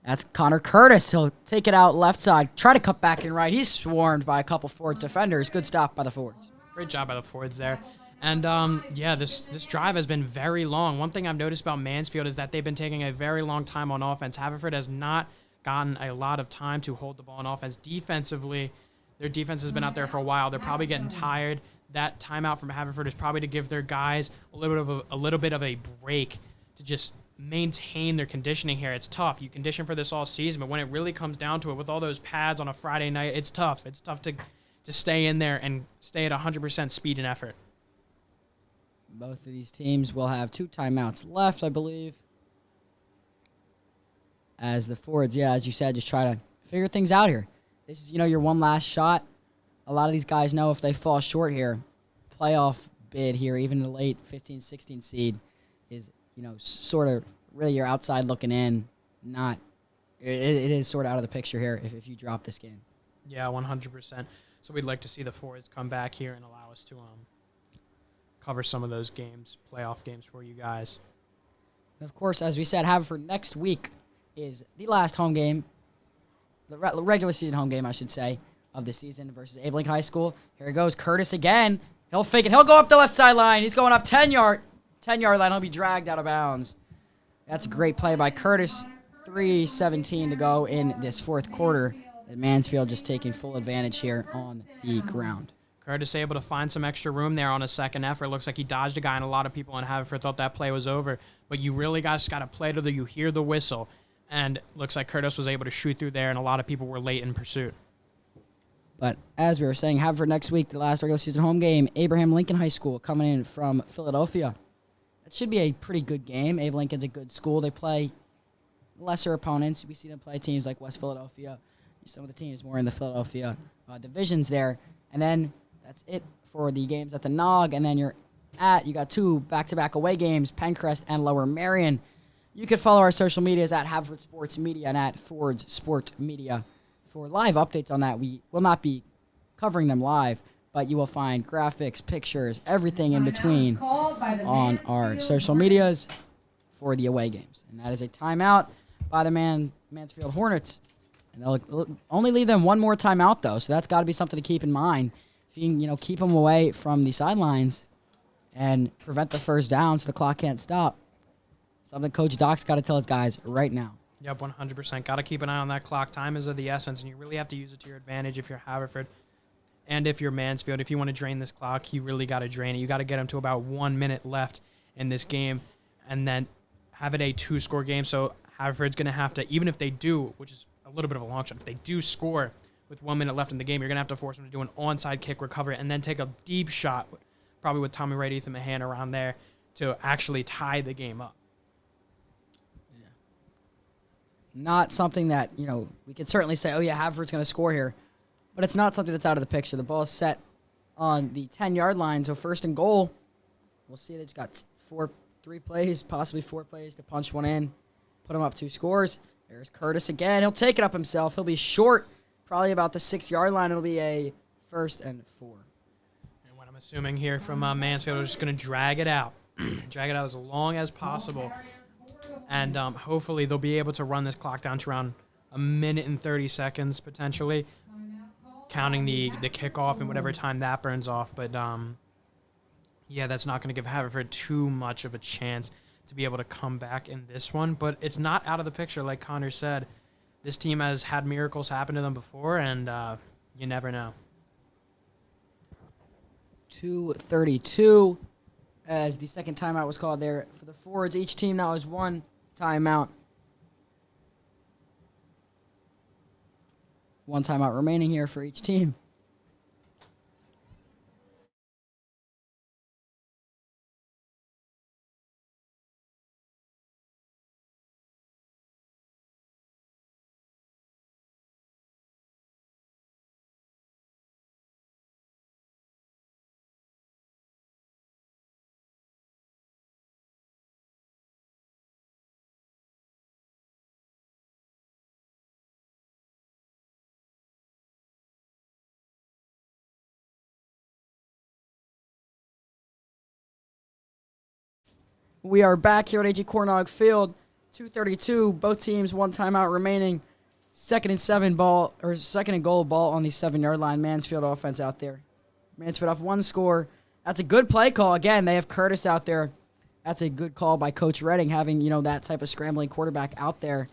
That's Connor Curtis. He'll take it out left side, try to cut back and right. He's swarmed by a couple Fords defenders. Good stop by the Fords. Great job by the Fords there. And, this drive has been very long. One thing I've noticed about Mansfield is that they've been taking a very long time on offense. Haverford has not gotten a lot of time to hold the ball on offense. Defensively, their defense has been out there for a while. They're probably getting tired. That timeout from Haverford is probably to give their guys a little bit of a break to just maintain their conditioning here. It's tough. You condition for this all season, but when it really comes down to it, with all those pads on a Friday night, it's tough. It's tough to stay in there and stay at 100% speed and effort. Both of these teams will have 2 timeouts left, I believe. As the Fords, as you said, just try to figure things out here. This is, your one last shot. A lot of these guys know if they fall short here, playoff bid here, even the late 15, 16 seed is, sort of really you're outside looking in. It is sort of out of the picture here if you drop this game. Yeah, 100%. So we'd like to see the Fords come back here and allow us to cover some of those games, playoff games for you guys. And of course, as we said, Haverford next week is the last home game, the regular season home game, I should say, of the season versus Abe Lincoln High School. Here he goes, Curtis again. He'll fake it. He'll go up the left sideline. He's going up 10-yard line. He'll be dragged out of bounds. That's a great play by Curtis. 3:17 to go in this fourth quarter. And Mansfield just taking full advantage here on the ground. Curtis able to find some extra room there on a second effort. Looks like he dodged a guy, and a lot of people in Haverford thought that play was over. But you really just got to play till you hear the whistle. And looks like Curtis was able to shoot through there, and a lot of people were late in pursuit. But as we were saying, Haverford next week, the last regular season home game, Abraham Lincoln High School coming in from Philadelphia. It should be a pretty good game. Abe Lincoln's a good school. They play lesser opponents. We see them play teams like West Philadelphia. Some of the teams more in the Philadelphia divisions there. And then that's it for the games at the Nog. And then you got 2 back-to-back away games, Pencrest and Lower Marion. You can follow our social medias at Haverford Sports Media and at Fords Sport Media for live updates on that. We will not be covering them live, but you will find graphics, pictures, everything in between on our social medias for the away games. And that is a timeout by the Mansfield Hornets. And they'll only leave them one more timeout, though, so that's got to be something to keep in mind. If you can, keep them away from the sidelines and prevent the first down so the clock can't stop. Something Coach Doc's got to tell his guys right now. Yep, 100%. Got to keep an eye on that clock. Time is of the essence, and you really have to use it to your advantage if you're Haverford. And if you're Mansfield, if you want to drain this clock, you really got to drain it. You got to get them to about 1 minute left in this game and then have it a 2-score game. So Haverford's going to have to, even if they do, which is a little bit of a long shot, if they do score with 1 minute left in the game, you're going to have to force them to do an onside kick recovery and then take a deep shot, probably with Tommy Wright, Ethan Mahan around there, to actually tie the game up. Yeah. Not something that, we could certainly say, oh, yeah, Haverford's going to score here. But it's not something that's out of the picture. The ball is set on the 10-yard line, so first and goal. We'll see. They just got 3 plays, possibly 4 plays to punch one in, put them up 2 scores. There's Curtis again. He'll take it up himself. He'll be short, probably about the 6-yard line. It'll be a 1st and 4. And what I'm assuming here from Mansfield is just going to drag it out. Drag it out as long as possible. And hopefully they'll be able to run this clock down to around 1 minute and 30 seconds potentially, counting the kickoff and whatever time that burns off. But, yeah, that's not going to give Haverford too much of a chance to be able to come back in this one. But it's not out of the picture, like Connor said. This team has had miracles happen to them before, and you never know. 2:32 as the second timeout was called there for the Fords. Each team now has 1 timeout. 1 timeout remaining here for each team. We are back here at A.J. Cornog Field. 2:32. Both teams 1 timeout remaining. 2nd and goal ball on the 7-yard line. Mansfield offense out there. Mansfield up 1 score. That's a good play call. Again, they have Curtis out there. That's a good call by Coach Redding, having that type of scrambling quarterback out there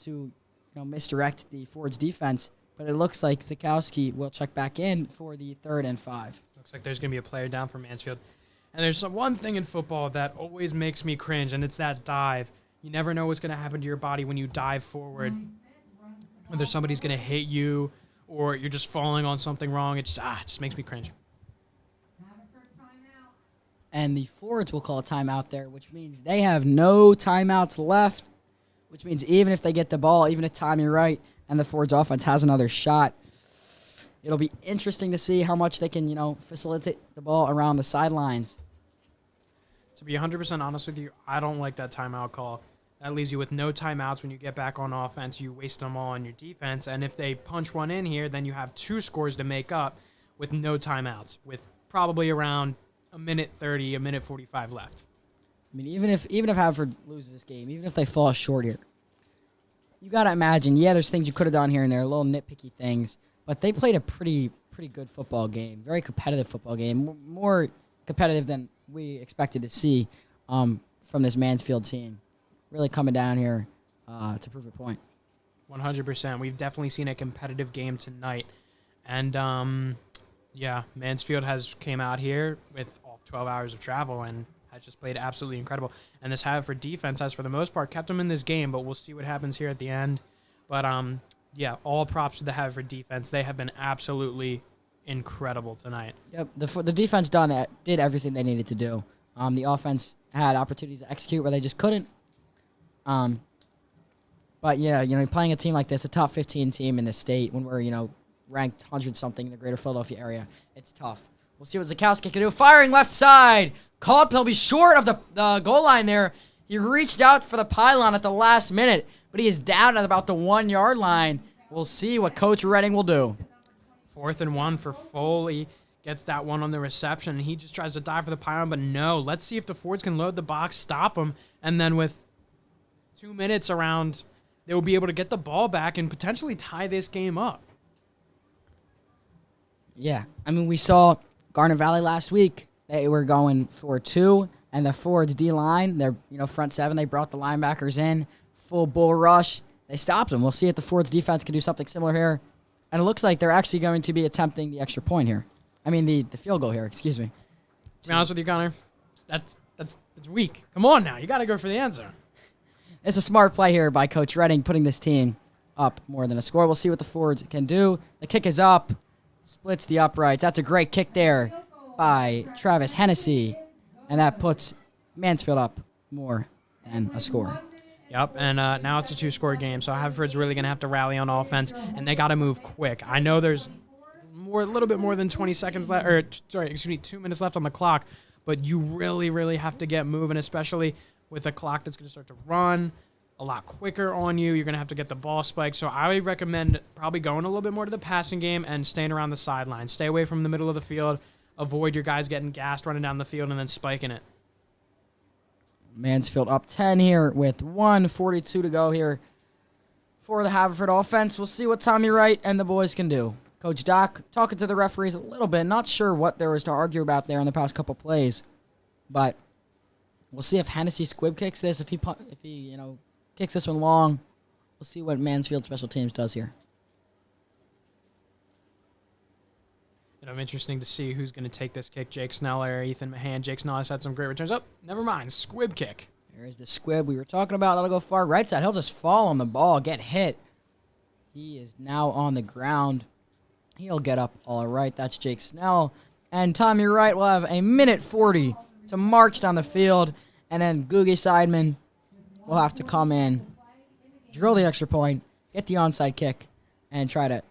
to misdirect the Ford's defense. But it looks like Zukowski will check back in for the 3rd and 5. Looks like there's going to be a player down for Mansfield. And there's one thing in football that always makes me cringe, and it's that dive. You never know what's going to happen to your body when you dive forward. Whether somebody's going to hit you or you're just falling on something wrong, it just makes me cringe. And the Fords will call a timeout there, which means they have no timeouts left, which means even if they get the ball, even if Tommy Wright and the Fords offense has another shot, it'll be interesting to see how much they can, facilitate the ball around the sidelines. To be 100% honest with you, I don't like that timeout call. That leaves you with no timeouts when you get back on offense. You waste them all on your defense. And if they punch one in here, then you have 2 scores to make up with no timeouts, with probably around 1 minute 30, 1 minute 45 left. I mean, even if Haverford loses this game, even if they fall short here, you got to imagine, there's things you could have done here and there, little nitpicky things, but they played a pretty good football game, very competitive football game, more competitive than we expected to see from this Mansfield team. Really coming down here to prove a point. 100%. We've definitely seen a competitive game tonight. And, Mansfield came out here with 12 hours of travel and has just played absolutely incredible. And this Haverford defense has, for the most part, kept them in this game, but we'll see what happens here at the end. But, all props to the Haverford defense. They have been absolutely incredible tonight. Yep, the defense did everything they needed to do. The offense had opportunities to execute where they just couldn't. But playing a team like this, a top 15 team in the state, when we're ranked 100-something in the greater Philadelphia area, it's tough. We'll see what Zukowski can do. Firing left side. Caught. He'll be short of the goal line there. He reached out for the pylon at the last minute, but he is down at about the 1-yard line. We'll see what Coach Redding will do. 4th and 1 for Foley. Gets that one on the reception, and he just tries to dive for the pylon, but no. Let's see if the Fords can load the box, stop him, and then with 2 minutes around, they will be able to get the ball back and potentially tie this game up. Yeah, I mean, we saw Garnet Valley last week. They were going for 2, and the Fords D-line, their front 7, they brought the linebackers in, full bull rush. They stopped them. We'll see if the Fords defense can do something similar here. And it looks like they're actually going to be attempting the extra point here. I mean, the field goal here, excuse me. To be honest with you, Connor, that's weak. Come on now. You got to go for the answer. It's a smart play here by Coach Redding, putting this team up more than a score. We'll see what the Fords can do. The kick is up, splits the uprights. That's a great kick there by Travis Hennessy, and that puts Mansfield up more than a score. Yep, and now it's a 2-score game, so Haverford's really going to have to rally on offense, and they got to move quick. I know there's a little bit more than 20 seconds left, 2 minutes left on the clock, but you really, really have to get moving, especially with a clock that's going to start to run a lot quicker on you. You're going to have to get the ball spiked, so I would recommend probably going a little bit more to the passing game and staying around the sideline. Stay away from the middle of the field. Avoid your guys getting gassed running down the field and then spiking it. Mansfield up 10 here with 1:42 to go here for the Haverford offense. We'll see what Tommy Wright and the boys can do. Coach Doc talking to the referees a little bit. Not sure what there was to argue about there in the past couple plays, but we'll see if Hennessy squib kicks this. If he kicks this one long, we'll see what Mansfield Special Teams does here. It'll be interesting to see who's going to take this kick. Jake Snell or Ethan Mahan. Jake Snell has had some great returns. Oh, never mind. Squib kick. There's the squib we were talking about. That'll go far right side. He'll just fall on the ball, get hit. He is now on the ground. He'll get up all right. That's Jake Snell. And Tommy Wright will have 1:40 to march down the field. And then Googie Seidman will have to come in, drill the extra point, get the onside kick, and try to,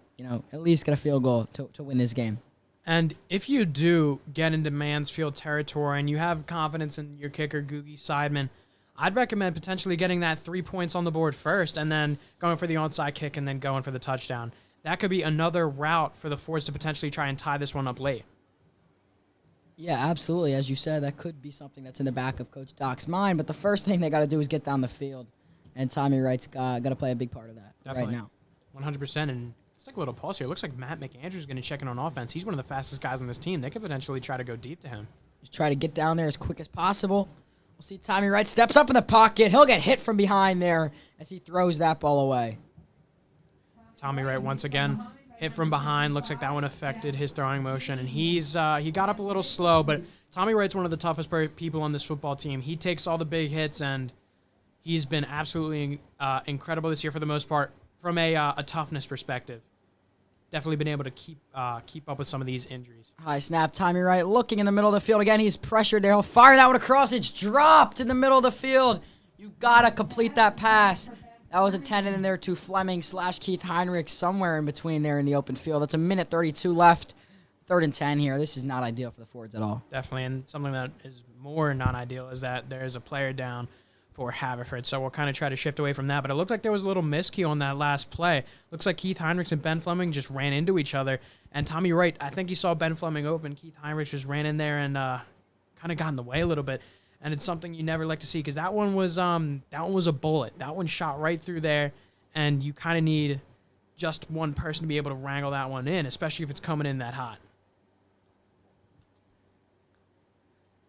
at least get a field goal to win this game. And if you do get into Mansfield territory and you have confidence in your kicker, Googie Seidman, I'd recommend potentially getting that 3 points on the board first and then going for the onside kick and then going for the touchdown. That could be another route for the Fords to potentially try and tie this one up late. Yeah, absolutely. As you said, that could be something that's in the back of Coach Doc's mind. But the first thing they got to do is get down the field. And Tommy Wright's got to play a big part of that Definitely. right now. 100%. And let's take a little pause here. It looks like Matt McAndrews is going to check in on offense. He's one of the fastest guys on this team. They could potentially try to go deep to him. Just try to get down there as quick as possible. We'll see Tommy Wright steps up in the pocket. He'll get hit from behind there as he throws that ball away. Tommy Wright once again hit from behind. Looks like that one affected his throwing motion, and he got up a little slow. But Tommy Wright's one of the toughest people on this football team. He takes all the big hits, and he's been absolutely incredible this year for the most part from a toughness perspective. Definitely been able to keep up with some of these injuries. High snap, Tommy Wright looking in the middle of the field again. He's pressured there. He'll fire that one across. It's dropped in the middle of the field. You gotta complete that pass. That was intended in there to Fleming / Keith Heinrich, somewhere in between there in the open field. That's 1:32 left. 3rd and 10 here. This is not ideal for the Fords at all. Definitely, and something that is more non-ideal is that there is a player down for Haverford. So we'll kind of try to shift away from that. But it looked like there was a little miscue on that last play. Looks like Keith Heinrich and Ben Fleming just ran into each other. And Tommy Wright, I think he saw Ben Fleming open. Keith Heinrich just ran in there and kind of got in the way a little bit. And it's something you never like to see because that one was a bullet. That one shot right through there, and you kind of need just one person to be able to wrangle that one in, especially if it's coming in that hot.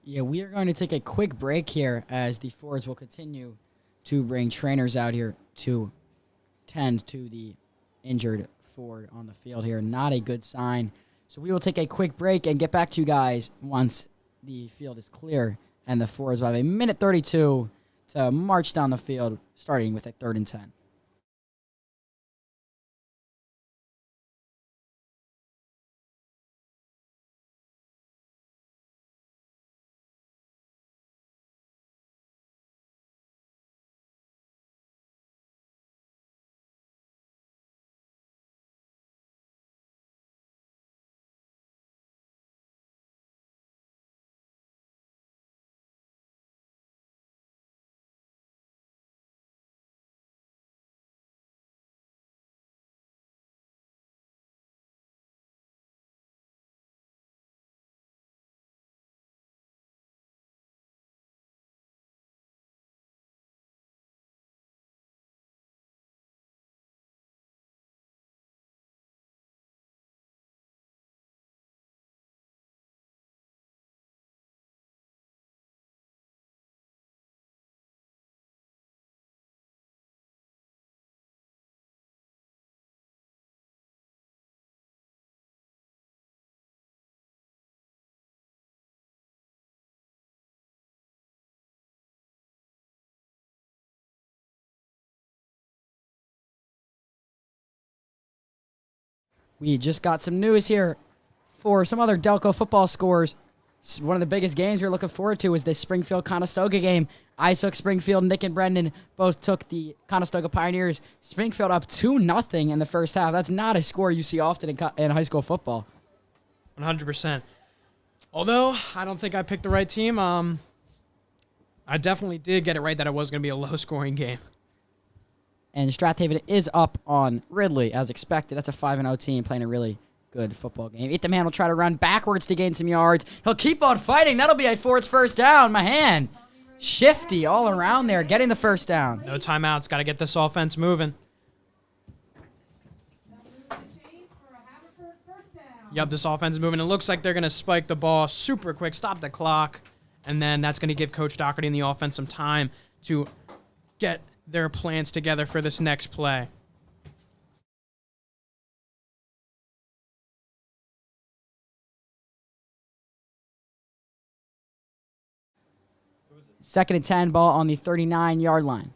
Yeah, we are going to take a quick break here as the Fords will continue to bring trainers out here to tend to the injured Ford on the field here. Not a good sign. So we will take a quick break and get back to you guys once the field is clear. And the Fords will have 1:32 to march down the field, starting with a 3rd and 10. We just got some news here for some other Delco football scores. One of the biggest games we're looking forward to is this Springfield-Conestoga game. I took Springfield. Nick and Brendan both took the Conestoga Pioneers. Springfield up 2-0 in the first half. That's not a score you see often in high school football. 100%. Although, I don't think I picked the right team. I definitely did get it right that it was going to be a low-scoring game. And Strathaven is up on Ridley, as expected. That's a 5-0 team playing a really good football game. Ethan Mahan will try to run backwards to gain some yards. He'll keep on fighting. That'll be a Ford's first down. Mahan, shifty all around there, getting the first down. No timeouts. Got to get this offense moving. Yep, this offense is moving. It looks like they're going to spike the ball super quick, stop the clock, and then that's going to give Coach Doherty and the offense some time to get their plans together for this next play. Second and 10, ball on the 39-yard line.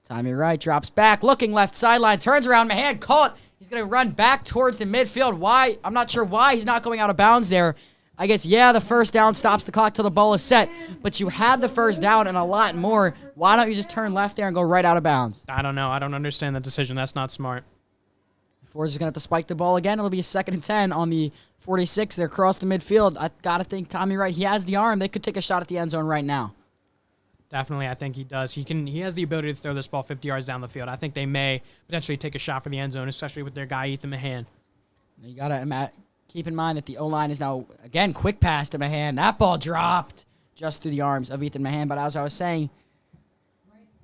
Tommy Wright drops back, looking left sideline, turns around, Mahan caught. He's going to run back towards the midfield. Why? I'm not sure why he's not going out of bounds there. I guess, yeah, the first down stops the clock till the ball is set, but you have the first down and a lot more. Why don't you just turn left there and go right out of bounds? I don't know. I don't understand that decision. That's not smart. Ford's just going to have to spike the ball again. It'll be a second and 10 on the 46. They're across the midfield. I got to think Tommy Wright, he has the arm. They could take a shot at the end zone right now. Definitely, I think he does. He has the ability to throw this ball 50 yards down the field. I think they may potentially take a shot for the end zone, especially with their guy, Ethan Mahan. You got to keep in mind that the O-line is now, again, quick pass to Mahan. That ball dropped just through the arms of Ethan Mahan. But as I was saying,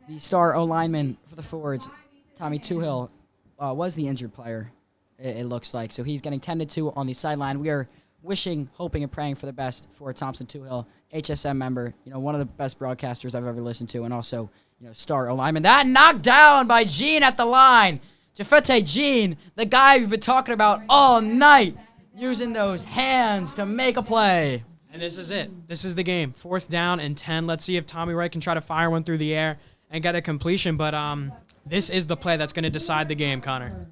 the star O-lineman for the Fords, Tommy Toohill, was the injured player, it looks like. So he's getting tended to on the sideline. We are wishing, hoping, and praying for the best for Thompson Toohill, HSM member, one of the best broadcasters I've ever listened to, and also, star O-lineman. That knocked down by Gene at the line. Jafete Gene, the guy we've been talking about all night, using those hands to make a play. And this is it. This is the game. 4th down and 10. Let's see if Tommy Wright can try to fire one through the air and get a completion. But this is the play that's going to decide the game, Connor.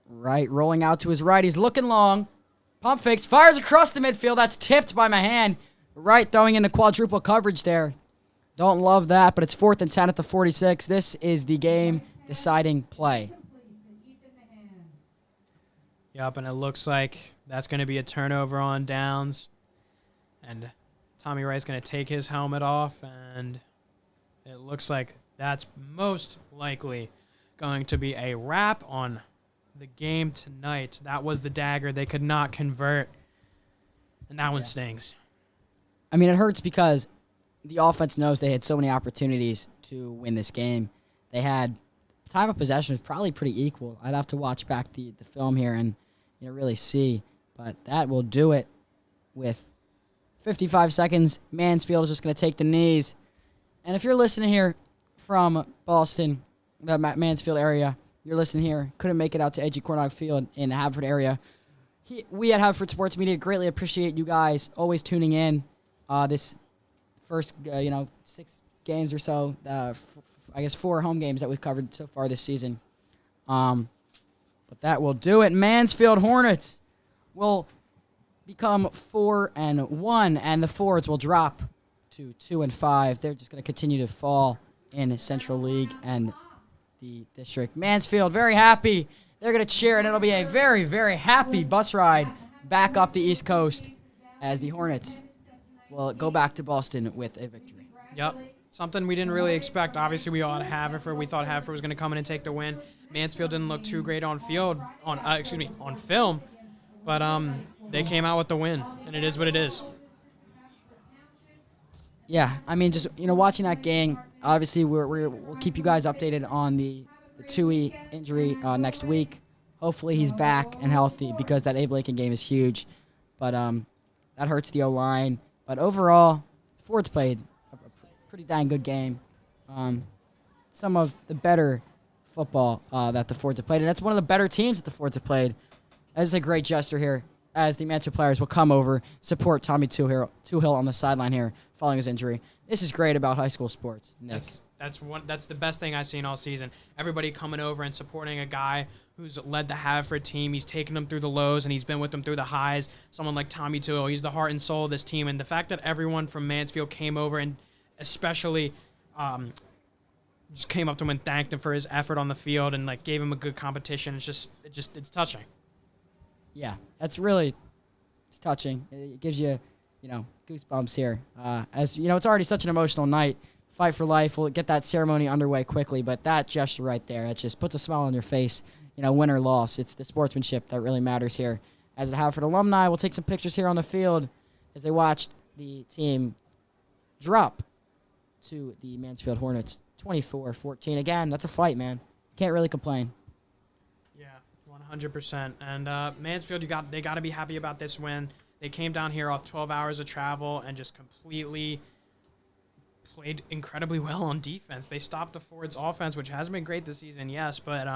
Right, rolling out to his right. He's looking long. Pump fakes, fires across the midfield. That's tipped by Mahan. Right, throwing into quadruple coverage there. Don't love that, but it's 4th and 10 at the 46. This is the game-deciding play. Yep, and it looks like that's going to be a turnover on downs. And Tommy Wright's going to take his helmet off, and it looks like that's most likely going to be a wrap on the game tonight. That was the dagger. They could not convert, and that one stings. I mean, it hurts because the offense knows they had so many opportunities to win this game. They had time of possession was probably pretty equal. I'd have to watch back the film here and really see, but that will do it with 55 seconds. Mansfield is just going to take the knees. And if you're listening here from Boston, the Mansfield area, you're listening here, couldn't make it out to A.G. Cornog Field in the Haverford area, we at Haverford Sports Media greatly appreciate you guys always tuning in. This first, 6 games or so, I guess 4 home games that we've covered so far this season. But that will do it. Mansfield Hornets will become 4-1, and the Fords will drop to 2-5. They're just going to continue to fall in Central League and the district. Mansfield, very happy. They're going to cheer, and it'll be a very, very happy bus ride back up the East Coast as the Hornets will go back to Boston with a victory. Yep. Something we didn't really expect. Obviously, we all had Haverford. We thought Haverford was going to come in and take the win. Mansfield didn't look too great on film, but they came out with the win, and it is what it is. Yeah, I mean, just watching that game. Obviously, we'll keep you guys updated on the Tui injury next week. Hopefully, he's back and healthy because that Abe Lincoln game is huge, but that hurts the O-line. But overall, Ford's played a pretty dang good game. Some of the better football that the Fords have played, and that's one of the better teams that the Fords have played. That's a great gesture here as the Mansfield players will come over, support Tommy Toohill on the sideline here following his injury. This is great about high school sports. That's That's the best thing I've seen all season. Everybody coming over and supporting a guy who's led the Haverford team. He's taken them through the lows and he's been with them through the highs. Someone like Tommy Tuo, he's the heart and soul of this team. And the fact that everyone from Mansfield came over and especially just came up to him and thanked him for his effort on the field and like gave him a good competition. It's touching. Yeah, it's touching. It gives you, goosebumps here. As you know, it's already such an emotional night. Fight for life. We'll get that ceremony underway quickly, but that gesture right there, it just puts a smile on your face. Win or loss, it's the sportsmanship that really matters here. As the Haverford alumni, we'll take some pictures here on the field as they watched the team drop to the Mansfield Hornets, 24-14. Again, that's a fight, man. Can't really complain. Yeah, 100%. And Mansfield, they got to be happy about this win. They came down here off 12 hours of travel and just completely played incredibly well on defense. They stopped the Ford's offense, which hasn't been great this season, yes, but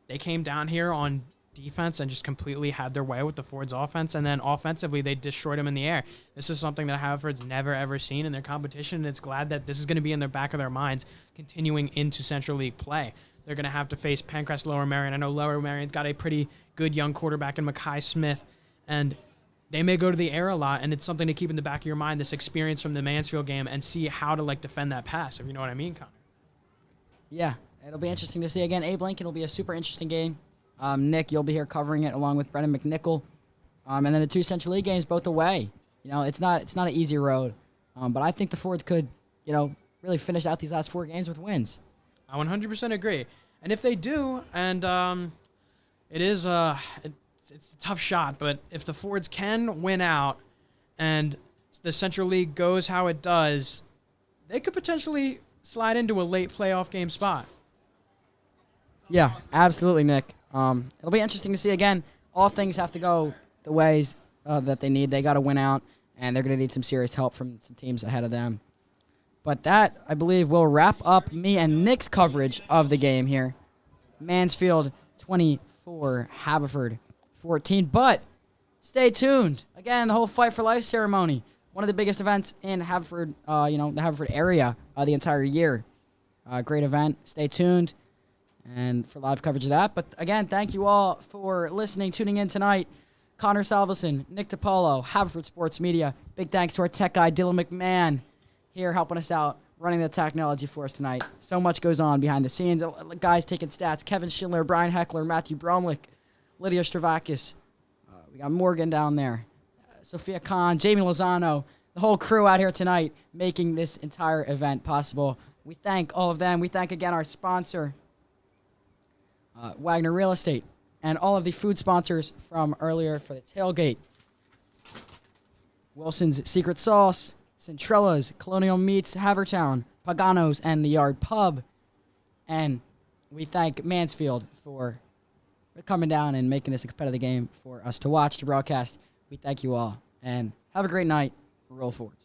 they came down here on defense and just completely had their way with the Ford's offense, and then offensively they destroyed them in the air. This is something that Haverford's never ever seen in their competition, and it's glad that this is going to be in the back of their minds continuing into Central League play. They're going to have to face Pencrest Lower Merion. I know Lower Marion's got a pretty good young quarterback in Mackay Smith, and they may go to the air a lot, and it's something to keep in the back of your mind, this experience from the Mansfield game, and see how to defend that pass, if you know what I mean, Connor. Yeah, it'll be interesting to see. Again, Abe Lincoln will be a super interesting game. Nick, you'll be here covering it along with Brendan McNichol. And then the two Central League games both away. It's not an easy road. But I think the Fords could, really finish out these last 4 games with wins. I 100% agree. And if they do, and it's a tough shot, but if the Fords can win out and the Central League goes how it does, they could potentially slide into a late playoff game spot. Yeah, absolutely, Nick. It'll be interesting to see. Again, all things have to go the ways that they need. They got to win out, and they're going to need some serious help from some teams ahead of them. But that, I believe, will wrap up me and Nick's coverage of the game here. Mansfield 24, Haverford 14. But stay tuned. Again, the whole Fight for Life ceremony, one of the biggest events in Haverford, the Haverford area the entire year. Great event. Stay tuned and for live coverage of that. But again, thank you all for listening, tuning in tonight. Connor Salveson, Nick DiPaolo, Haverford Sports Media. Big thanks to our tech guy, Dylan McMahon, here helping us out, running the technology for us tonight. So much goes on behind the scenes. Guys taking stats, Kevin Schindler, Brian Heckler, Matthew Bromlick, Lydia Stravakis. We got Morgan down there, Sophia Khan, Jamie Lozano, the whole crew out here tonight making this entire event possible. We thank all of them. We thank again our sponsor, Wagner Real Estate, and all of the food sponsors from earlier for the tailgate. Wilson's Secret Sauce, Centrella's, Colonial Meats, Havertown, Pagano's, and the Yard Pub. And we thank Mansfield for coming down and making this a competitive game for us to watch, to broadcast. We thank you all, and have a great night. Roll Forwards.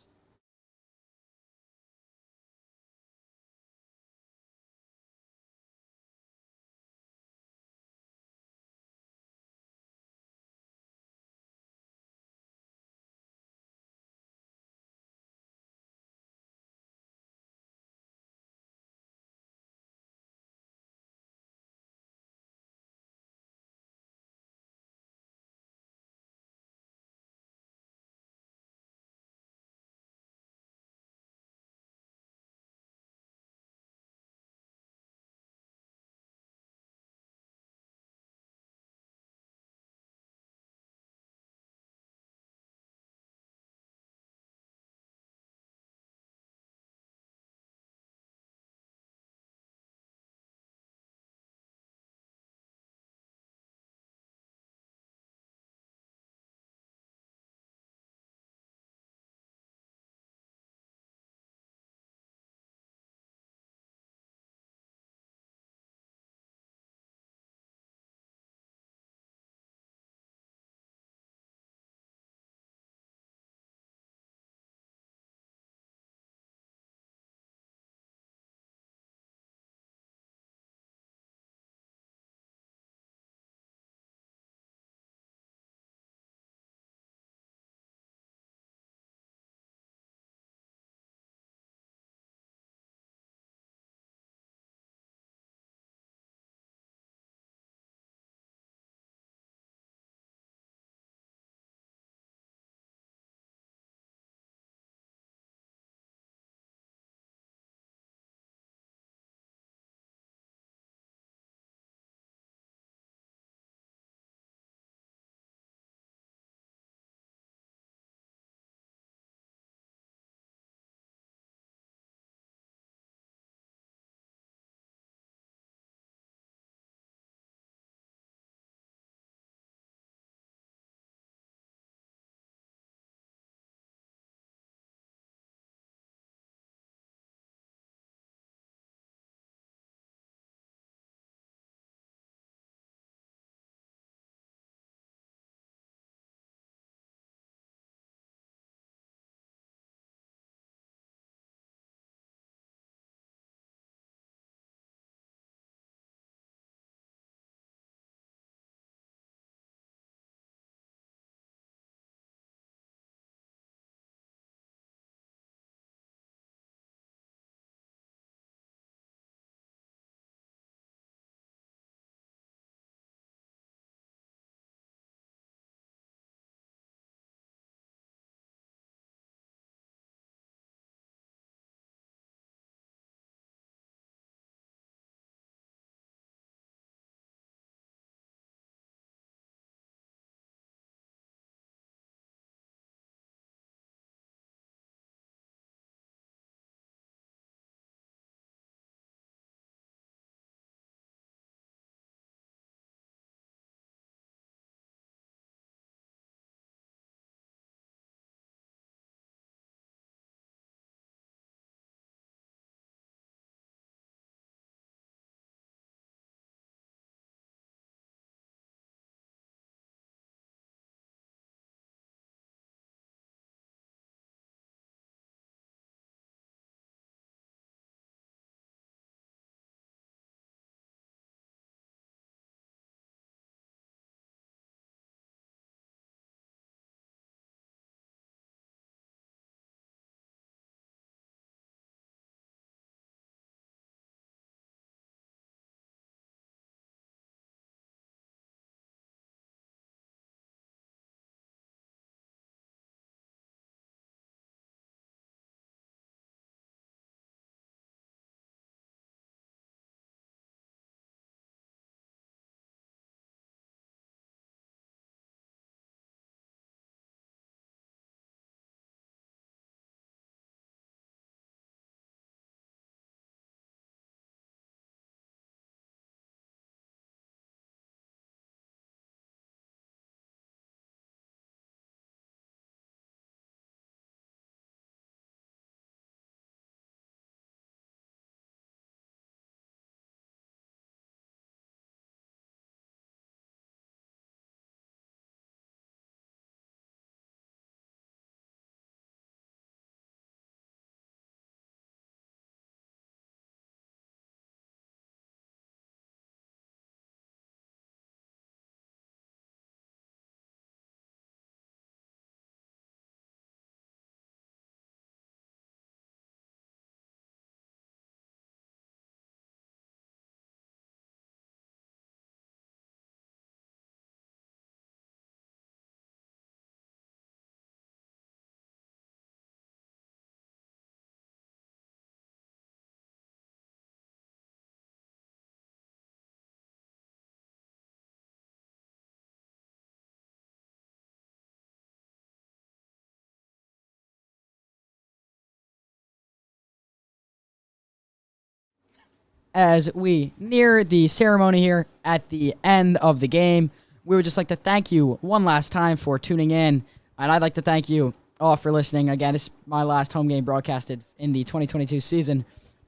as we near the ceremony here at the end of the game, we would just like to thank you one last time for tuning in, and I'd like to thank you all for listening. Again, this is my last home game broadcasted in the 2022 season,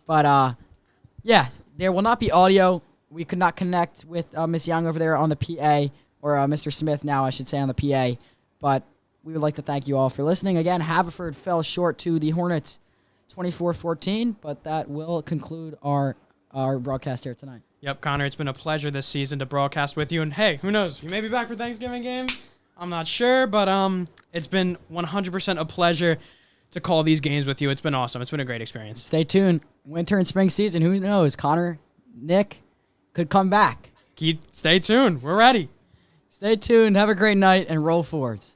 but yeah, there will not be audio. We could not connect with Miss Young over there on the PA, or Mr. Smith now, I should say, on the PA, but we would like to thank you all for listening. Again, Haverford fell short to the Hornets 24-14, but that will conclude our broadcast here tonight. Yep, Connor, it's been a pleasure this season to broadcast with you. And hey, who knows? You may be back for Thanksgiving game. I'm not sure, but it's been 100% a pleasure to call these games with you. It's been awesome. It's been a great experience. Stay tuned. Winter and spring season, who knows? Connor, Nick could come back. Stay tuned. We're ready. Stay tuned. Have a great night, and roll forwards.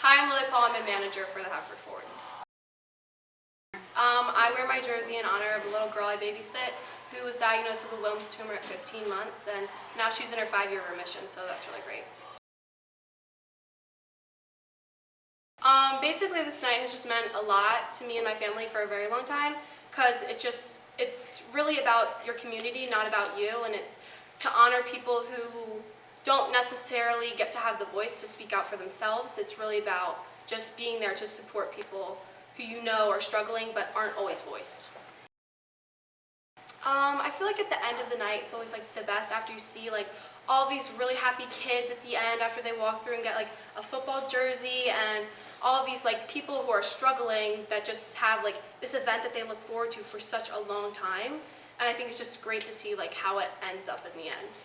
Hi, I'm Lily Paul. I'm a manager for the Haverford Sports. I wear my jersey in honor of a little girl I babysit who was diagnosed with a Wilms tumor at 15 months, and now she's in her 5-year remission, so that's really great. Basically, this night has just meant a lot to me and my family for a very long time, because it's really about your community, not about you, and it's to honor people who don't necessarily get to have the voice to speak out for themselves. It's really about just being there to support people who you know are struggling but aren't always voiced. I feel like at the end of the night, it's always like the best after you see like all these really happy kids at the end after they walk through and get like a football jersey, and all of these like people who are struggling that just have like this event that they look forward to for such a long time. And I think it's just great to see like how it ends up in the end.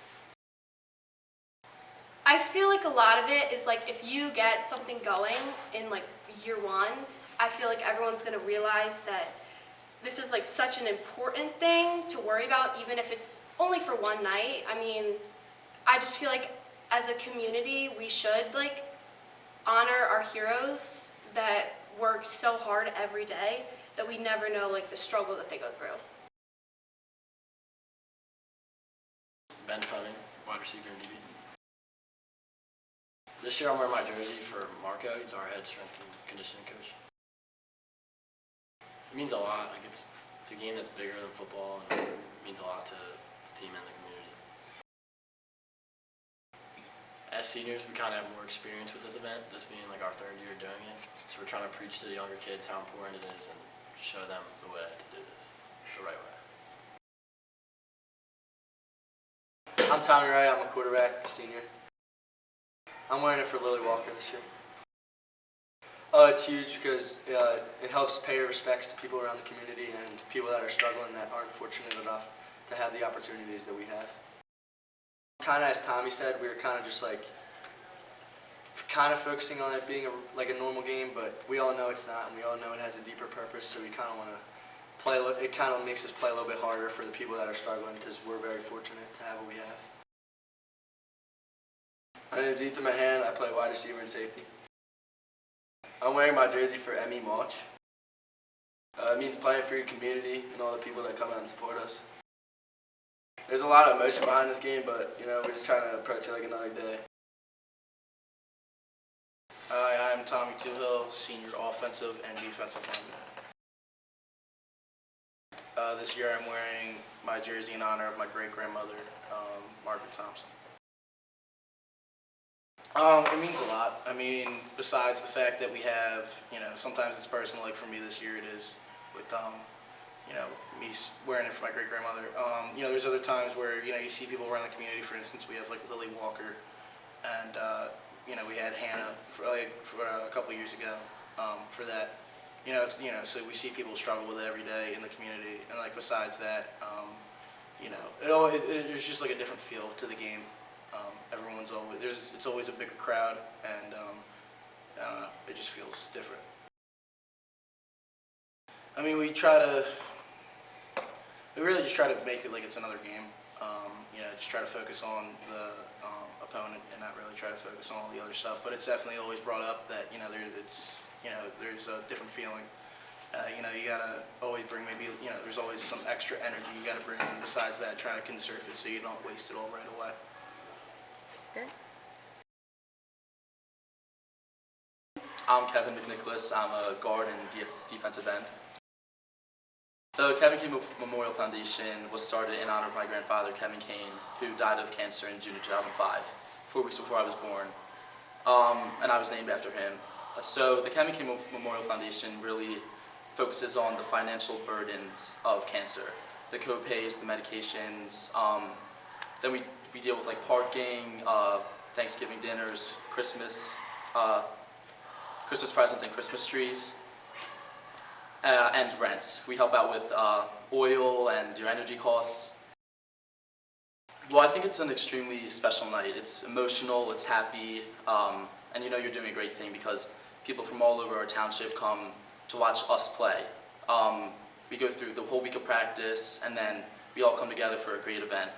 I feel like a lot of it is like if you get something going in like year one, I feel like everyone's gonna realize that this is like such an important thing to worry about, even if it's only for one night. I mean, I just feel like as a community, we should like honor our heroes that work so hard every day that we never know like the struggle that they go through. Ben Fleming, wide receiver in DB. This year I'm wearing my jersey for Marco. He's our head strength and conditioning coach. It means a lot. Like it's a game that's bigger than football, and it means a lot to the team and the community. as seniors, we kind of have more experience with this event, this being like our third year doing it. So we're trying to preach to the younger kids how important it is and show them the way to do this the right way. I'm Tommy Wright. I'm a quarterback, senior. I'm wearing it for Lily Walker this year. Oh, it's huge because it helps pay respects to people around the community and people that are struggling that aren't fortunate enough to have the opportunities that we have. Kind of as Tommy said, we were kind of just like focusing on it being like a normal game, but we all know it's not, and we all know it has a deeper purpose. So we kind of want to play. It kind of makes us play a little bit harder for the people that are struggling because we're very fortunate to have what we have. My name is Ethan Mahan. I play wide receiver and safety. I'm wearing my jersey for ME March. It means playing for your community and all the people that come out and support us. There's a lot of emotion behind this game, but we're just trying to approach it like another day. Hi, I'm Tommy Toohill, senior offensive and defensive lineman. This year I'm wearing my jersey in honor of my great-grandmother, Margaret Thompson. It means a lot. I mean, besides the fact that we have, sometimes it's personal, like for me this year it is with, me wearing it for my great-grandmother. There's other times where, you see people around the community. For instance, we have like Lily Walker, and, we had Hannah for a couple years ago for that. So we see people struggle with it every day in the community. And like besides that, there's just like a different feel to the game. Everyone's always, it's always a bigger crowd, and I don't know, it just feels different. I mean, we really just try to make it like it's another game. Just try to focus on the opponent and not really try to focus on all the other stuff. But it's definitely always brought up that there's a different feeling. You gotta always bring there's always some extra energy you gotta bring, and besides that, try to conserve it so you don't waste it all right away. Okay. I'm Kevin McNicholas. I'm a guard and defensive end. The Kevin Kane Memorial Foundation was started in honor of my grandfather, Kevin Kane, who died of cancer in June of 2005, 4 weeks before I was born, and I was named after him. So the Kevin Kane Memorial Foundation really focuses on the financial burdens of cancer, the co-pays, the medications. Then we deal with like parking, Thanksgiving dinners, Christmas presents and Christmas trees. And rent. We help out with oil and your energy costs. Well, I think it's an extremely special night. It's emotional, it's happy, and you're doing a great thing because people from all over our township come to watch us play. We go through the whole week of practice, and then we all come together for a great event.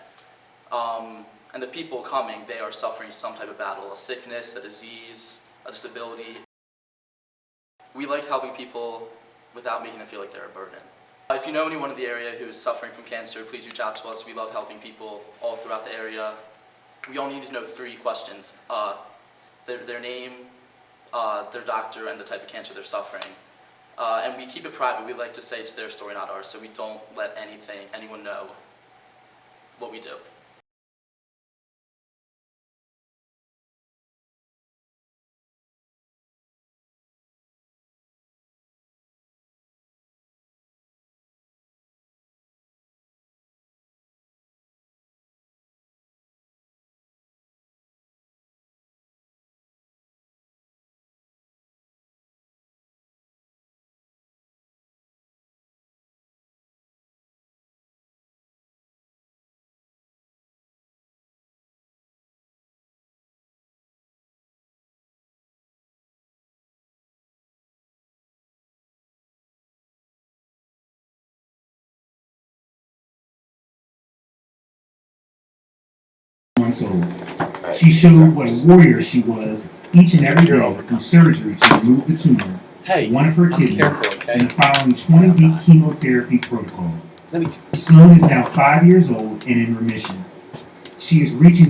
And the people coming, they are suffering some type of battle, a sickness, a disease, a disability. We like helping people without making them feel like they're a burden. If you know anyone in the area who is suffering from cancer, please reach out to us. We love helping people all throughout the area. We all need to know 3 questions. Their name, their doctor, and the type of cancer they're suffering. And we keep it private. We like to say it's their story, not ours, so we don't let anyone know what we do. Months old. She showed what a warrior she was each and every day through surgery to remove the tumor, one of her kidneys, and the following 20-week chemotherapy protocol. Sloan is now 5 years old and in remission. She is reaching